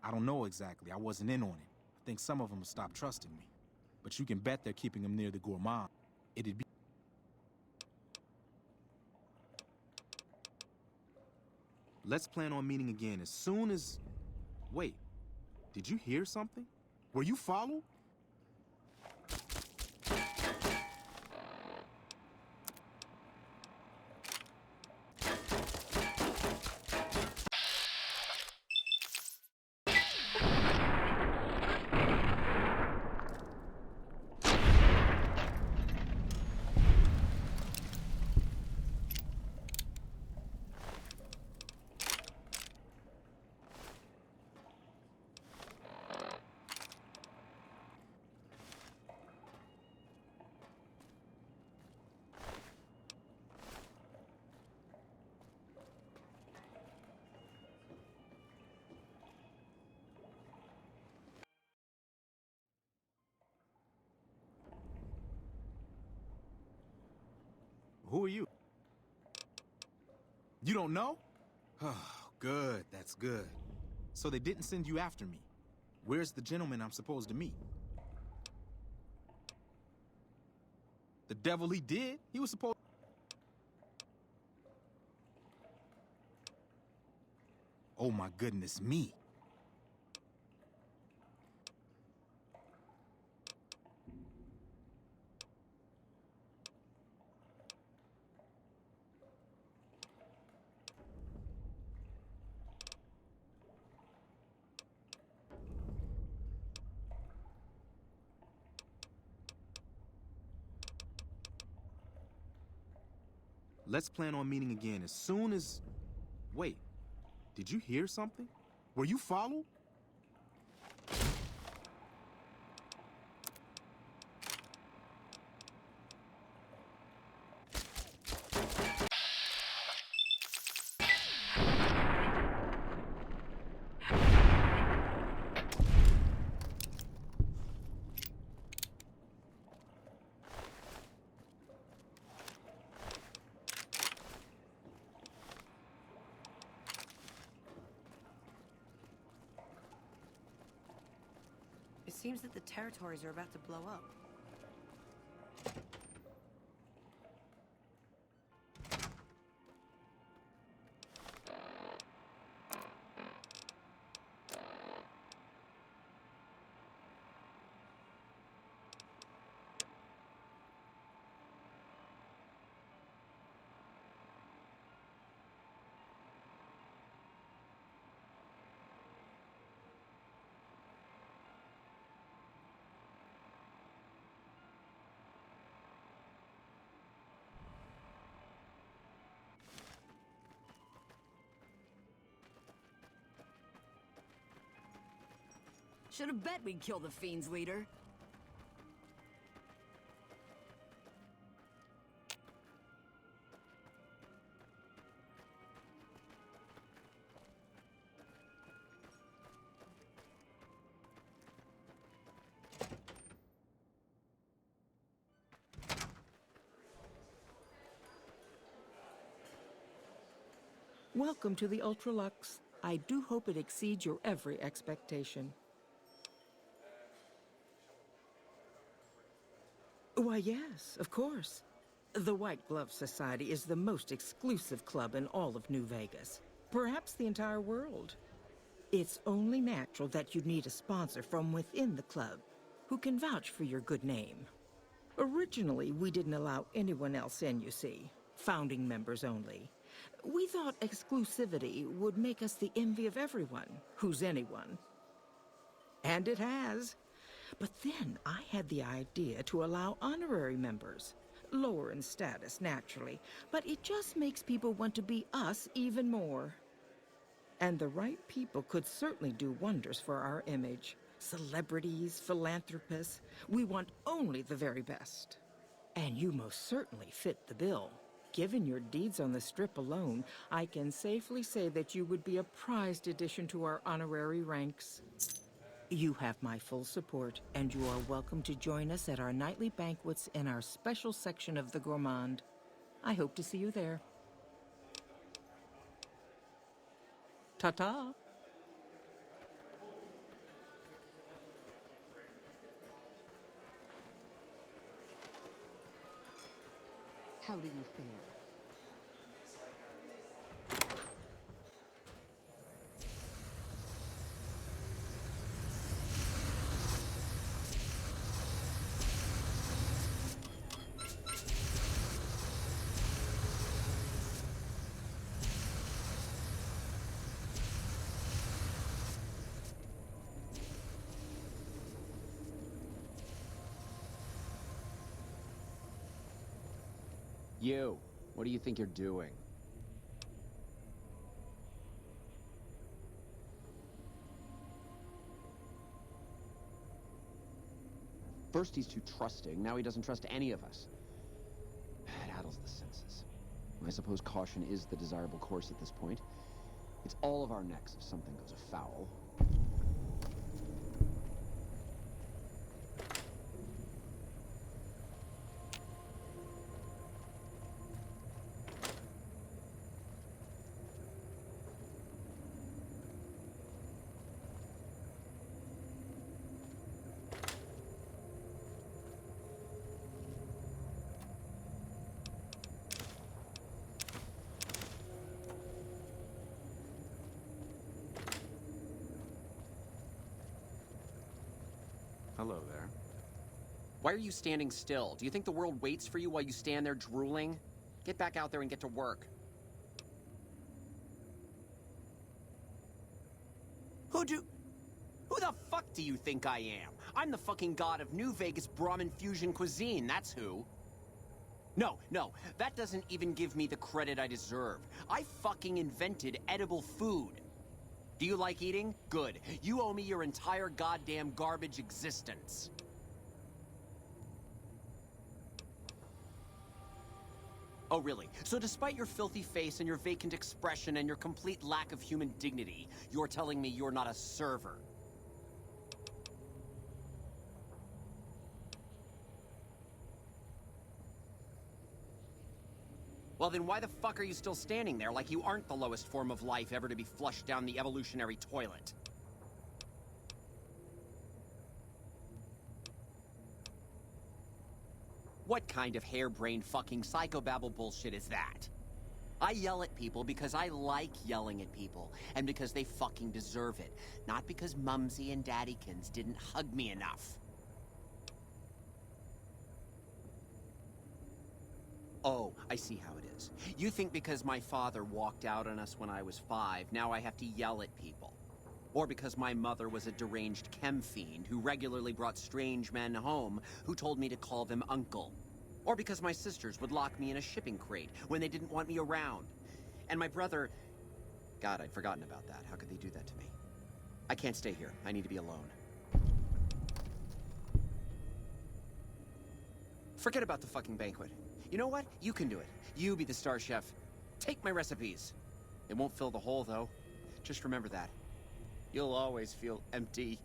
I don't know exactly. I wasn't in on it. I think some of them have stopped trusting me. But you can bet they're keeping him near the gourmand. It'd be... Let's plan on meeting again as soon as... Wait, did you hear something? Were you followed? Who are you? You don't know? Oh, good. That's good. So they didn't send you after me. Where's the gentleman I'm supposed to meet? The devil he did? He was supposed... Oh my goodness me. Let's plan on meeting again as soon as... Wait, did you hear something? Were you followed? It seems that the territories are about to blow up. Should have bet we'd kill the Fiend's leader. Welcome to the Ultralux. I do hope it exceeds your every expectation. Why, yes, of course. The White Glove Society is the most exclusive club in all of New Vegas. Perhaps the entire world. It's only natural that you'd need a sponsor from within the club who can vouch for your good name. Originally, we didn't allow anyone else in, you see. Founding members only. We thought exclusivity would make us the envy of everyone who's anyone. And it has. But then I had the idea to allow honorary members. Lower in status, naturally, but it just makes people want to be us even more. And the right people could certainly do wonders for our image. Celebrities, philanthropists, we want only the very best. And you most certainly fit the bill. Given your deeds on the Strip alone, I can safely say that you would be a prized addition to our honorary ranks. You have my full support, and you are welcome to join us at our nightly banquets in our special section of the Gourmand. I hope to see you there. Ta-ta! How do you fare? You, what do you think you're doing? First he's too trusting, now he doesn't trust any of us. It addles the senses. I suppose caution is the desirable course at this point. It's all of our necks if something goes afoul. Hello there. Why are you standing still? Do you think the world waits for you while you stand there drooling? Get back out there and get to work. Who the fuck do you think I am? I'm the fucking god of New Vegas Brahmin fusion cuisine, that's who. No, that doesn't even give me the credit I deserve. I fucking invented edible food. Do you like eating? Good. You owe me your entire goddamn garbage existence. Oh, really? So despite your filthy face and your vacant expression and your complete lack of human dignity, you're telling me you're not a server? Well, then why the fuck are you still standing there like you aren't the lowest form of life ever to be flushed down the evolutionary toilet? What kind of harebrained fucking psychobabble bullshit is that? I yell at people because I like yelling at people, and because they fucking deserve it, not because Mumsy and Daddykins didn't hug me enough. Oh, I see how it is. You think because my father walked out on us when I was 5, now I have to yell at people. Or because my mother was a deranged chem fiend who regularly brought strange men home who told me to call them uncle. Or because my sisters would lock me in a shipping crate when they didn't want me around. And my brother... God, I'd forgotten about that. How could they do that to me? I can't stay here. I need to be alone. Forget about the fucking banquet. You know what? You can do it. You be the star chef. Take my recipes. It won't fill the hole, though. Just remember that. You'll always feel empty.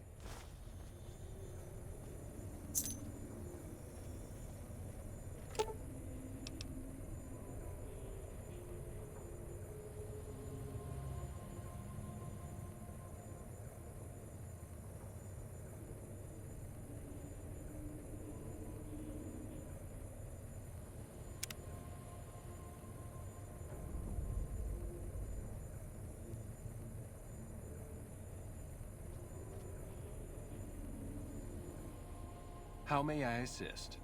How may I assist?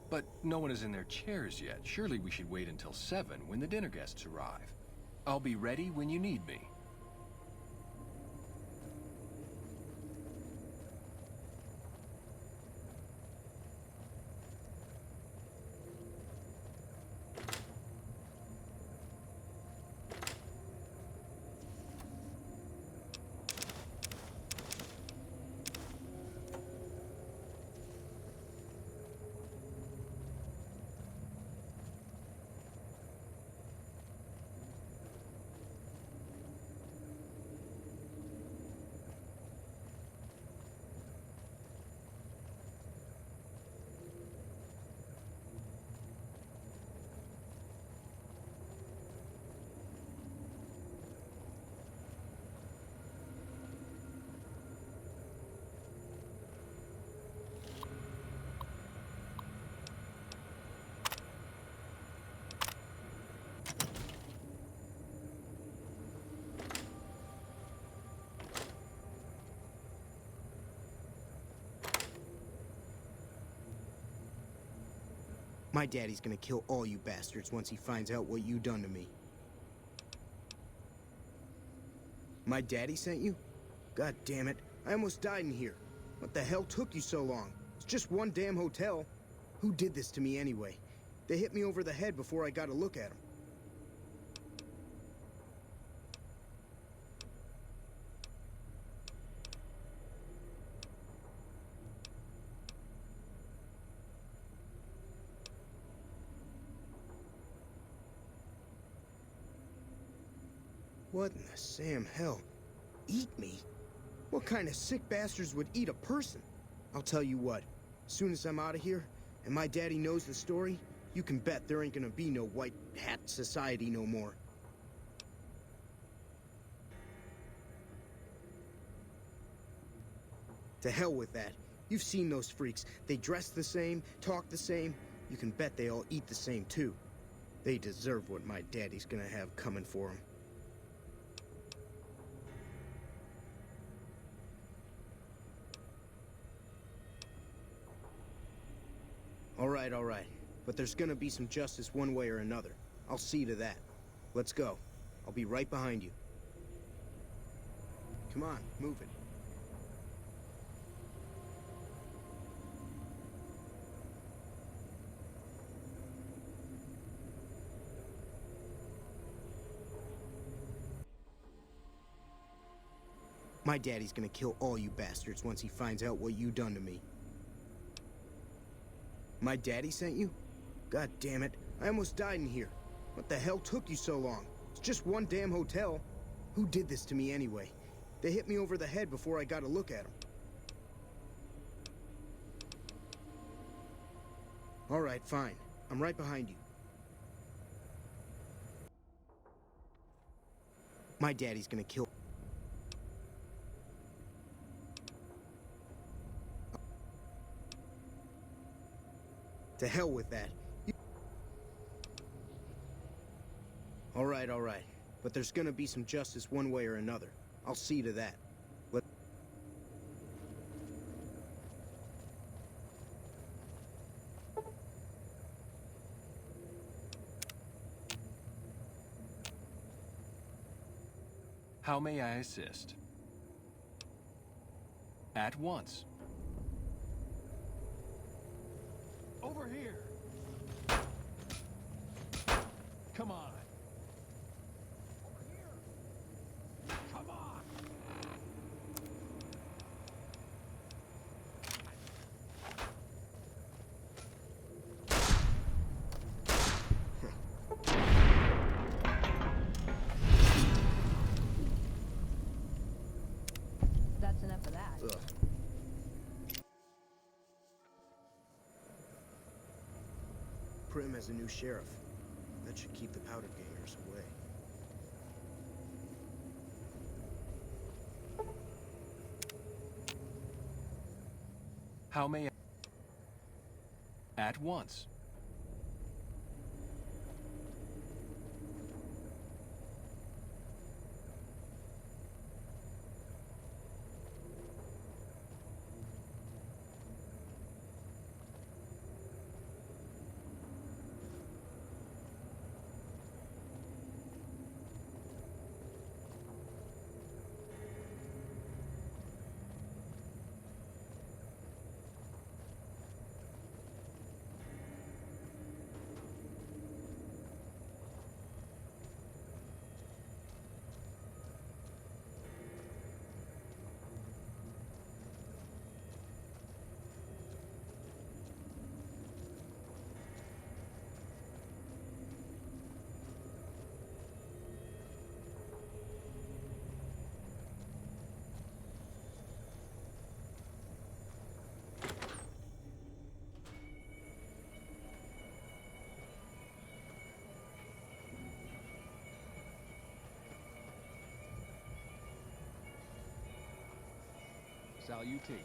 But no one is in their chairs yet. Surely we should wait until 7 when the dinner guests arrive. I'll be ready when you need me. My daddy's gonna kill all you bastards once he finds out what you done to me. My daddy sent you? God damn it. I almost died in here. What the hell took you so long? It's just one damn hotel. Who did this to me anyway? They hit me over the head before I got a look at him. What in the Sam hell? Eat me? What kind of sick bastards would eat a person? I'll tell you what, as soon as I'm out of here, and my daddy knows the story, you can bet there ain't gonna be no white hat society no more. To hell with that. You've seen those freaks. They dress the same, talk the same. You can bet they all eat the same too. They deserve what my daddy's gonna have coming for them. All right. But there's gonna be some justice one way or another. I'll see to that. Let's go. I'll be right behind you. Come on, move it. My daddy's gonna kill all you bastards once he finds out what you done to me. My daddy sent you? God damn it, I almost died in here. What the hell took you so long? It's just one damn hotel. Who did this to me anyway? They hit me over the head before I got a look at them. All right, fine. I'm right behind you. My daddy's gonna kill... To hell with that. All right. But there's gonna be some justice one way or another. I'll see to that. How may I assist? At once. Over here. Come on. Over here. Come on. That's enough of that. Ugh. Prim as a new sheriff. That should keep the powder gangers away. How may I... At once. Salutations.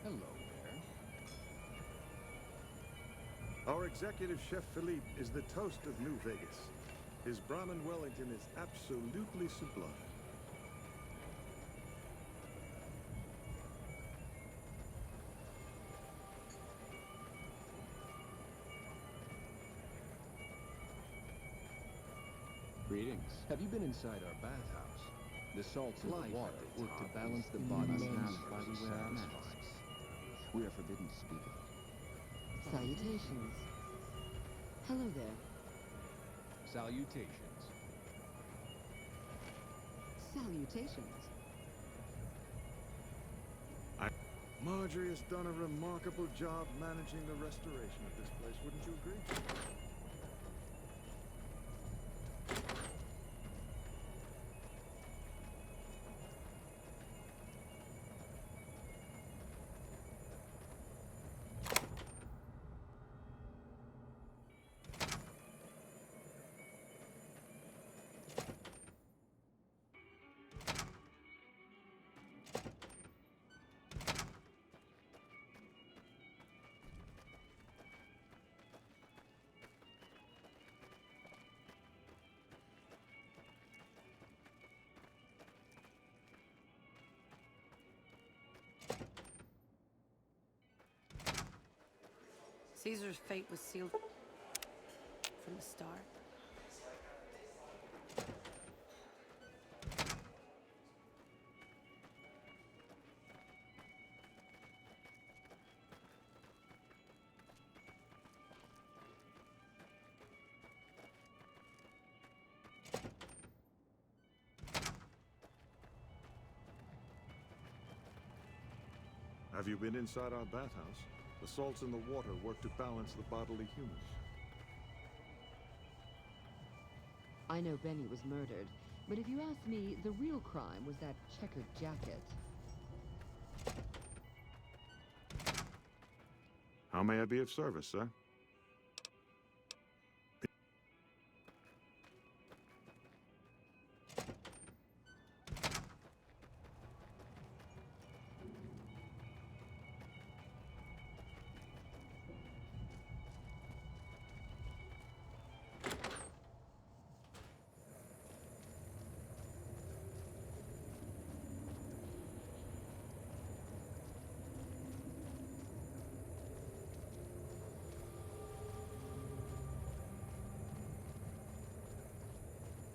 Hello there. Our executive chef Philippe is the toast of New Vegas. His Brahmin Wellington is absolutely sublime. Greetings. Have you been inside our bathhouse? The salts in the water work to balance the body's humors while we wear our masks. We are forbidden to speak of it. Salutations. Hello there. Salutations. Salutations. Marjorie has done a remarkable job managing the restoration of this place, wouldn't you agree? Caesar's fate was sealed from the start. Have you been inside our bathhouse? The salts in the water work to balance the bodily humors. I know Benny was murdered, but if you ask me, the real crime was that checkered jacket. How may I be of service, sir?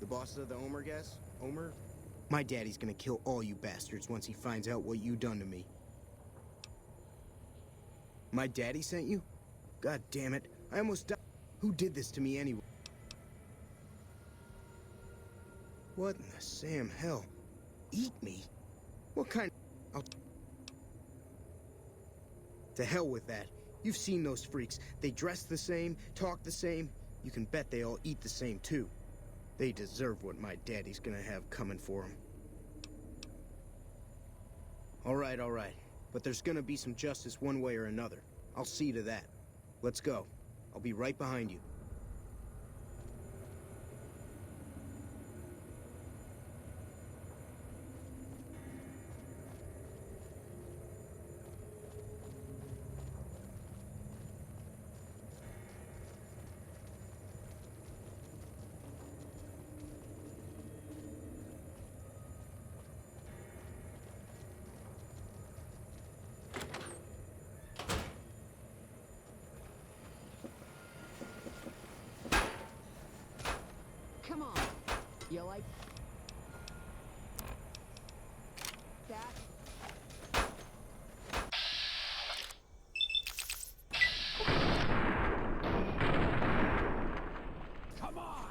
The boss of the Omer gas? Omer? My daddy's gonna kill all you bastards once he finds out what you done to me. My daddy sent you? God damn it. I almost died. Who did this to me anyway? What in the Sam hell? Eat me? What kind of... To hell with that. You've seen those freaks. They dress the same, talk the same. You can bet they all eat the same too. They deserve what my daddy's gonna have coming for them. All right. But there's gonna be some justice one way or another. I'll see to that. Let's go. I'll be right behind you. Come on. You like that? Come on!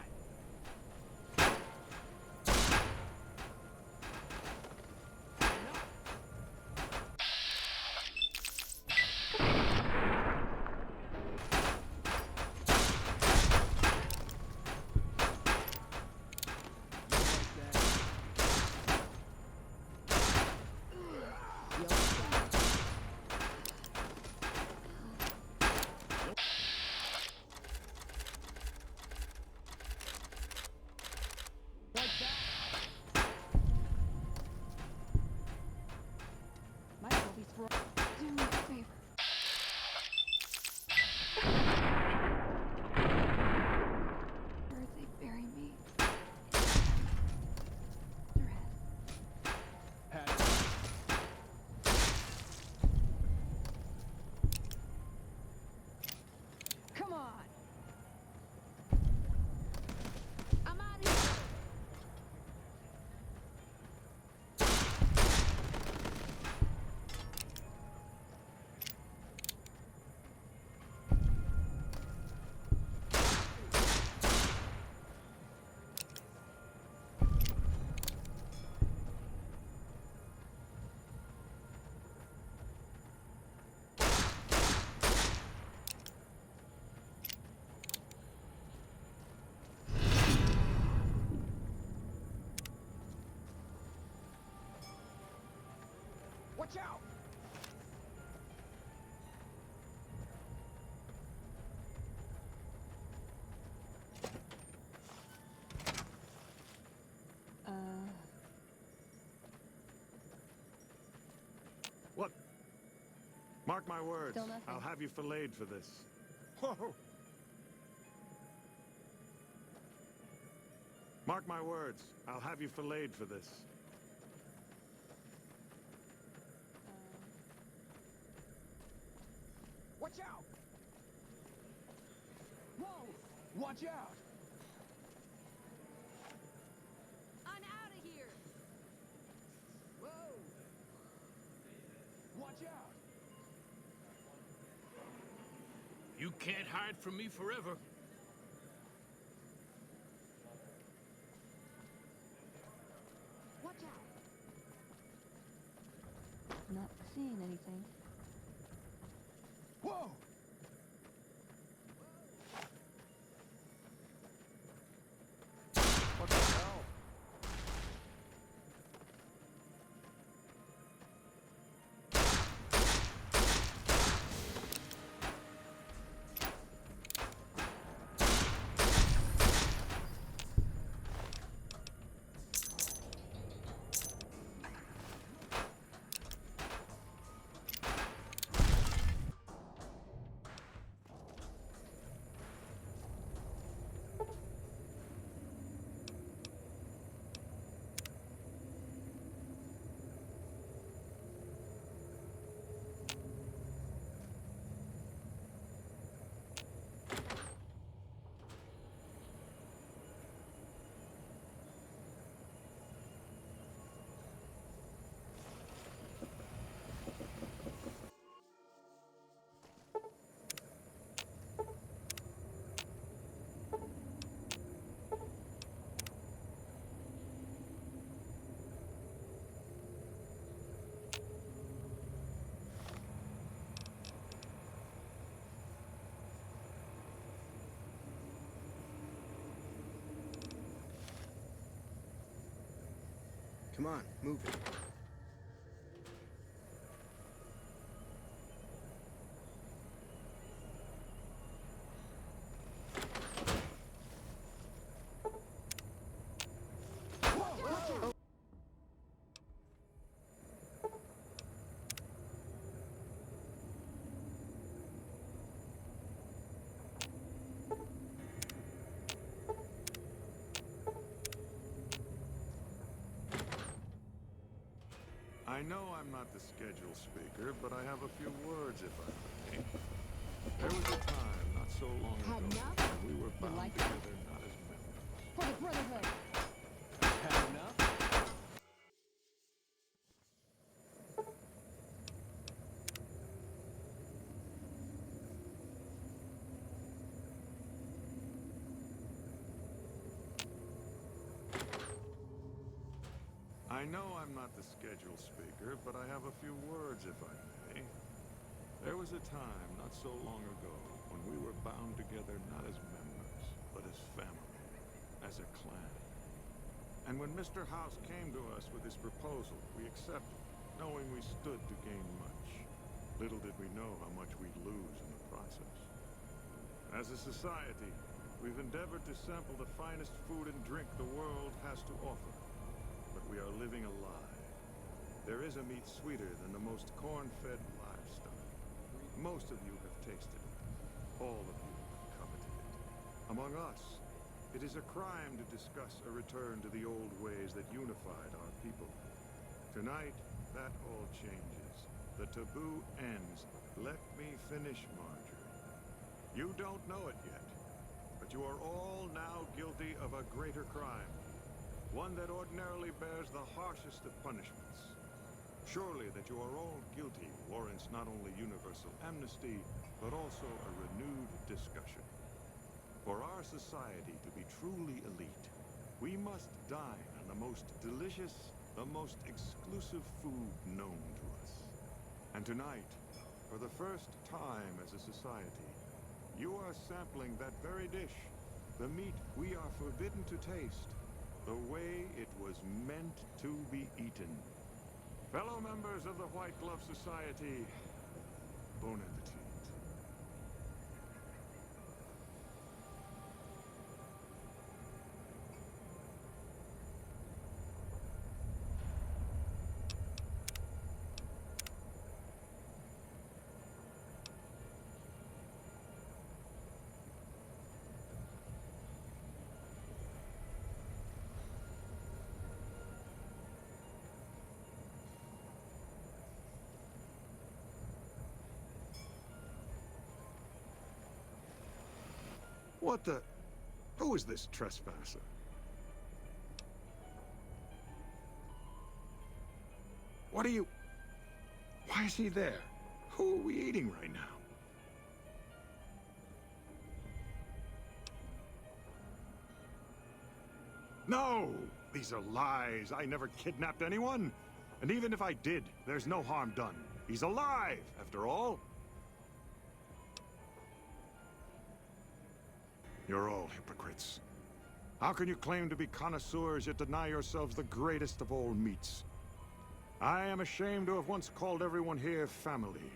Watch out! What? Mark my words. Still nothing. I'll have you filleted for this. Whoa! Mark my words. I'll have you filleted for this. Watch out! Whoa! Watch out! I'm out of here! Whoa! Watch out! You can't hide from me forever. Watch out! Not seeing anything. Whoa! What the hell? Come on, move it. I know I'm not the scheduled speaker, but I have a few words, if I may. There was a time, not so long Had ago, enough? when we were You bound like together not as members. For the Brotherhood! Had enough? I know I'm not the scheduled speaker, but I have a few words, if I may. There was a time, not so long ago, when we were bound together not as members, but as family, as a clan. And when Mr. House came to us with his proposal, we accepted, knowing we stood to gain much. Little did we know how much we'd lose in the process. As a society, we've endeavored to sample the finest food and drink the world has to offer. But we are living a lie. There is a meat sweeter than the most corn-fed livestock. Most of you have tasted it. All of you have coveted it. Among us, it is a crime to discuss a return to the old ways that unified our people. Tonight, that all changes. The taboo ends. Let me finish, Marjorie. You don't know it yet, but you are all now guilty of a greater crime. One that ordinarily bears the harshest of punishments. Surely that you are all guilty warrants not only universal amnesty, but also a renewed discussion. For our society to be truly elite, we must dine on the most delicious, the most exclusive food known to us. And tonight, for the first time as a society, you are sampling that very dish, the meat we are forbidden to taste, the way it was meant to be eaten. Fellow members of the White Glove Society, bon appetit. What the... Who is this trespasser? What are you... Why is he there? Who are we eating right now? No! These are lies. I never kidnapped anyone. And even if I did, there's no harm done. He's alive, after all. You're all hypocrites. How can you claim to be connoisseurs yet deny yourselves the greatest of all meats? I am ashamed to have once called everyone here family.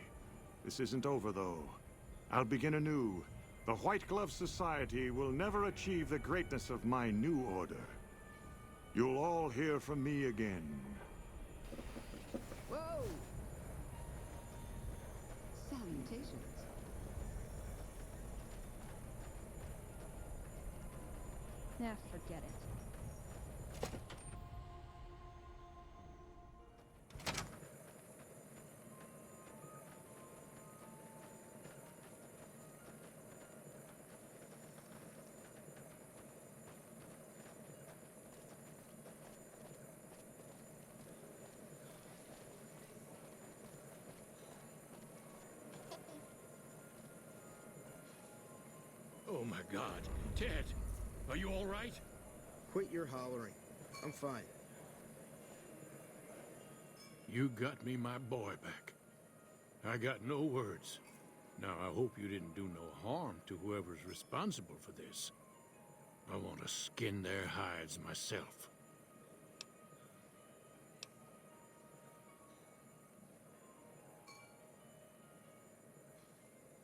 This isn't over, though. I'll begin anew. The White Glove Society will never achieve the greatness of my new order. You'll all hear from me again. Whoa! Salutations. Nah, forget it. Oh my God. Ted, are you all right? Quit your hollering. I'm fine. You got me my boy back. I got no words. Now, I hope you didn't do no harm to whoever's responsible for this. I want to skin their hides myself.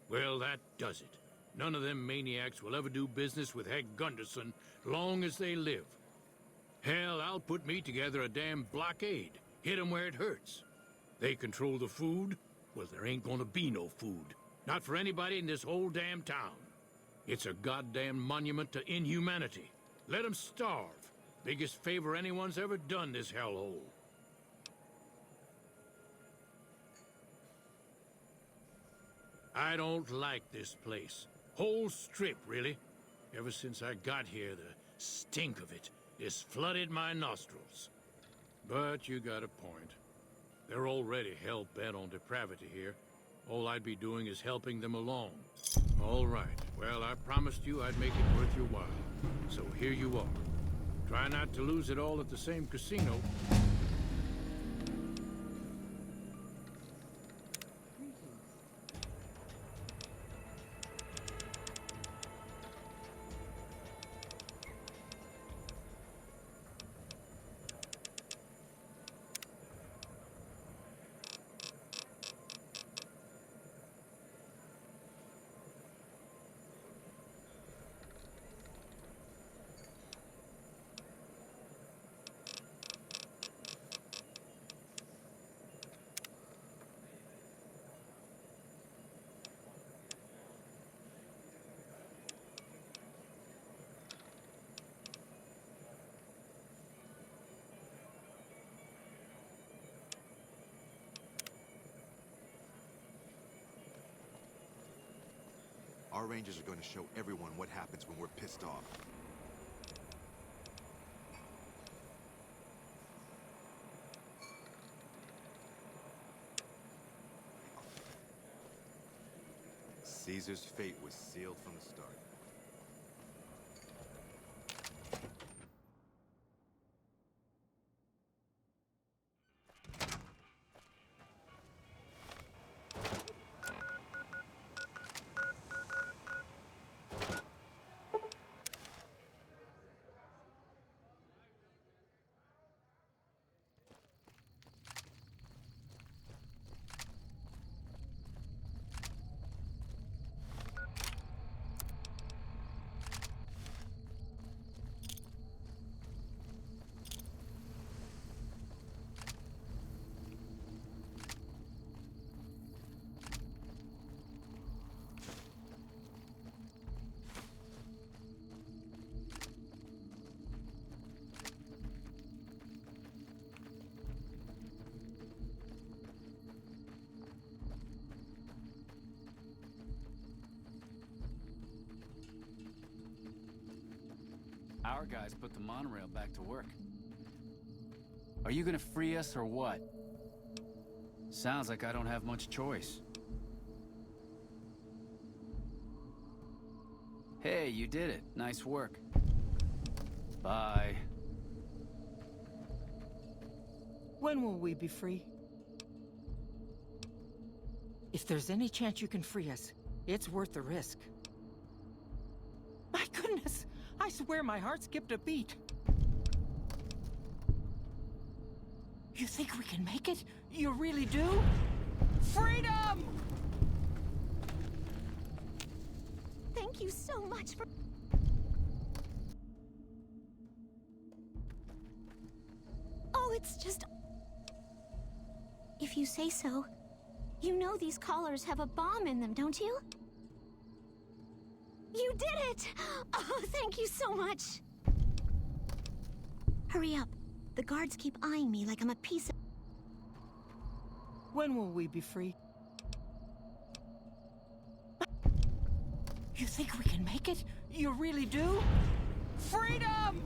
Well, that does it. None of them maniacs will ever do business with Hank Gunderson long as they live. Hell, I'll put me together a damn blockade. Hit 'em where it hurts. They control the food? Well, there ain't gonna be no food. Not for anybody in this whole damn town. It's a goddamn monument to inhumanity. Let 'em starve. Biggest favor anyone's ever done this hellhole. I don't like this place. Whole strip, really. Ever since I got here, the stink of it has flooded my nostrils. But you got a point. They're already hell-bent on depravity here. All I'd be doing is helping them along. All right. Well, I promised you I'd make it worth your while. So here you are. Try not to lose it all at the same casino. Our rangers are going to show everyone what happens when we're pissed off. Caesar's fate was sealed from the start. Our guys put the monorail back to work. Are you gonna free us or what? Sounds like I don't have much choice. Hey, you did it. Nice work. Bye. When will we be free? If there's any chance you can free us, it's worth the risk. My goodness! I swear my heart skipped a beat. You think we can make it? You really do? Freedom! Thank you so much for... Oh, it's just... If you say so. You know these collars have a bomb in them, don't you? You did it! Oh, thank you so much! Hurry up. The guards keep eyeing me like I'm a piece of... When will we be free? You think we can make it? You really do? Freedom!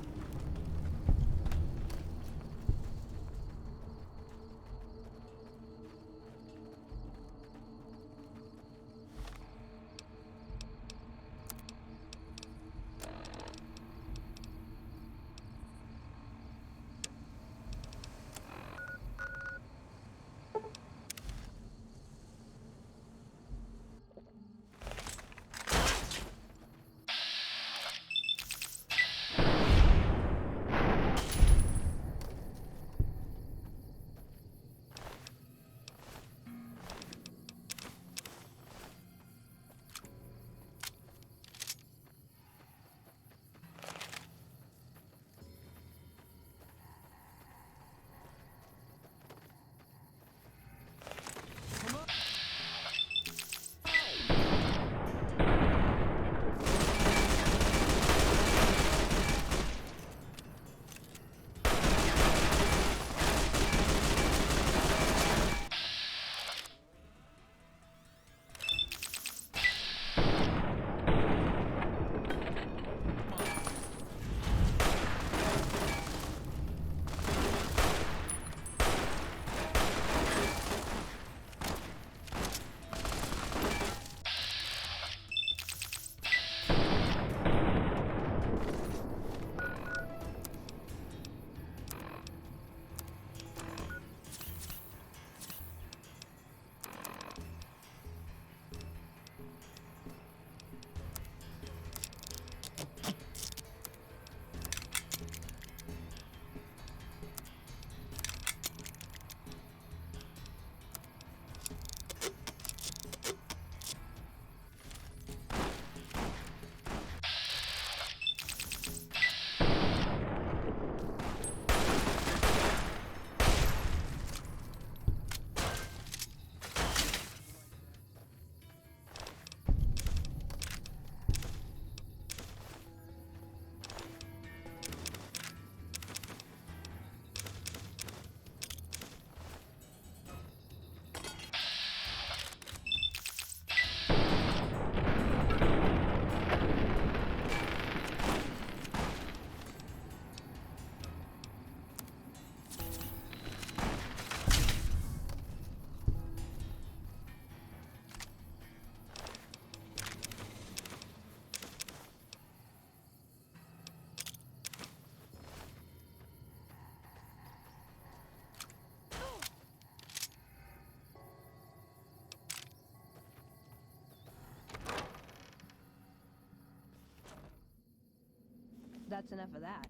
That's enough of that.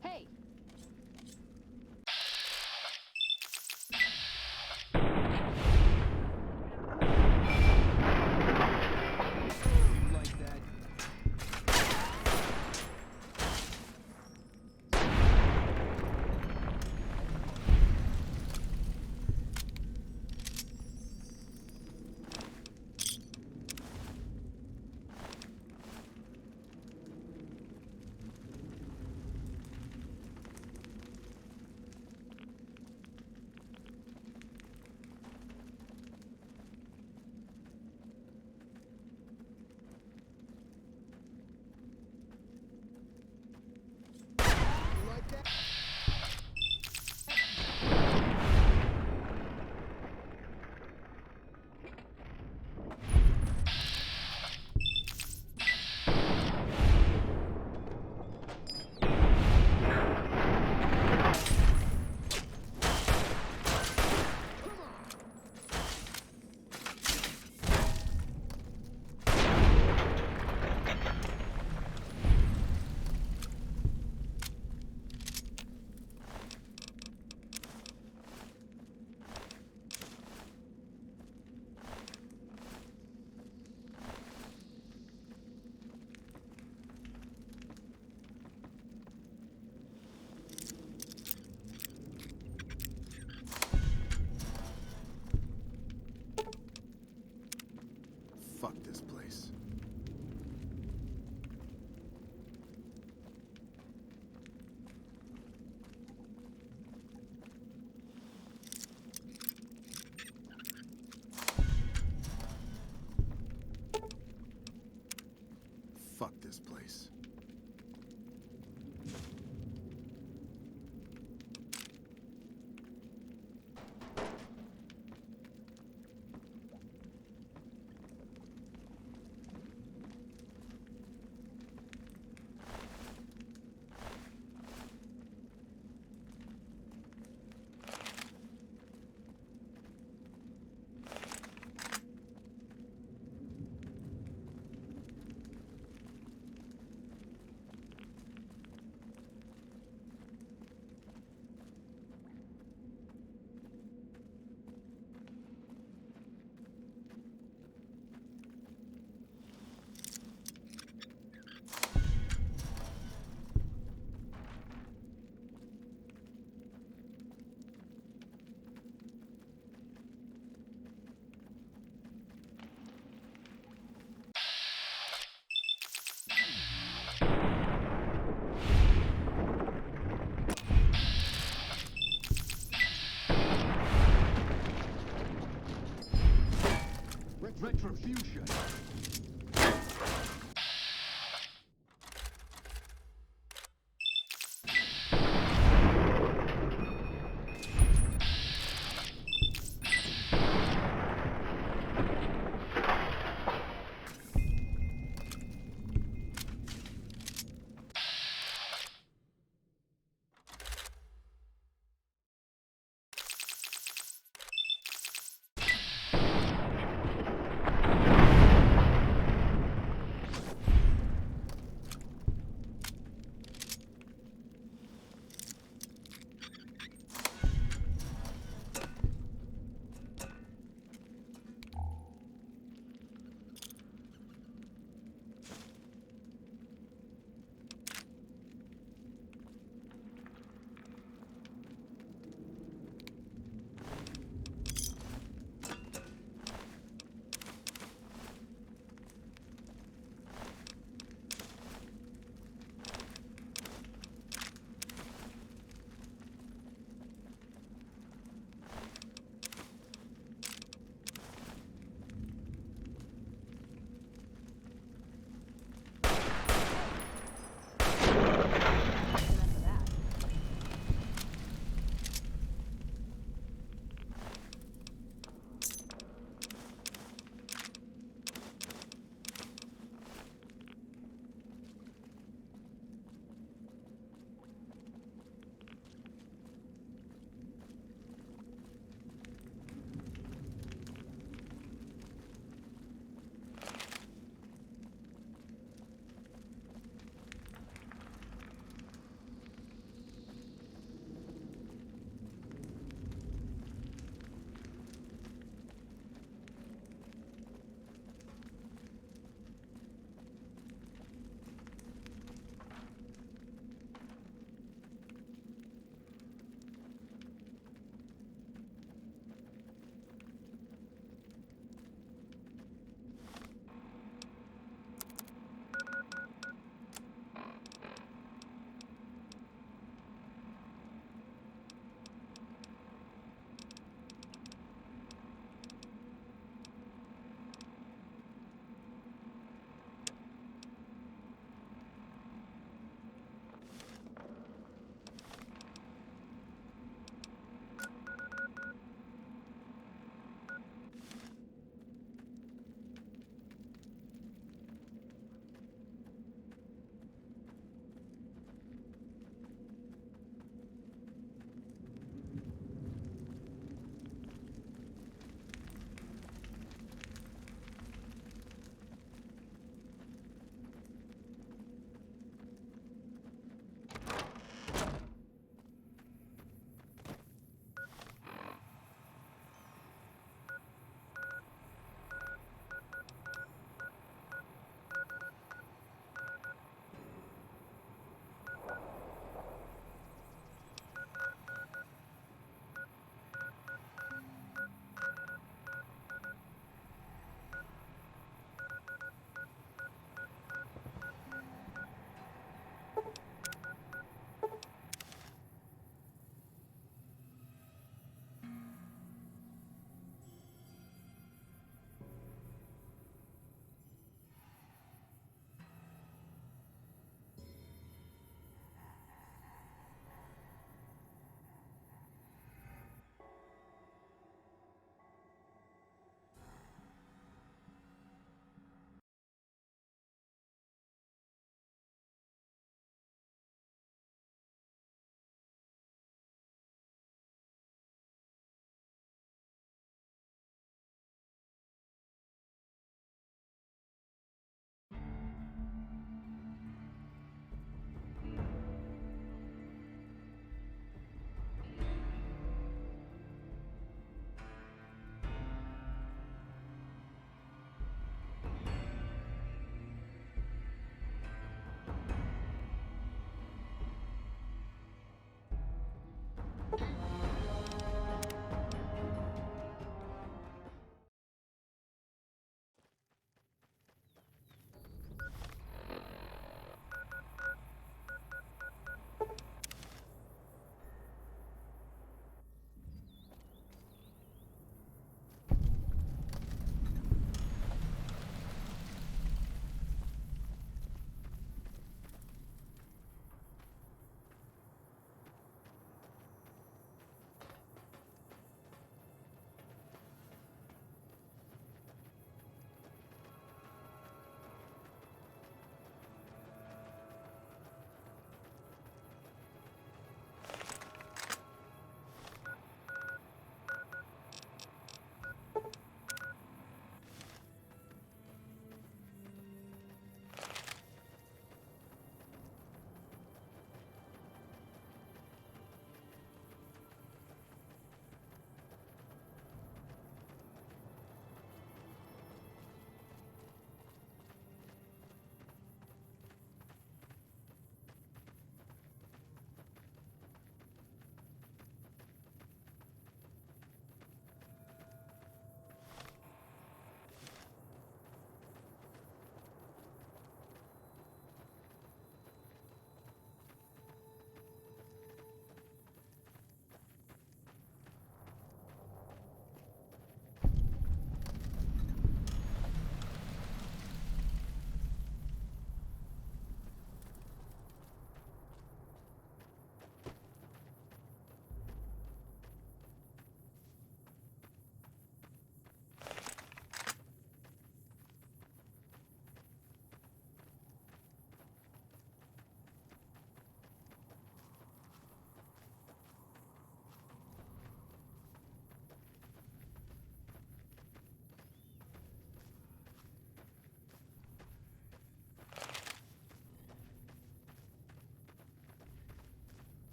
Hey! Like that. retribution.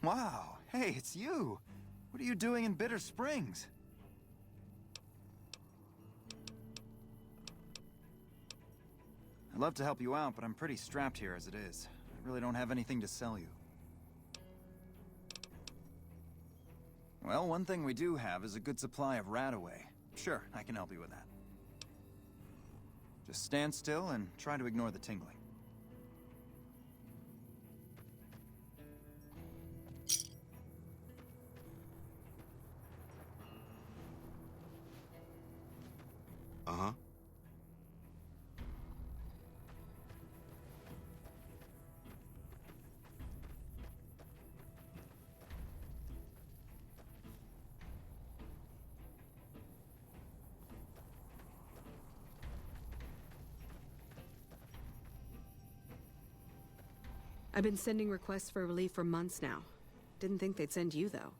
Wow, hey, it's you. What are you doing in Bitter Springs? I'd love to help you out, but I'm pretty strapped here as it is. I really don't have anything to sell you. Well, one thing we do have is a good supply of Radaway. Sure, I can help you with that. Just stand still and try to ignore the tingling. Uh-huh. I've been sending requests for relief for months now. Didn't think they'd send you, though.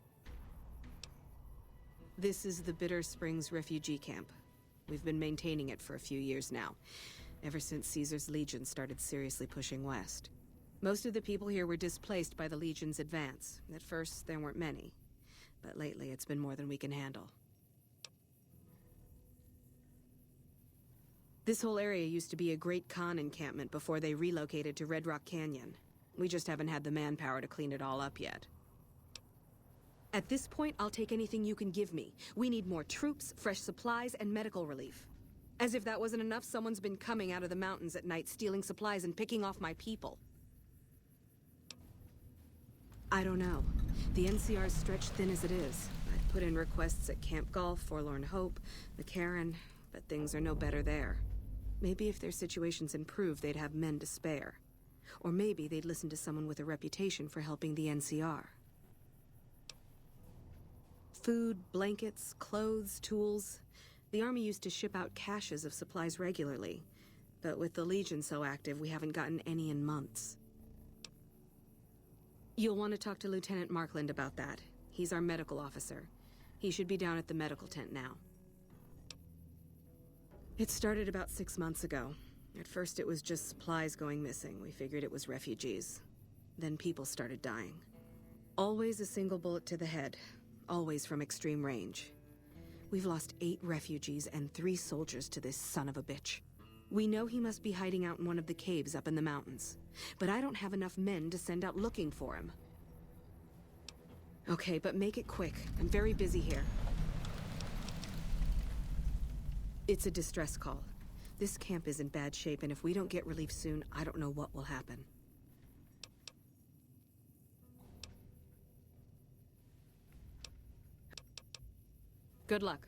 This is the Bitter Springs refugee camp. We've been maintaining it for a few years now, ever since Caesar's Legion started seriously pushing west. Most of the people here were displaced by the Legion's advance. At first, there weren't many, but lately it's been more than we can handle. This whole area used to be a Great Khan encampment before they relocated to Red Rock Canyon. We just haven't had the manpower to clean it all up yet. At this point, I'll take anything you can give me. We need more troops, fresh supplies, and medical relief. As if that wasn't enough, someone's been coming out of the mountains at night, stealing supplies and picking off my people. I don't know. The NCR's stretched thin as it is. I've put in requests at Camp Golf, Forlorn Hope, McCarran, but things are no better there. Maybe if their situations improve, they'd have men to spare. Or maybe they'd listen to someone with a reputation for helping the NCR. Food, blankets, clothes, tools. The Army used to ship out caches of supplies regularly. But with the Legion so active, we haven't gotten any in months. You'll want to talk to Lieutenant Markland about that. He's our medical officer. He should be down at the medical tent now. It started about 6 months ago. At first it was just supplies going missing. We figured it was refugees. Then people started dying. Always a single bullet to the head. Always from extreme range. We've lost 8 refugees and 3 soldiers to this son of a bitch. We know he must be hiding out in one of the caves up in the mountains. But I don't have enough men to send out looking for him. Okay, but make it quick. I'm very busy here. It's a distress call. This camp is in bad shape, and if we don't get relief soon, I don't know what will happen. Good luck.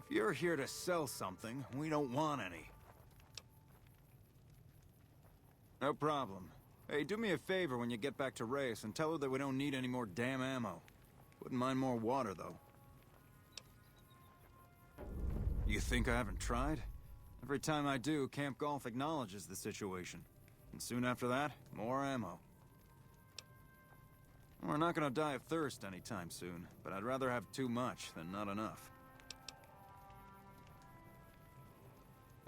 If you're here to sell something, we don't want any. No problem. Hey, do me a favor when you get back to Reyes and tell her that we don't need any more damn ammo. Wouldn't mind more water, though. You think I haven't tried? Every time I do, Camp Golf acknowledges the situation. And soon after that, more ammo. We're not gonna die of thirst anytime soon, but I'd rather have too much than not enough.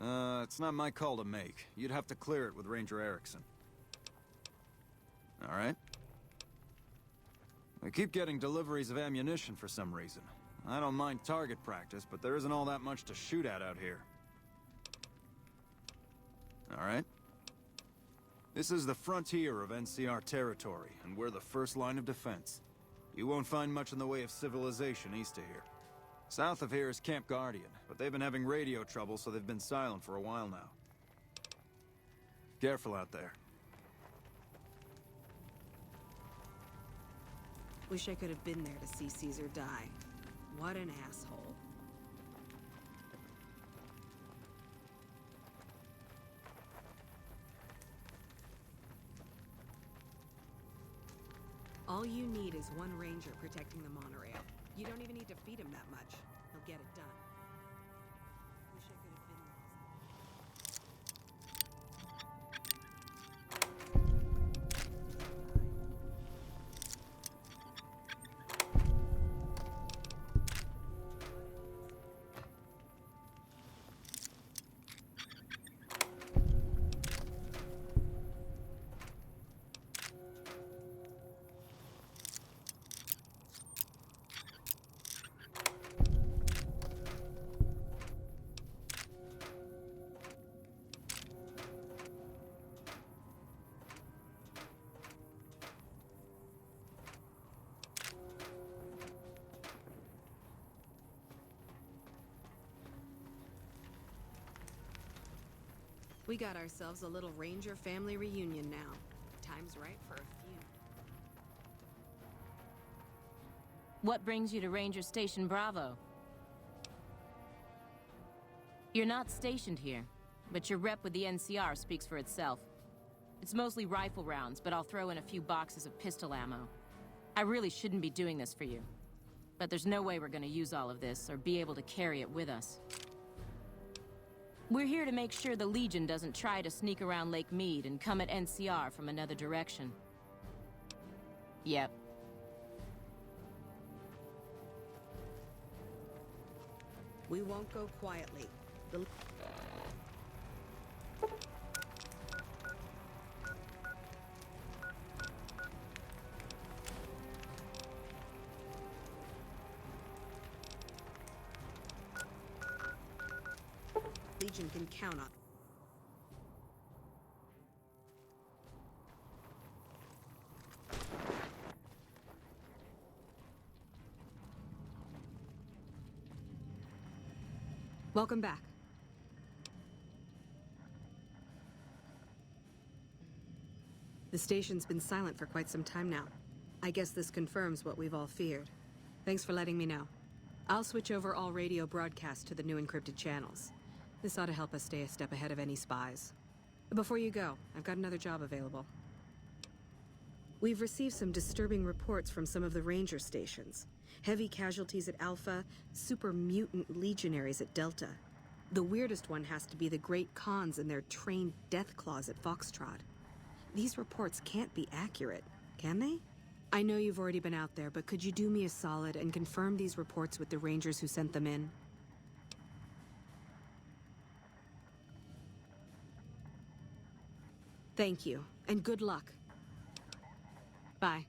It's not my call to make. You'd have to clear it with Ranger Erickson. All right? We keep getting deliveries of ammunition for some reason. I don't mind target practice, but there isn't all that much to shoot at out here. All right? This is the frontier of NCR territory, and we're the first line of defense. You won't find much in the way of civilization east of here. South of here is Camp Guardian, but they've been having radio trouble, so they've been silent for a while now. Careful out there. Wish I could have been there to see Caesar die. What an asshole. All you need is one ranger protecting the monorail. You don't even need to feed him that much. He'll get it done. Wish I could have been there. We got ourselves a little Ranger family reunion now. Time's right for a feud. What brings you to Ranger Station Bravo? You're not stationed here, but your rep with the NCR speaks for itself. It's mostly rifle rounds, but I'll throw in a few boxes of pistol ammo. I really shouldn't be doing this for you, but there's no way we're gonna use all of this or be able to carry it with us. We're here to make sure the Legion doesn't try to sneak around Lake Mead and come at NCR from another direction. Yep. We won't go quietly. The Legion can count on. Welcome back. The station's been silent for quite some time now. I guess this confirms what we've all feared. Thanks for letting me know. I'll switch over all radio broadcasts to the new encrypted channels. This ought to help us stay a step ahead of any spies. Before you go, I've got another job available. We've received some disturbing reports from some of the ranger stations. Heavy casualties at Alpha, super mutant legionaries at Delta. The weirdest one has to be the Great Khans and their trained death claws at Foxtrot. These reports can't be accurate, can they? I know you've already been out there, but could you do me a solid and confirm these reports with the rangers who sent them in? Thank you, and good luck. Bye.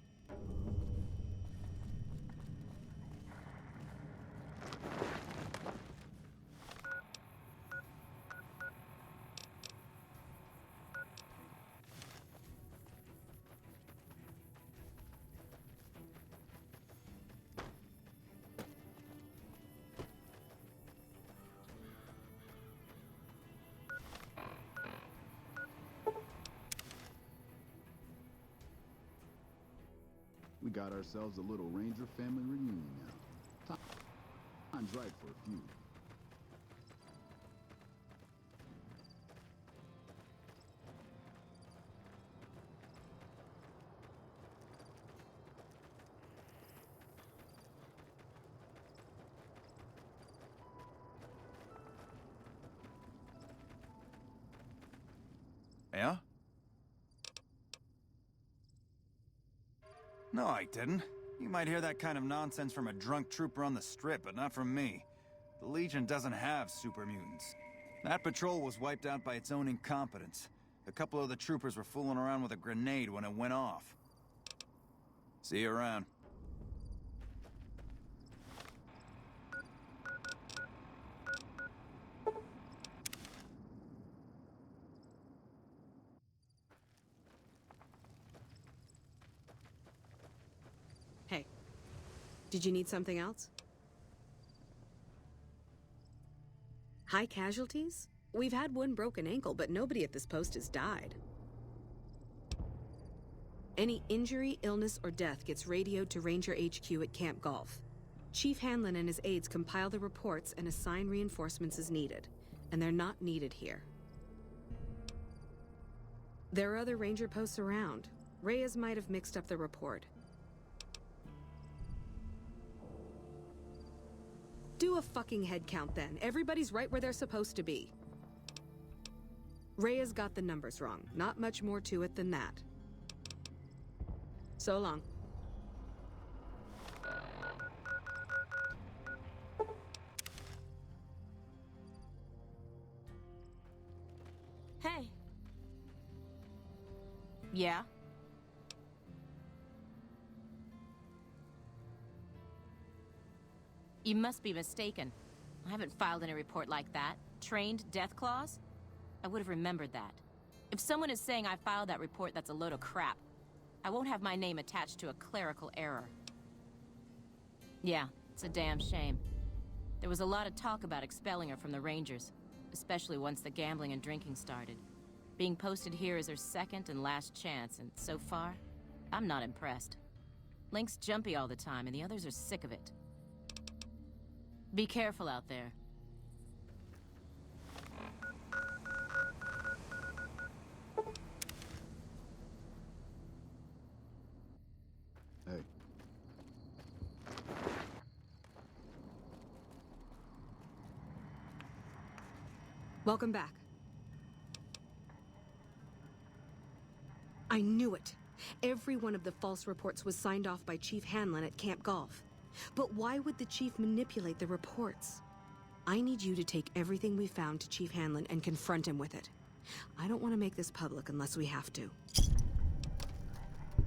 We got ourselves a little Ranger family reunion now. Time's right for a feud. Yeah? No, I didn't. You might hear that kind of nonsense from a drunk trooper on the strip, but not from me. The Legion doesn't have super mutants. That patrol was wiped out by its own incompetence. A couple of the troopers were fooling around with a grenade when it went off. See you around. Hey, did you need something else? High casualties? We've had one broken ankle, but nobody at this post has died. Any injury, illness, or death gets radioed to Ranger HQ at Camp Golf. Chief Hanlon and his aides compile the reports and assign reinforcements as needed, and they're not needed here. There are other Ranger posts around. Reyes might have mixed up the report. Do a fucking head count then. Everybody's right where they're supposed to be. Reyes got the numbers wrong. Not much more to it than that. So long. Hey. Yeah? You must be mistaken. I haven't filed any report like that. Trained death clause? I would have remembered that. If someone is saying I filed that report, that's a load of crap. I won't have my name attached to a clerical error. Yeah, it's a damn shame. There was a lot of talk about expelling her from the Rangers, especially once the gambling and drinking started. Being posted here is her second and last chance, and so far, I'm not impressed. Link's jumpy all the time, and the others are sick of it. Be careful out there. Hey. Welcome back. I knew it. Every one of the false reports was signed off by Chief Hanlon at Camp Golf. But why would the Chief manipulate the reports? I need you to take everything we found to Chief Hanlon and confront him with it. I don't want to make this public unless we have to.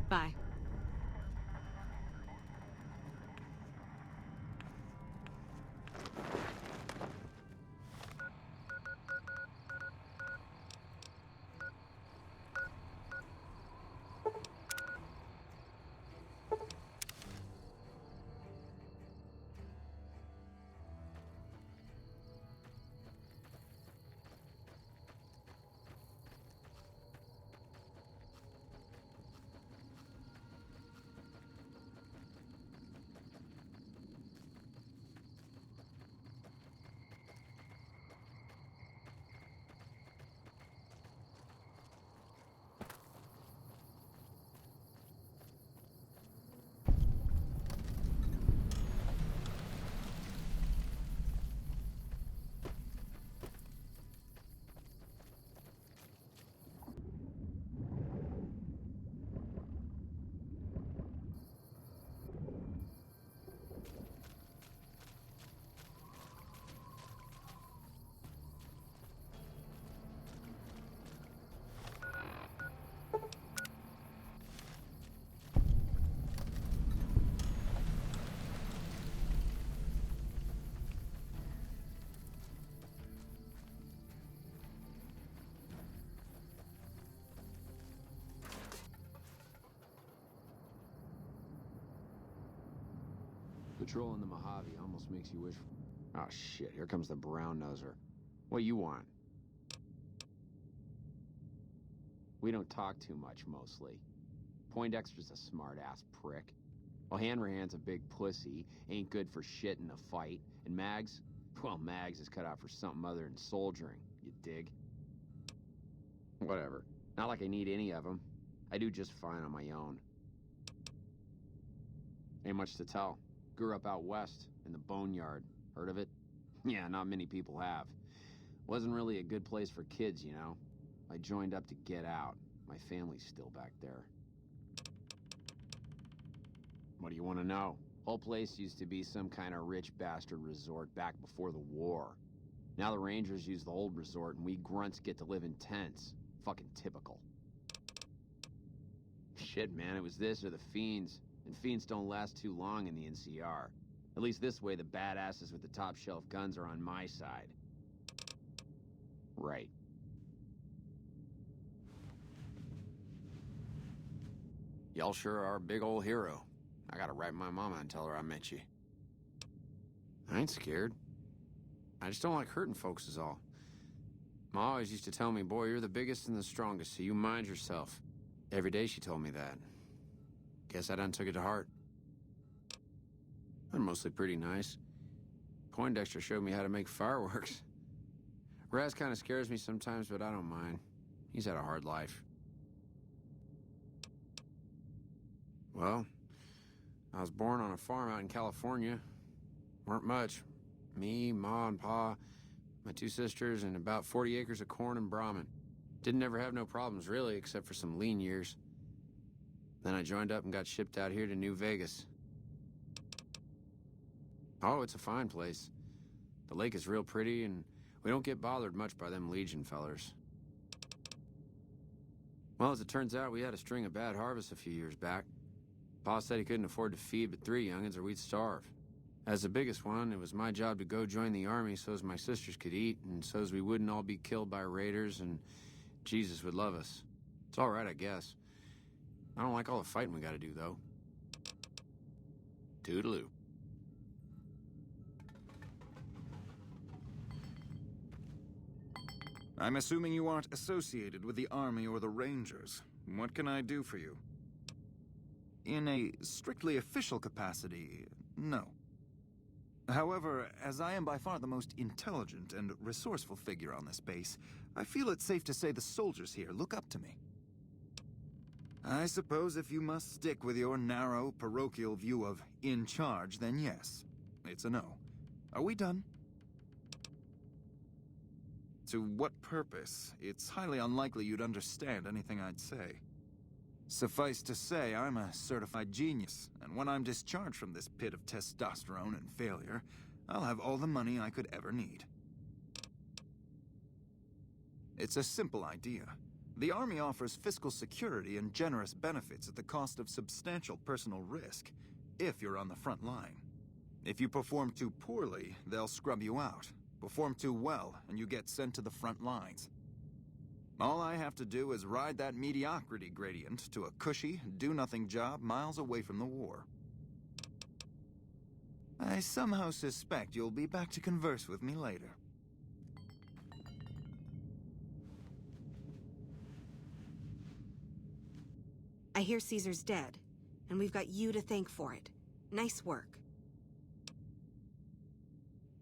Bye. Patrolling the Mojave almost makes you wish... Oh shit, here comes the brown noser. What you want? We don't talk too much, mostly. Poindexter's a smart-ass prick. While Hanrahan's a big pussy, ain't good for shit in a fight. And Mags? Well, Mags is cut out for something other than soldiering, you dig? Whatever. Not like I need any of them. I do just fine on my own. Ain't much to tell. Grew up out west, in the Boneyard. Heard of it? Yeah, not many people have. Wasn't really a good place for kids, you know? I joined up to get out. My family's still back there. What do you want to know? Whole place used to be some kind of rich bastard resort back before the war. Now the Rangers use the old resort and we grunts get to live in tents. Fucking typical. Shit, man, it was this or the Fiends. And Fiends don't last too long in the NCR. At least this way the badasses with the top shelf guns are on my side. Right. Y'all sure are a big old hero. I gotta write my mama and tell her I met you. I ain't scared. I just don't like hurting folks is all. Ma always used to tell me, boy, you're the biggest and the strongest, so you mind yourself. Every day she told me that. Guess I done took it to heart. They're mostly pretty nice. Poindexter showed me how to make fireworks. Raz kind of scares me sometimes, but I don't mind. He's had a hard life. Well, I was born on a farm out in California. Weren't much. Me, Ma, and Pa, my 2 sisters, and about 40 acres of corn and Brahmin. Didn't ever have no problems, really, except for some lean years. Then I joined up and got shipped out here to New Vegas. Oh, it's a fine place. The lake is real pretty, and we don't get bothered much by them Legion fellers. Well, as it turns out, we had a string of bad harvests a few years back. Pa said he couldn't afford to feed but 3 youngins or we'd starve. As the biggest one, it was my job to go join the army so's my sisters could eat and so's we wouldn't all be killed by raiders and Jesus would love us. It's all right, I guess. I don't like all the fighting we gotta do, though. Toodaloo. I'm assuming you aren't associated with the Army or the Rangers. What can I do for you? In a strictly official capacity, no. However, as I am by far the most intelligent and resourceful figure on this base, I feel it's safe to say the soldiers here look up to me. I suppose if you must stick with your narrow, parochial view of in charge, then yes, it's a no. Are we done? To what purpose? It's highly unlikely you'd understand anything I'd say. Suffice to say, I'm a certified genius, and when I'm discharged from this pit of testosterone and failure, I'll have all the money I could ever need. It's a simple idea. The Army offers fiscal security and generous benefits at the cost of substantial personal risk, if you're on the front line. If you perform too poorly, they'll scrub you out. Perform too well, and you get sent to the front lines. All I have to do is ride that mediocrity gradient to a cushy, do-nothing job miles away from the war. I somehow suspect you'll be back to converse with me later. I hear Caesar's dead, and we've got you to thank for it. Nice work.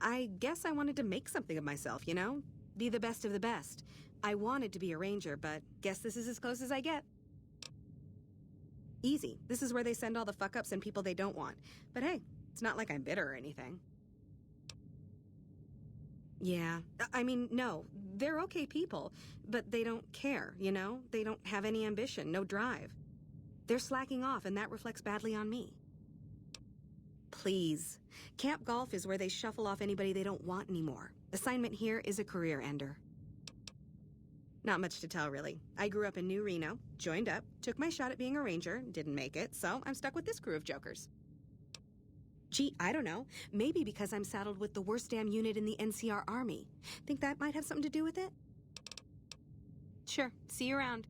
I guess I wanted to make something of myself, you know? Be the best of the best. I wanted to be a ranger, but guess this is as close as I get. Easy. This is where they send all the fuck-ups and people they don't want. But hey, it's not like I'm bitter or anything. Yeah, I mean, no, they're okay people, but they don't care, you know? They don't have any ambition, no drive. They're slacking off, and that reflects badly on me. Please. Camp Golf is where they shuffle off anybody they don't want anymore. Assignment here is a career ender. Not much to tell, really. I grew up in New Reno, joined up, took my shot at being a ranger, didn't make it, so I'm stuck with this crew of jokers. Gee, I don't know. Maybe because I'm saddled with the worst damn unit in the NCR Army. Think that might have something to do with it? Sure. See you around.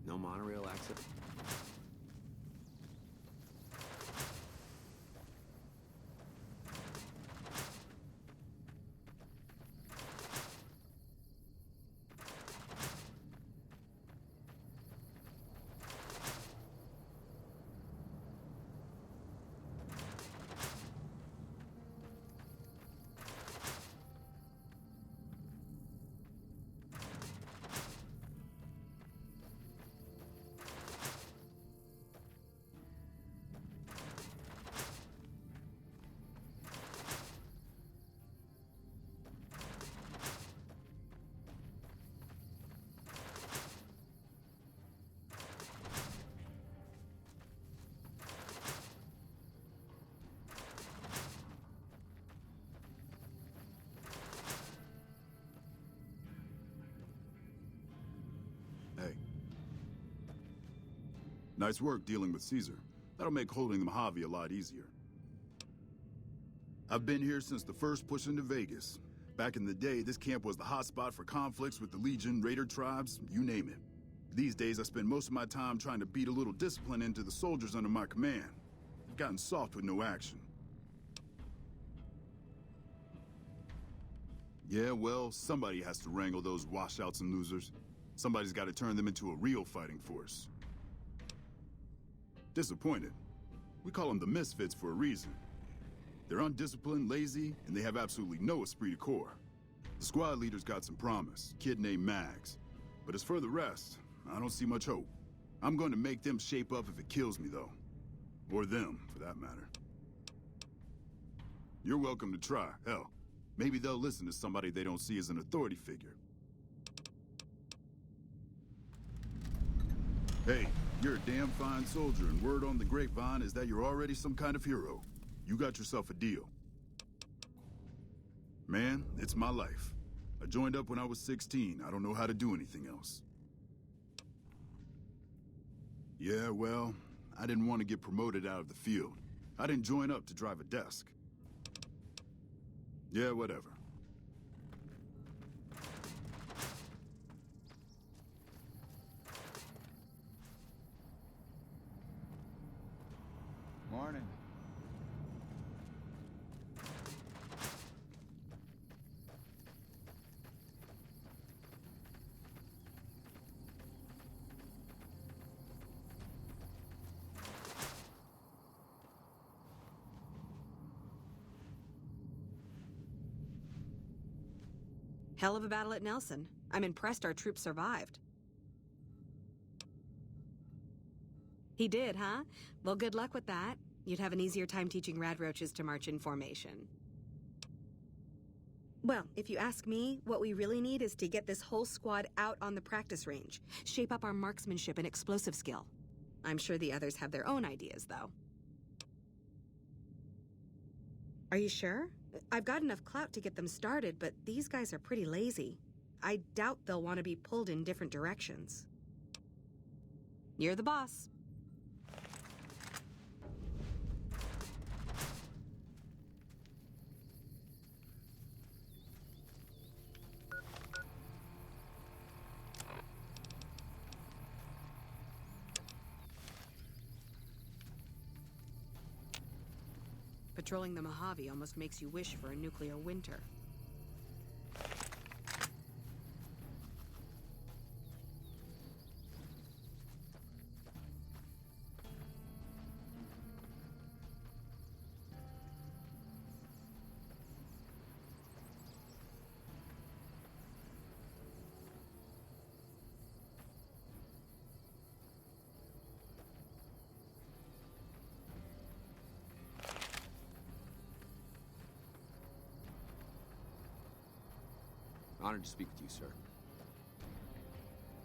No monorail exit? Nice work dealing with Caesar. That'll make holding the Mojave a lot easier. I've been here since the first push into Vegas. Back in the day, this camp was the hotspot for conflicts with the Legion, Raider tribes, you name it. These days, I spend most of my time trying to beat a little discipline into the soldiers under my command. I've gotten soft with no action. Yeah, well, somebody has to wrangle those washouts and losers. Somebody's got to turn them into a real fighting force. Disappointed. We call them the Misfits for a reason. They're undisciplined, lazy, and they have absolutely no esprit de corps. The squad leader's got some promise, kid named Mags. But as for the rest, I don't see much hope. I'm going to make them shape up if it kills me, though. Or them, for that matter. You're welcome to try. Hell, maybe they'll listen to somebody they don't see as an authority figure. Hey, you're a damn fine soldier, and word on the grapevine is that you're already some kind of hero. You got yourself a deal. Man, it's my life. I joined up when I was 16. I don't know how to do anything else. Yeah, well, I didn't want to get promoted out of the field. I didn't join up to drive a desk. Yeah, whatever. Morning. Hell of a battle at Nelson. I'm impressed our troops survived. He did, huh? Well, good luck with that. You'd have an easier time teaching radroaches to march in formation. Well, if you ask me, what we really need is to get this whole squad out on the practice range. Shape up our marksmanship and explosive skill. I'm sure the others have their own ideas, though. Are you sure? I've got enough clout to get them started, but these guys are pretty lazy. I doubt they'll want to be pulled in different directions. You're the boss. Patrolling the Mojave almost makes you wish for a nuclear winter. Honored to speak with you, sir.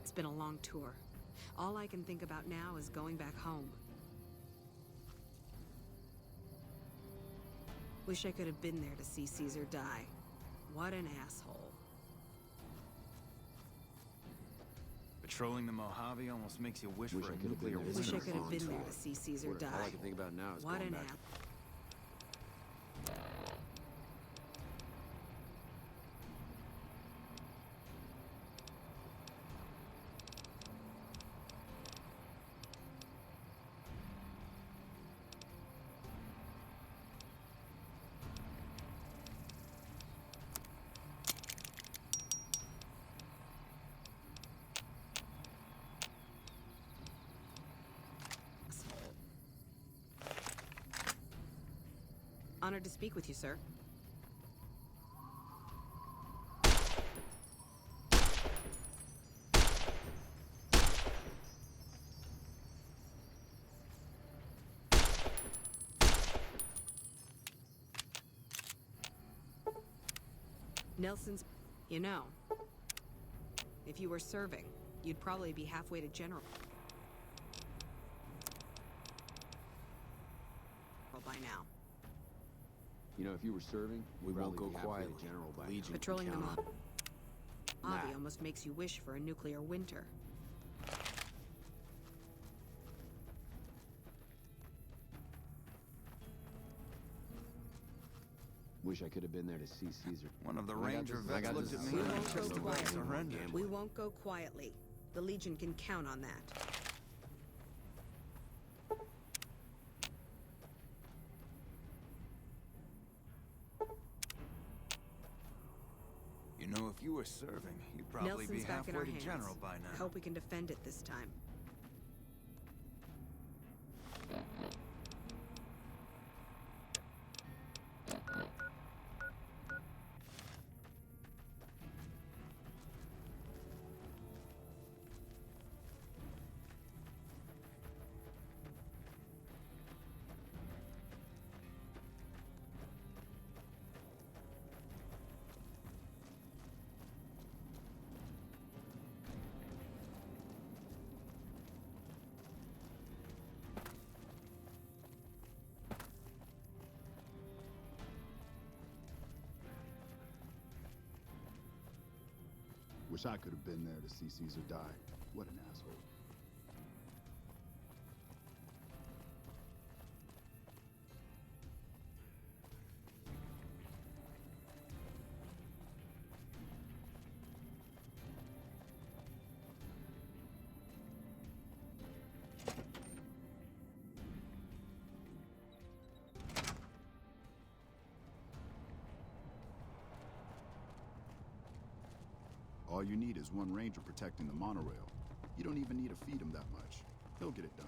It's been a long tour. All I can think about now is going back home. Wish I could have been there to see Caesar die. What an asshole. Patrolling the Mojave almost makes you wish for a nuclear winter. Wish I could have been there to see Caesar die. All I can think about now is what going an back. Honored to speak with you, sir. Nelson's... You know, if you were serving, you'd probably be halfway to general by now. You know, if you were serving, We won't go quietly. General by Legion now. Patrolling the Count on Mojave Nah. almost makes you wish for a nuclear winter. Wish I could have been there to see Caesar. One of the When I got ranger this- vets looked at me We and won't go just about quietly. surrendered. We won't go quietly. The Legion can count on that. You know, if you were serving, you'd probably Nelson's be back in halfway our to hands. general by now. I hope we can defend it this time. Wish I could have been there to see Caesar die. What an asshole. All you need is one ranger protecting the monorail. You don't even need to feed him that much. He'll get it done.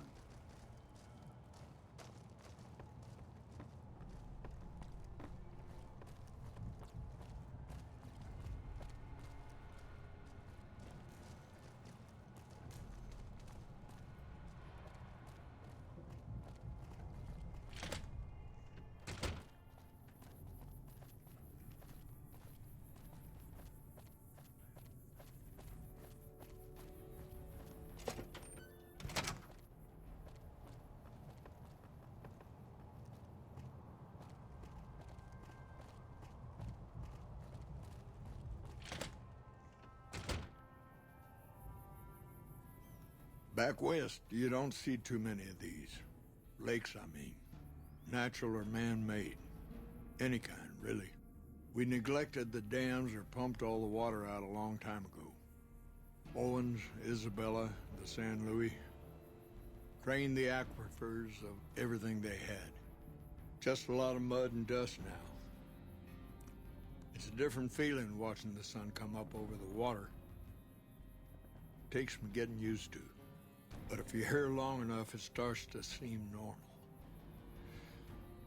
Back west, you don't see too many of these. Lakes, I mean. Natural or man-made. Any kind, really. We neglected the dams or pumped all the water out a long time ago. Owens, Isabella, the San Luis. Drained the aquifers of everything they had. Just a lot of mud and dust now. It's a different feeling watching the sun come up over the water. Takes some getting used to. But if you're here long enough, it starts to seem normal.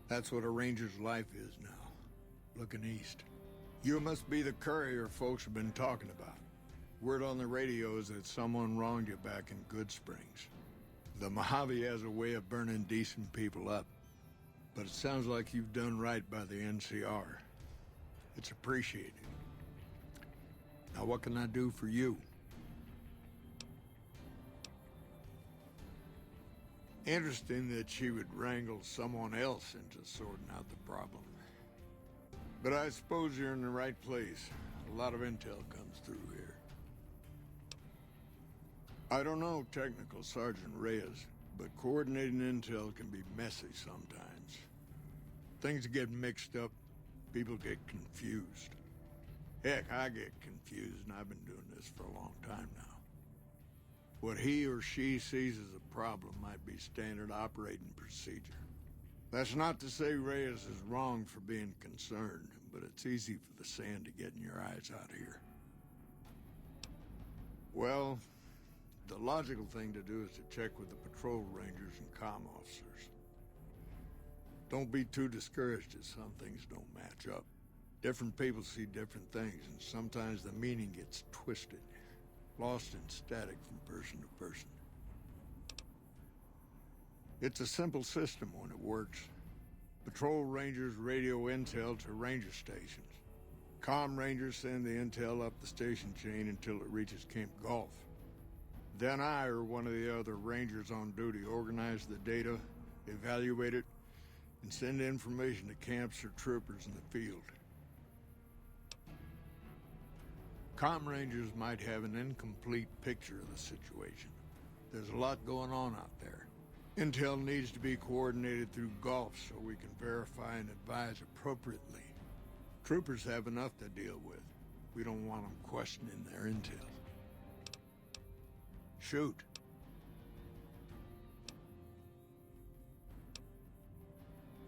That's what a ranger's life is now, looking east. You must be the courier folks have been talking about. Word on the radio is that someone wronged you back in Good Springs. The Mojave has a way of burning decent people up. But it sounds like you've done right by the NCR. It's appreciated. Now what can I do for you? Interesting that she would wrangle someone else into sorting out the problem. But I suppose you're in the right place. A lot of intel comes through here. I don't know Technical Sergeant Reyes, but coordinating intel can be messy sometimes. Things get mixed up, people get confused. Heck, I get confused, and I've been doing this for a long time now. What he or she sees as a problem might be standard operating procedure. That's not to say Reyes is wrong for being concerned, but it's easy for the sand to get in your eyes out here. Well, the logical thing to do is to check with the patrol rangers and comm officers. Don't be too discouraged if some things don't match up. Different people see different things, and sometimes the meaning gets twisted. Lost in static from person to person. It's a simple system when it works. Patrol rangers radio intel to ranger stations. Comm rangers send the intel up the station chain until it reaches Camp Golf. Then I or one of the other rangers on duty organize the data, evaluate it, and send information to camps or troopers in the field. Comm rangers might have an incomplete picture of the situation. There's a lot going on out there. Intel needs to be coordinated through Golf so we can verify and advise appropriately. Troopers have enough to deal with. We don't want them questioning their intel. Shoot.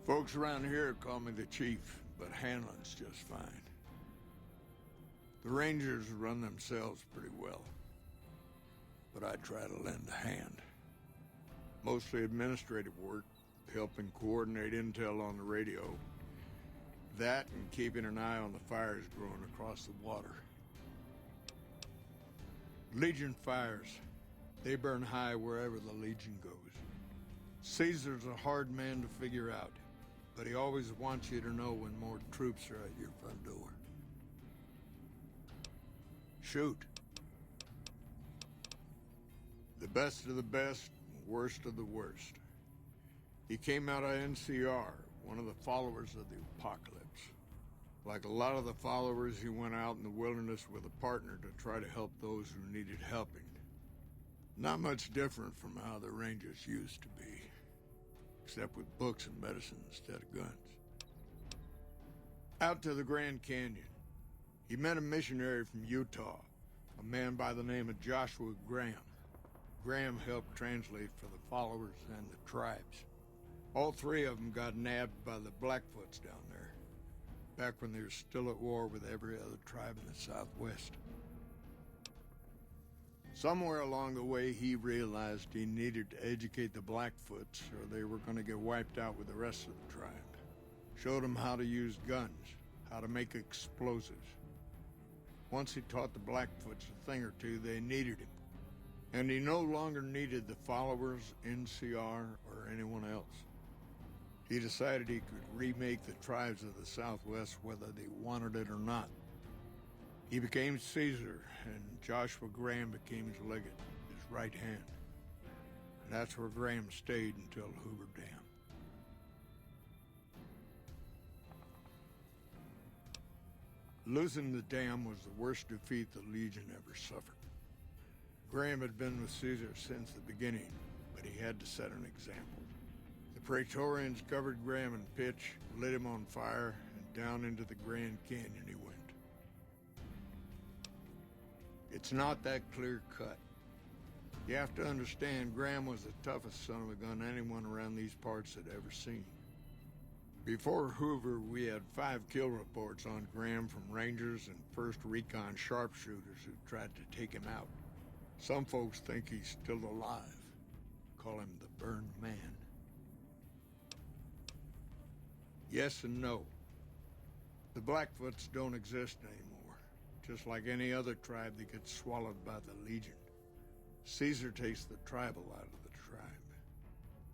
Folks around here call me the Chief, but Hanlon's just fine. The Rangers run themselves pretty well, but I try to lend a hand. Mostly administrative work, helping coordinate intel on the radio. That and keeping an eye on the fires growing across the water. Legion fires. They burn high wherever the Legion goes. Caesar's a hard man to figure out, but he always wants you to know when more troops are at your front door. Shoot. The best of the best, worst of the worst. He came out of NCR, one of the followers of the apocalypse. Like a lot of the followers, he went out in the wilderness with a partner to try to help those who needed helping. Not much different from how the Rangers used to be, except with books and medicine instead of guns. Out to the Grand Canyon, he met a missionary from Utah, a man by the name of Joshua Graham. Graham helped translate for the followers and the tribes. All three of them got nabbed by the Blackfoots down there, back when they were still at war with every other tribe in the Southwest. Somewhere along the way, he realized he needed to educate the Blackfoots or they were going to get wiped out with the rest of the tribe. Showed them how to use guns, how to make explosives. Once he taught the Blackfoots a thing or two, they needed him. And he no longer needed the followers, NCR, or anyone else. He decided he could remake the tribes of the Southwest whether they wanted it or not. He became Caesar, and Joshua Graham became his legate, his right hand. And that's where Graham stayed until Hoover Dam. Losing the dam was the worst defeat the Legion ever suffered. Graham had been with Caesar since the beginning, but he had to set an example. The Praetorians covered Graham in pitch, lit him on fire, and down into the Grand Canyon he went. It's not that clear-cut. You have to understand, Graham was the toughest son of a gun anyone around these parts had ever seen. Before Hoover, we had 5 kill reports on Graham from Rangers and 1st Recon sharpshooters who tried to take him out. Some folks think he's still alive. Call him the Burned Man. Yes and no. The Blackfoots don't exist anymore. Just like any other tribe that gets swallowed by the Legion. Caesar takes the tribal out of the tribe.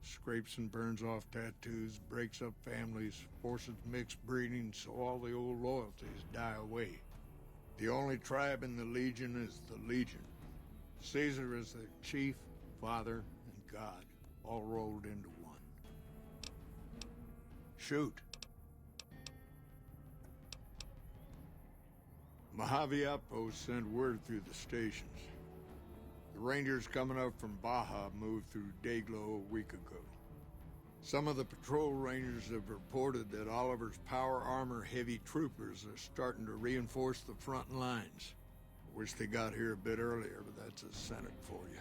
Scrapes and burns off tattoos, breaks up families, forces mixed breeding so all the old loyalties die away. The only tribe in the Legion is the Legion. Caesar is the chief, father, and God, all rolled into one. Shoot. Mojave Outpost sent word through the stations. The Rangers coming up from Baja moved through Dayglow a week ago. Some of the patrol rangers have reported that Oliver's power armor heavy troopers are starting to reinforce the front lines. Wish they got here a bit earlier, but that's a Senate for you.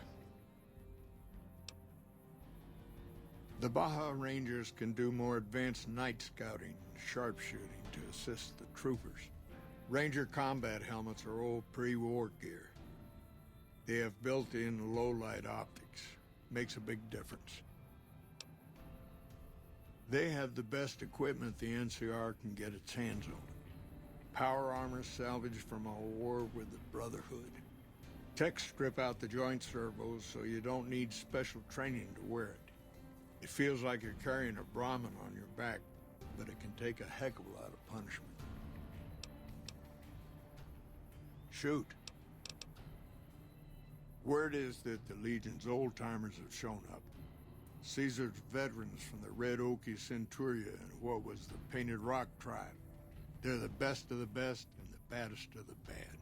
The Baja Rangers can do more advanced night scouting and sharpshooting to assist the troopers. Ranger combat helmets are old pre-war gear. They have built-in low-light optics. Makes a big difference. They have the best equipment the NCR can get its hands on. Power armor salvaged from a war with the Brotherhood. Techs strip out the joint servos so you don't need special training to wear it. It feels like you're carrying a Brahmin on your back, but it can take a heck of a lot of punishment. Shoot. Word is that the Legion's old-timers have shown up. Caesar's veterans from the Red Okie Centuria and what was the Painted Rock tribe. They're the best of the best and the baddest of the bad.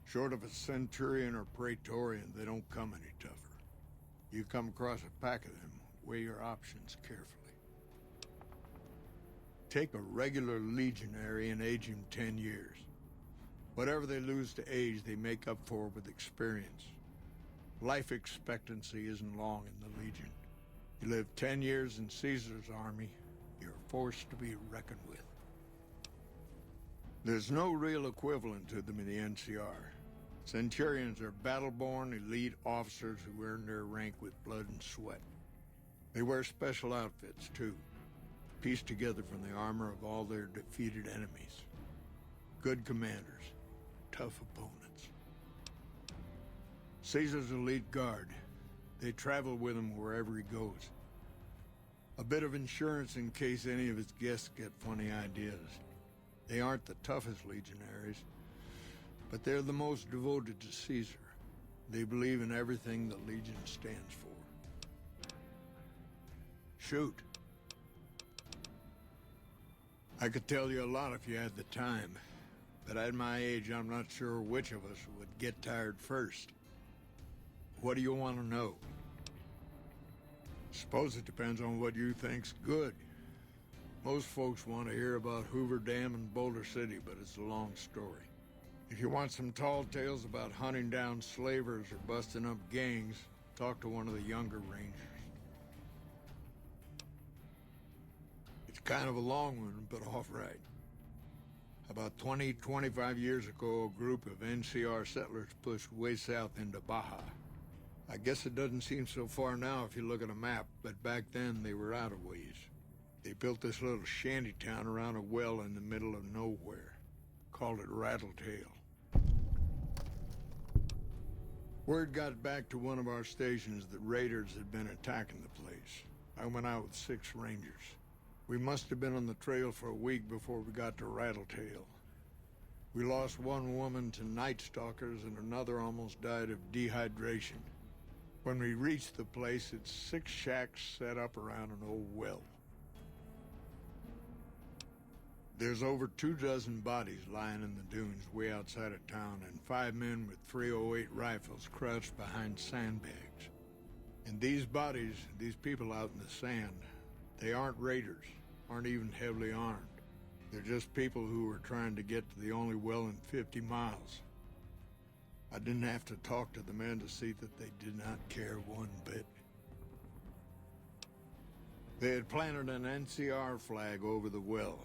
Short of a Centurion or Praetorian, they don't come any tougher. You come across a pack of them, weigh your options carefully. Take a regular legionary and age him 10 years. Whatever they lose to age, they make up for with experience. Life expectancy isn't long in the Legion. You live 10 years in Caesar's army, you're a force to be reckoned with. There's no real equivalent to them in the NCR. Centurions are battle-born, elite officers who earn their rank with blood and sweat. They wear special outfits, too, pieced together from the armor of all their defeated enemies. Good commanders, tough opponents. Caesar's elite guard. They travel with him wherever he goes. A bit of insurance in case any of his guests get funny ideas. They aren't the toughest legionaries, but they're the most devoted to Caesar. They believe in everything the Legion stands for. Shoot. I could tell you a lot if you had the time, but at my age, I'm not sure which of us would get tired first. What do you want to know? Suppose it depends on what you think's good. Most folks want to hear about Hoover Dam and Boulder City, but it's a long story. If you want some tall tales about hunting down slavers or busting up gangs, talk to one of the younger rangers. It's kind of a long one, but all right. About 25 years ago, a group of NCR settlers pushed way south into Baja. I guess it doesn't seem so far now if you look at a map, but back then they were out of ways. They built this little shanty town around a well in the middle of nowhere. Called it Rattletail. Word got back to one of our stations that raiders had been attacking the place. I went out with 6 rangers. We must have been on the trail for a week before we got to Rattletail. We lost one woman to night stalkers and another almost died of dehydration. When we reached the place, it's 6 shacks set up around an old well. There's over 24 bodies lying in the dunes way outside of town, and 5 men with 308 rifles crouched behind sandbags. And these bodies, these people out in the sand, they aren't raiders, aren't even heavily armed. They're just people who were trying to get to the only well in 50 miles. I didn't have to talk to the men to see that they did not care one bit. They had planted an NCR flag over the well,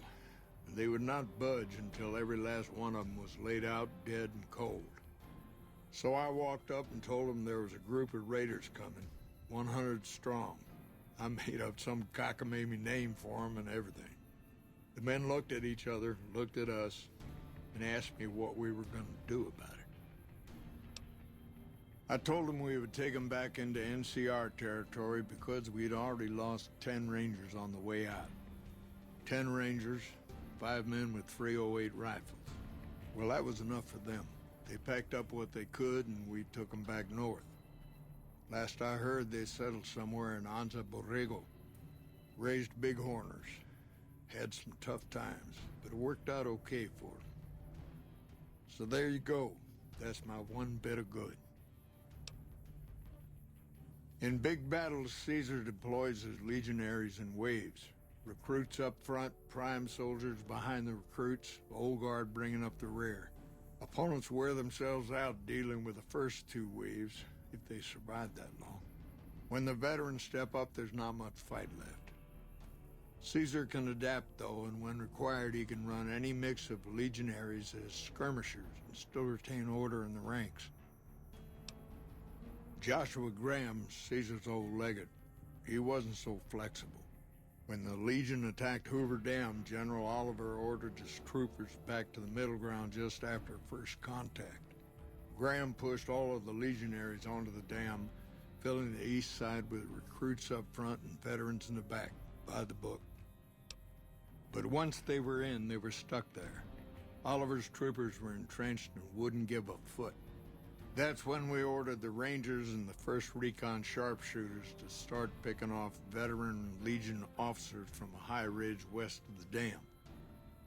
and they would not budge until every last one of them was laid out dead and cold. So I walked up and told them there was a group of raiders coming, 100 strong. I made up some cockamamie name for them and everything. The men looked at each other, looked at us, and asked me what we were going to do about it. I told them we would take them back into NCR territory because we'd already lost 10 Rangers on the way out. 10 Rangers, 5 men with 308 rifles. Well, that was enough for them. They packed up what they could and we took them back north. Last I heard, they settled somewhere in Anza Borrego. Raised bighorners. Had some tough times, but it worked out okay for them. So there you go. That's my one bit of good. In big battles, Caesar deploys his legionaries in waves. Recruits up front, prime soldiers behind the recruits, old guard bringing up the rear. Opponents wear themselves out dealing with the first 2 waves, if they survive that long. When the veterans step up, there's not much fight left. Caesar can adapt, though, and when required, he can run any mix of legionaries as skirmishers and still retain order in the ranks. Joshua Graham, Caesar's old legate, he wasn't so flexible. When the Legion attacked Hoover Dam, General Oliver ordered his troopers back to the middle ground just after first contact. Graham pushed all of the legionaries onto the dam, filling the east side with recruits up front and veterans in the back, by the book. But once they were in, they were stuck there. Oliver's troopers were entrenched and wouldn't give a foot. That's when we ordered the Rangers and the 1st Recon sharpshooters to start picking off veteran Legion officers from a high ridge west of the dam.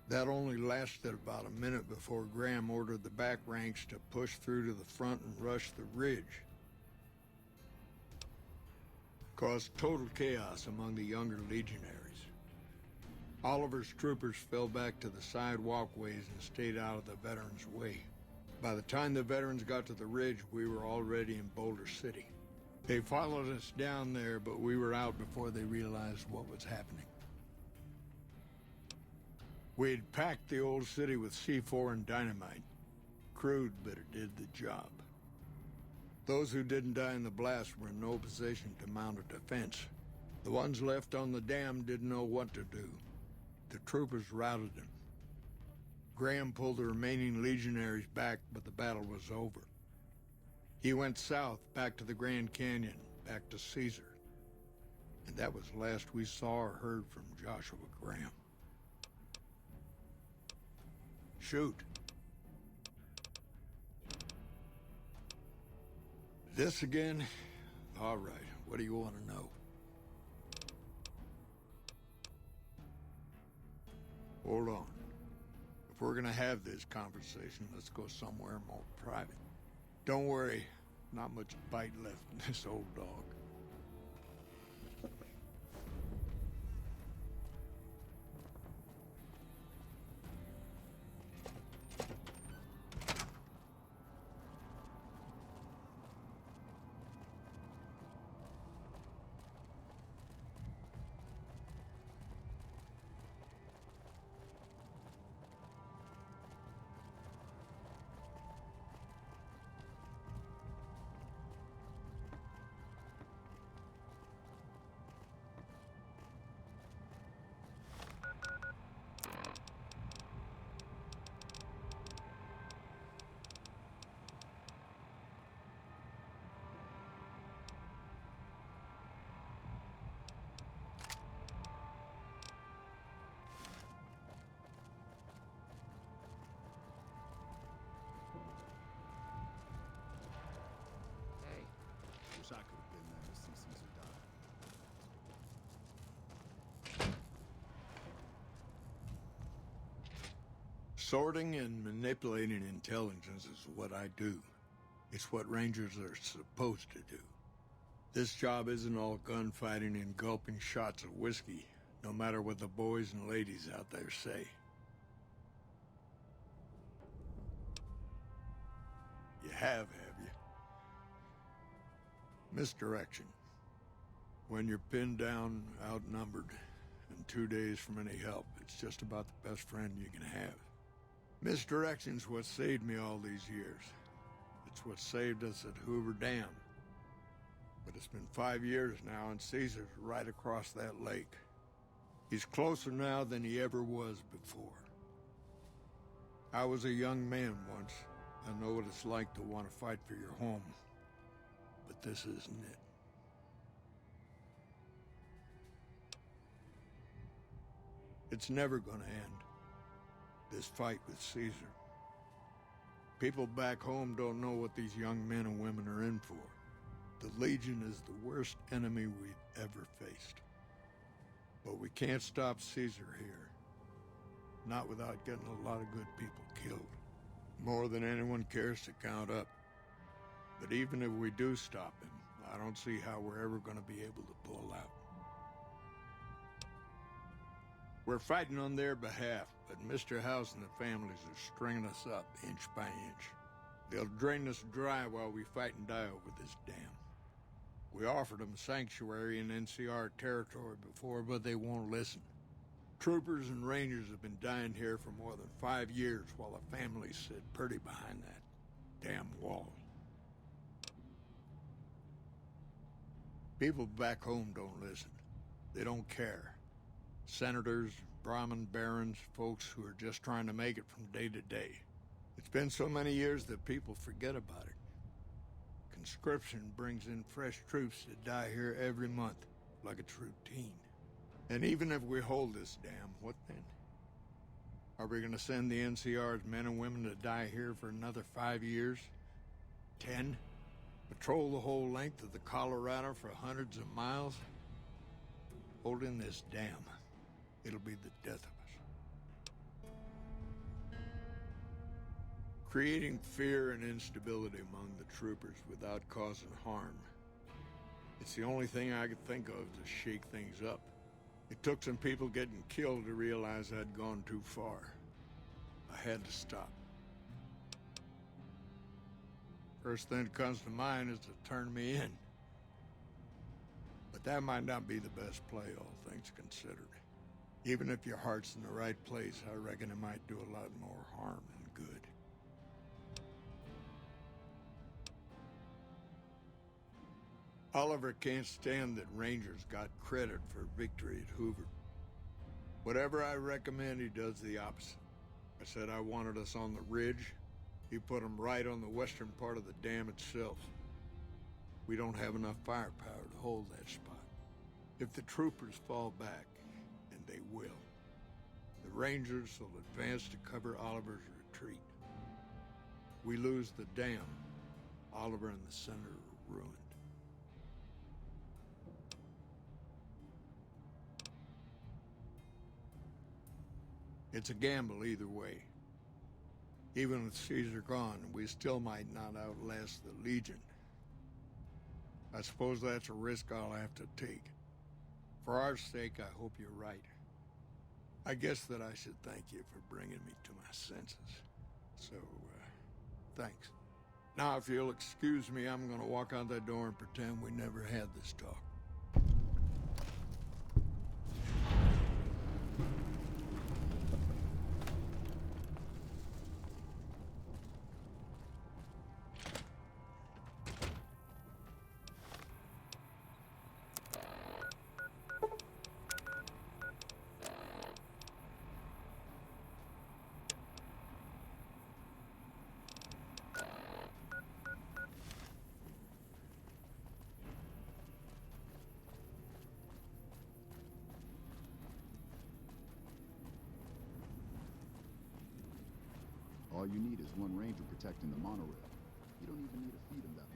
That only lasted about a minute before Graham ordered the back ranks to push through to the front and rush the ridge. Caused total chaos among the younger legionaries. Oliver's troopers fell back to the side walkways and stayed out of the veterans' way. By the time the veterans got to the ridge, we were already in Boulder City. They followed us down there, but we were out before they realized what was happening. We'd packed the old city with C4 and dynamite. Crude, but it did the job. Those who didn't die in the blast were in no position to mount a defense. The ones left on the dam didn't know what to do. The troopers routed them. Graham pulled the remaining legionaries back, but the battle was over. He went south, back to the Grand Canyon, back to Caesar. And that was the last we saw or heard from Joshua Graham. Shoot. This again? All right, what do you want to know? Hold on. If we're gonna have this conversation, let's go somewhere more private. Don't worry, not much bite left in this old dog. Wish I could have been there to see Caesar die. Sorting and manipulating intelligence is what I do. It's what Rangers are supposed to do. This job isn't all gunfighting and gulping shots of whiskey, no matter what the boys and ladies out there say. You have you? Misdirection. When you're pinned down, outnumbered, and 2 days from any help, it's just about the best friend you can have. Misdirection's what saved me all these years. It's what saved us at Hoover Dam. But it's been 5 years now, and Caesar's right across that lake. He's closer now than he ever was before. I was a young man once. I know what it's like to want to fight for your home. But this isn't it. It's never gonna end. This fight with Caesar. People back home don't know what these young men and women are in for. The Legion is the worst enemy we've ever faced. But we can't stop Caesar here. Not without getting a lot of good people killed. More than anyone cares to count up. But even if we do stop him, I don't see how we're ever going to be able to pull out. We're fighting on their behalf, but Mr. House and the families are stringing us up inch by inch. They'll drain us dry while we fight and die over this dam. We offered them sanctuary in NCR territory before, but they won't listen. Troopers and Rangers have been dying here for more than 5 years while the families sit pretty behind that damn wall. People back home don't listen. They don't care. Senators, Brahmin barons, folks who are just trying to make it from day to day. It's been so many years that people forget about it. Conscription brings in fresh troops that die here every month, like it's routine. And even if we hold this dam, what then? Are we gonna send the NCR's men and women to die here for another 5 years? 10? Patrol the whole length of the Colorado for hundreds of miles? Holding this dam, it'll be the death of us. Creating fear and instability among the troopers without causing harm. It's the only thing I could think of to shake things up. It took some people getting killed to realize I'd gone too far. I had to stop. First thing that comes to mind is to turn me in. But that might not be the best play, all things considered. Even if your heart's in the right place, I reckon it might do a lot more harm than good. Oliver can't stand that Rangers got credit for victory at Hoover. Whatever I recommend, he does the opposite. I said I wanted us on the ridge. He put them right on the western part of the dam itself. We don't have enough firepower to hold that spot. If the troopers fall back, and they will, the Rangers will advance to cover Oliver's retreat. We lose the dam, Oliver and the center are ruined. It's a gamble either way. Even with Caesar gone, we still might not outlast the Legion. I suppose that's a risk I'll have to take. For our sake, I hope you're right. I guess that I should thank you for bringing me to my senses. So, thanks. Now, if you'll excuse me, I'm gonna walk out that door and pretend we never had this talk. All you need is one ranger protecting the monorail. You don't even need to feed him that